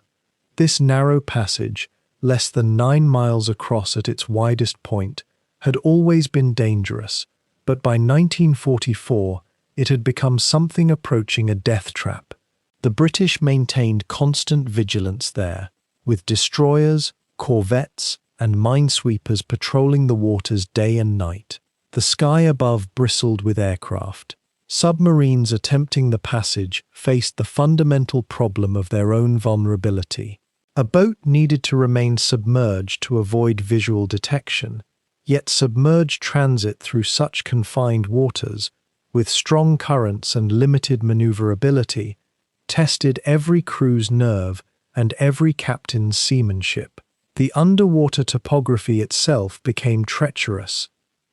This narrow passage, less than 9 miles across at its widest point, had always been dangerous, but by 1944 it had become something approaching a death trap. The British maintained constant vigilance there, with destroyers, corvettes, and minesweepers patrolling the waters day and night. The sky above bristled with aircraft. Submarines attempting the passage faced the fundamental problem of their own vulnerability. A boat needed to remain submerged to avoid visual detection, yet submerged transit through such confined waters, with strong currents and limited maneuverability, tested every crew's nerve and every captain's seamanship. The underwater topography itself became treacherous.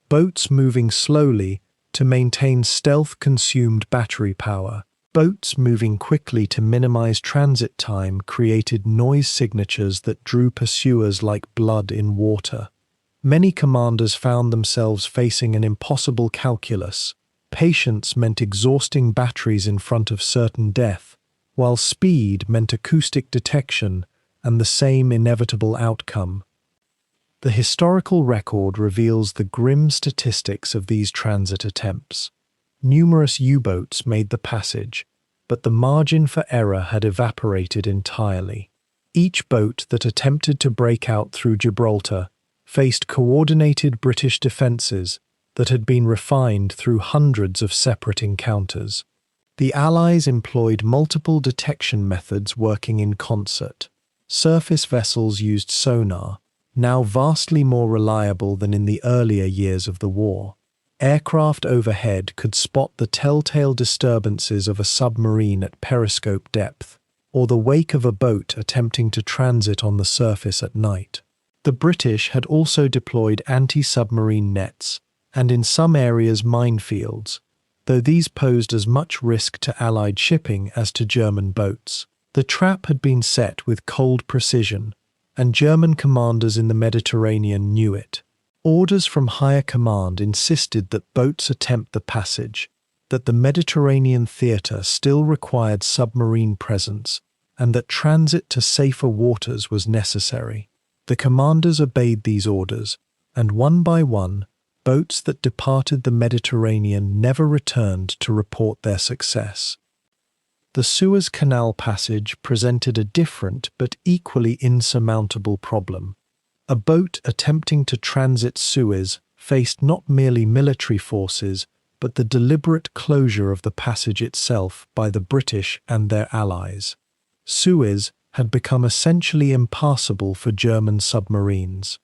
Boats moving slowly to maintain stealth-consumed battery power. Boats moving quickly to minimize transit time created noise signatures that drew pursuers like blood in water. Many commanders found themselves facing an impossible calculus. Patience meant exhausting batteries in front of certain death, while speed meant acoustic detection and the same inevitable outcome. The historical record reveals the grim statistics of these transit attempts. Numerous U-boats made the passage, but the margin for error had evaporated entirely. Each boat that attempted to break out through Gibraltar faced coordinated British defences that had been refined through hundreds of separate encounters. The Allies employed multiple detection methods working in concert. Surface vessels used sonar, now vastly more reliable than in the earlier years of the war. Aircraft overhead could spot the telltale disturbances of a submarine at periscope depth, or the wake of a boat attempting to transit on the surface at night. The British had also deployed anti-submarine nets, and in some areas minefields, though these posed as much risk to Allied shipping as to German boats. The trap had been set with cold precision, and German commanders in the Mediterranean knew it. Orders from higher command insisted that boats attempt the passage, that the Mediterranean theatre still required submarine presence, and that transit to safer waters was necessary. The commanders obeyed these orders, and one by one, boats that departed the Mediterranean never returned to report their success. The Suez Canal passage presented a different but equally insurmountable problem. A boat attempting to transit Suez faced not merely military forces, but the deliberate closure of the passage itself by the British and their allies. Suez had become essentially impassable for German submarines.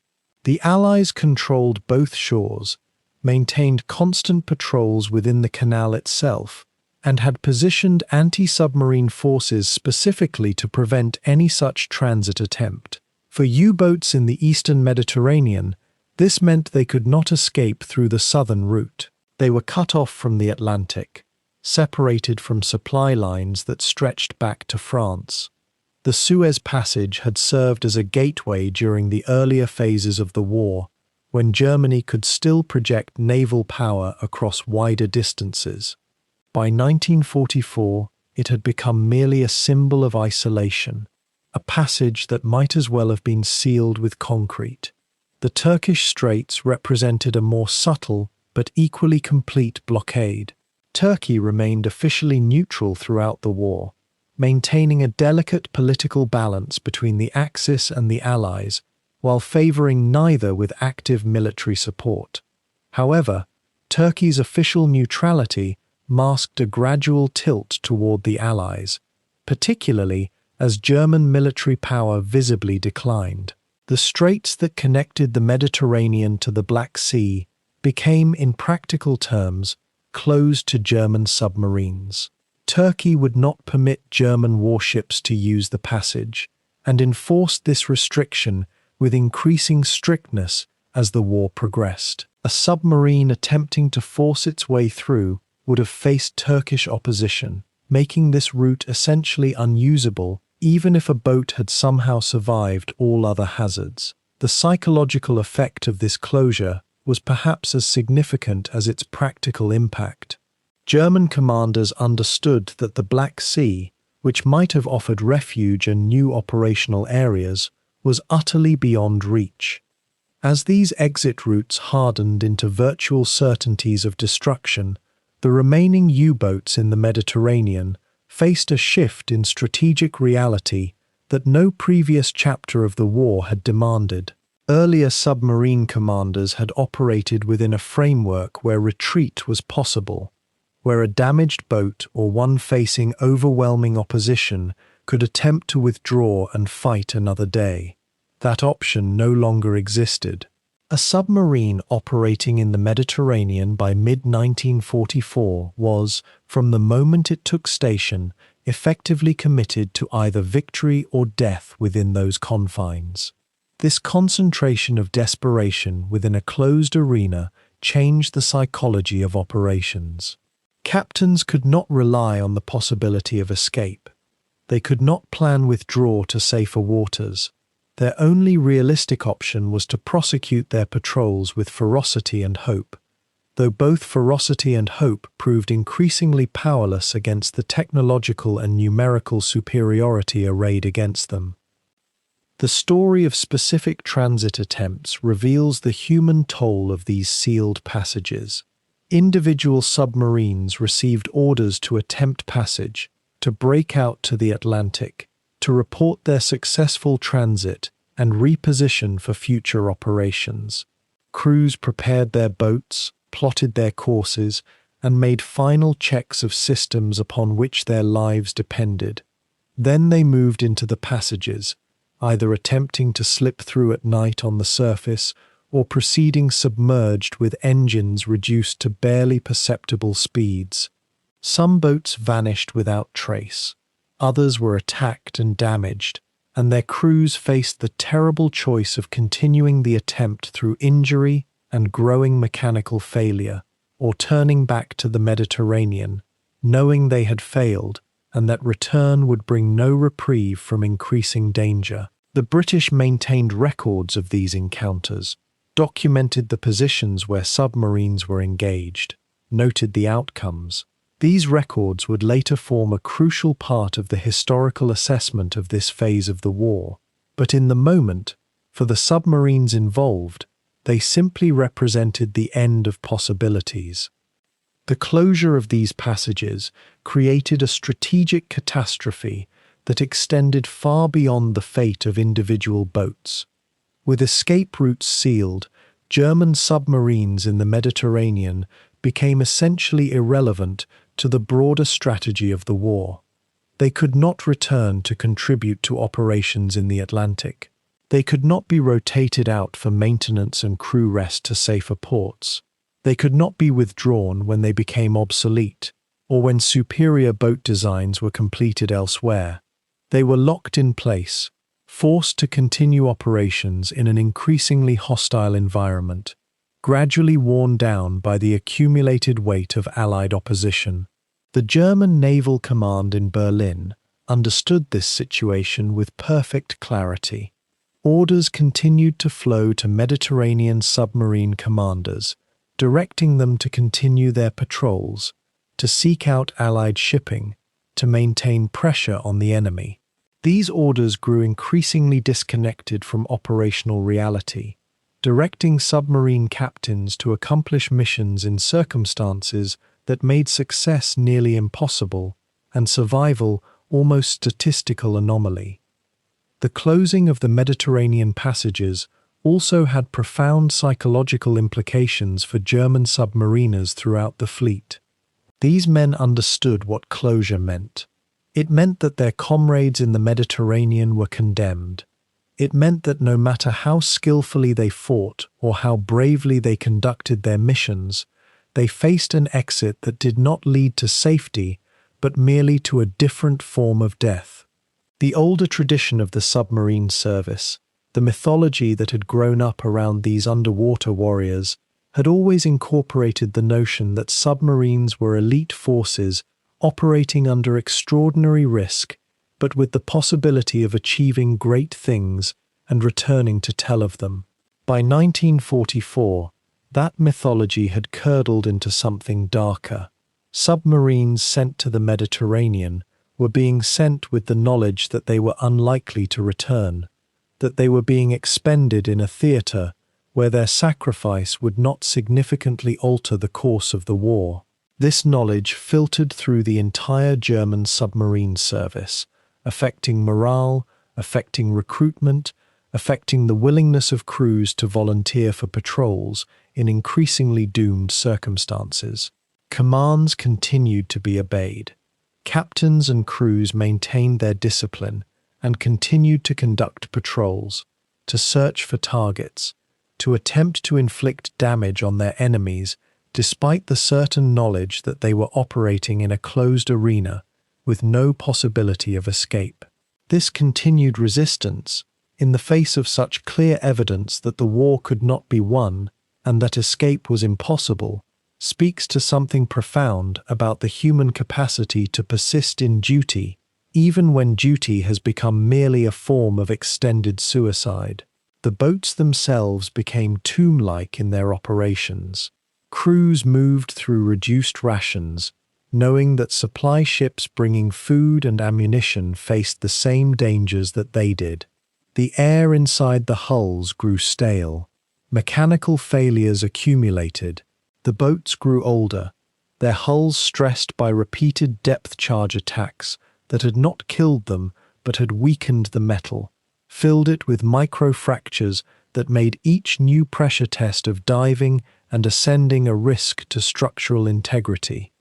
The Allies controlled both shores, maintained constant patrols within the canal itself, and had positioned anti-submarine forces specifically to prevent any such transit attempt. For U-boats in the eastern Mediterranean, this meant they could not escape through the southern route. They were cut off from the Atlantic, separated from supply lines that stretched back to France. The Suez Passage had served as a gateway during the earlier phases of the war, when Germany could still project naval power across wider distances. By 1944, it had become merely a symbol of isolation, a passage that might as well have been sealed with concrete. The Turkish Straits represented a more subtle but equally complete blockade. Turkey remained officially neutral throughout the war, maintaining a delicate political balance between the Axis and the Allies, while favouring neither with active military support. However, Turkey's official neutrality masked a gradual tilt toward the Allies, particularly as German military power visibly declined. The straits that connected the Mediterranean to the Black Sea became, in practical terms, closed to German submarines. Turkey would not permit German warships to use the passage, and enforced this restriction with increasing strictness as the war progressed. A submarine attempting to force its way through would have faced Turkish opposition, making this route essentially unusable even if a boat had somehow survived all other hazards. The psychological effect of this closure was perhaps as significant as its practical impact. German commanders understood that the Black Sea, which might have offered refuge and new operational areas, was utterly beyond reach. As these exit routes hardened into virtual certainties of destruction, the remaining U-boats in the Mediterranean faced a shift in strategic reality that no previous chapter of the war had demanded. Earlier submarine commanders had operated within a framework where retreat was possible, where a damaged boat or one facing overwhelming opposition could attempt to withdraw and fight another day. That option no longer existed. A submarine operating in the Mediterranean by mid-1944 was, from the moment it took station, effectively committed to either victory or death within those confines. This concentration of desperation within a closed arena changed the psychology of operations. Captains could not rely on the possibility of escape. They could not plan withdrawal to safer waters. Their only realistic option was to prosecute their patrols with ferocity and hope, though both ferocity and hope proved increasingly powerless against the technological and numerical superiority arrayed against them. The story of specific transit attempts reveals the human toll of these sealed passages. Individual submarines received orders to attempt passage, to break out to the Atlantic, to report their successful transit and reposition for future operations. Crews prepared their boats, plotted their courses, and made final checks of systems upon which their lives depended. Then they moved into the passages, either attempting to slip through at night on the surface or proceeding submerged with engines reduced to barely perceptible speeds. Some boats vanished without trace. Others were attacked and damaged, and their crews faced the terrible choice of continuing the attempt through injury and growing mechanical failure, or turning back to the Mediterranean, knowing they had failed and that return would bring no reprieve from increasing danger. The British maintained records of these encounters, documented the positions where submarines were engaged, noted the outcomes. These records would later form a crucial part of the historical assessment of this phase of the war, but in the moment, for the submarines involved, they simply represented the end of possibilities. The closure of these passages created a strategic catastrophe that extended far beyond the fate of individual boats. With escape routes sealed, German submarines in the Mediterranean became essentially irrelevant to the broader strategy of the war. They could not return to contribute to operations in the Atlantic. They could not be rotated out for maintenance and crew rest to safer ports. They could not be withdrawn when they became obsolete, or when superior boat designs were completed elsewhere. They were locked in place, forced to continue operations in an increasingly hostile environment, gradually worn down by the accumulated weight of Allied opposition. The German Naval Command in Berlin understood this situation with perfect clarity. Orders continued to flow to Mediterranean submarine commanders, directing them to continue their patrols, to seek out Allied shipping, to maintain pressure on the enemy. These orders grew increasingly disconnected from operational reality, directing submarine captains to accomplish missions in circumstances that made success nearly impossible and survival almost statistical anomaly. The closing of the Mediterranean passages also had profound psychological implications for German submariners throughout the fleet. These men understood what closure meant. It meant that their comrades in the Mediterranean were condemned. It meant that no matter how skillfully they fought or how bravely they conducted their missions, they faced an exit that did not lead to safety, but merely to a different form of death. The older tradition of the submarine service, the mythology that had grown up around these underwater warriors, had always incorporated the notion that submarines were elite forces operating under extraordinary risk, but with the possibility of achieving great things and returning to tell of them. By 1944, that mythology had curdled into something darker. Submarines sent to the Mediterranean were being sent with the knowledge that they were unlikely to return, that they were being expended in a theatre where their sacrifice would not significantly alter the course of the war. This knowledge filtered through the entire German submarine service, affecting morale affecting recruitment, affecting the willingness of crews to volunteer for patrols in increasingly doomed circumstances. Commands continued to be obeyed. Captains and crews maintained their discipline and continued to conduct patrols, to search for targets, to attempt to inflict damage on their enemies despite the certain knowledge that they were operating in a closed arena with no possibility of escape. This continued resistance, in the face of such clear evidence that the war could not be won and that escape was impossible, speaks to something profound about the human capacity to persist in duty, even when duty has become merely a form of extended suicide. The boats themselves became tomb-like in their operations. Crews moved through reduced rations, knowing that supply ships bringing food and ammunition faced the same dangers that they did. The air inside the hulls grew stale. Mechanical failures accumulated. The boats grew older, their hulls stressed by repeated depth charge attacks that had not killed them but had weakened the metal, filled it with micro-fractures that made each new pressure test of diving and ascending a risk to structural integrity.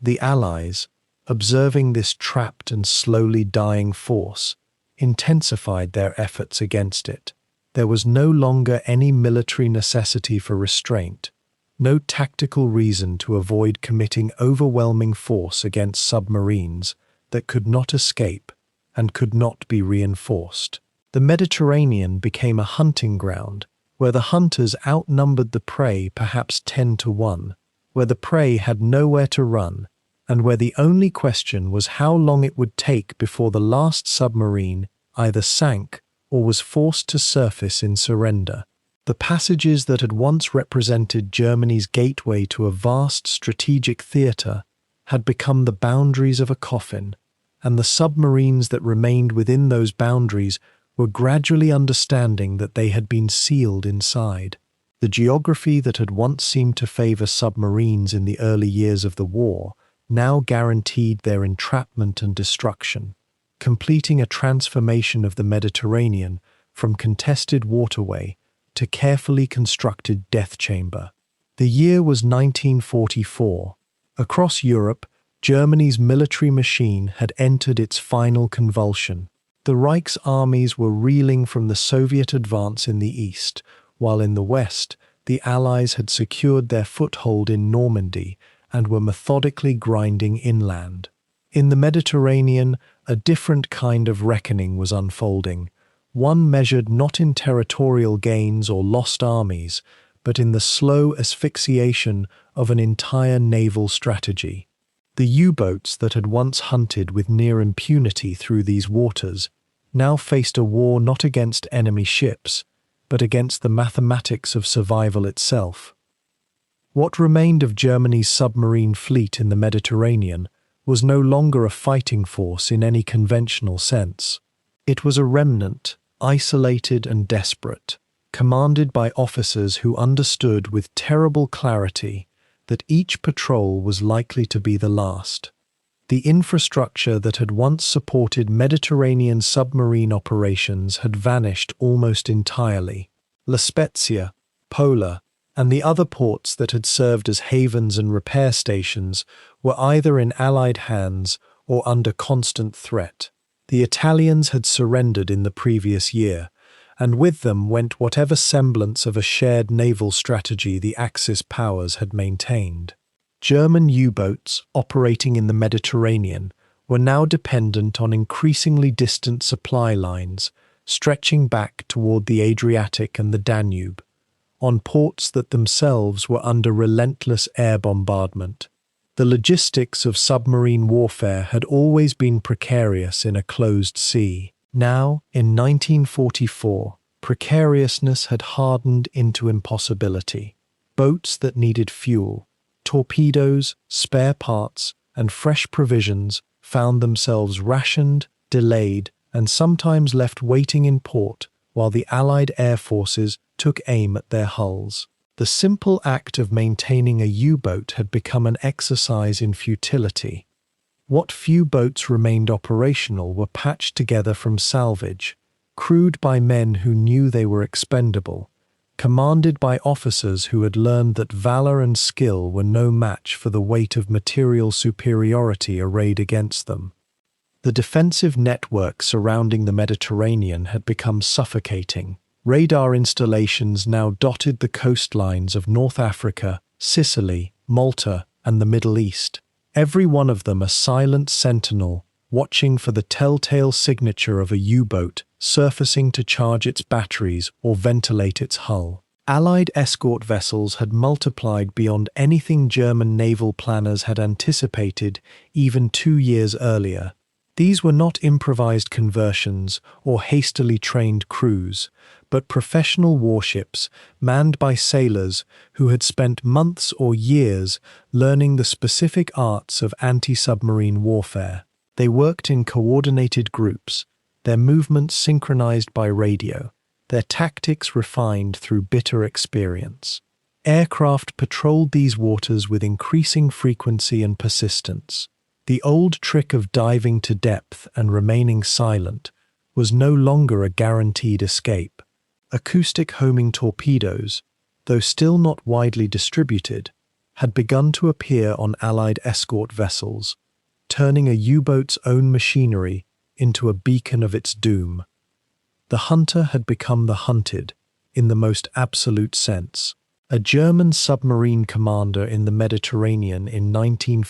The Allies, observing this trapped and slowly dying force, intensified their efforts against it. There was no longer any military necessity for restraint, no tactical reason to avoid committing overwhelming force against submarines that could not escape and could not be reinforced. The Mediterranean became a hunting ground, where the hunters outnumbered the prey perhaps 10 to 1, where the prey had nowhere to run, and where the only question was how long it would take before the last submarine either sank or was forced to surface in surrender. The passages that had once represented Germany's gateway to a vast strategic theatre had become the boundaries of a coffin, and the submarines that remained within those boundaries were gradually understanding that they had been sealed inside. The geography that had once seemed to favour submarines in the early years of the war now guaranteed their entrapment and destruction, completing a transformation of the Mediterranean from contested waterway to carefully constructed death chamber. The year was 1944. Across Europe, Germany's military machine had entered its final convulsion. The Reich's armies were reeling from the Soviet advance in the east, while in the west, the Allies had secured their foothold in Normandy and were methodically grinding inland. In the Mediterranean, a different kind of reckoning was unfolding, one measured not in territorial gains or lost armies, but in the slow asphyxiation of an entire naval strategy. The U-boats that had once hunted with near impunity through these waters now faced a war not against enemy ships, but against the mathematics of survival itself. What remained of Germany's submarine fleet in the Mediterranean was no longer a fighting force in any conventional sense. It was a remnant, isolated and desperate, commanded by officers who understood with terrible clarity that each patrol was likely to be the last. The infrastructure that had once supported Mediterranean submarine operations had vanished almost entirely. La Spezia, Pola, and the other ports that had served as havens and repair stations were either in Allied hands or under constant threat. The Italians had surrendered in the previous year, and with them went whatever semblance of a shared naval strategy the Axis powers had maintained. German U-boats operating in the Mediterranean were now dependent on increasingly distant supply lines, stretching back toward the Adriatic and the Danube, on ports that themselves were under relentless air bombardment. The logistics of submarine warfare had always been precarious in a closed sea. Now, in 1944, precariousness had hardened into impossibility. Boats that needed fuel, torpedoes, spare parts, and fresh provisions found themselves rationed, delayed, and sometimes left waiting in port while the Allied air forces took aim at their hulls. The simple act of maintaining a U-boat had become an exercise in futility. What few boats remained operational were patched together from salvage, crewed by men who knew they were expendable, commanded by officers who had learned that valor and skill were no match for the weight of material superiority arrayed against them. The defensive network surrounding the Mediterranean had become suffocating. Radar installations now dotted the coastlines of North Africa, Sicily, Malta, and the Middle East, every one of them a silent sentinel, watching for the telltale signature of a U-boat surfacing to charge its batteries or ventilate its hull. Allied escort vessels had multiplied beyond anything German naval planners had anticipated even 2 years earlier. These were not improvised conversions or hastily trained crews, but professional warships manned by sailors who had spent months or years learning the specific arts of anti-submarine warfare. They worked in coordinated groups, their movements synchronized by radio, their tactics refined through bitter experience. Aircraft patrolled these waters with increasing frequency and persistence. The old trick of diving to depth and remaining silent was no longer a guaranteed escape. Acoustic homing torpedoes, though still not widely distributed, had begun to appear on Allied escort vessels, turning a U-boat's own machinery into a beacon of its doom. The hunter had become the hunted, in the most absolute sense. A German submarine commander in the Mediterranean in 1940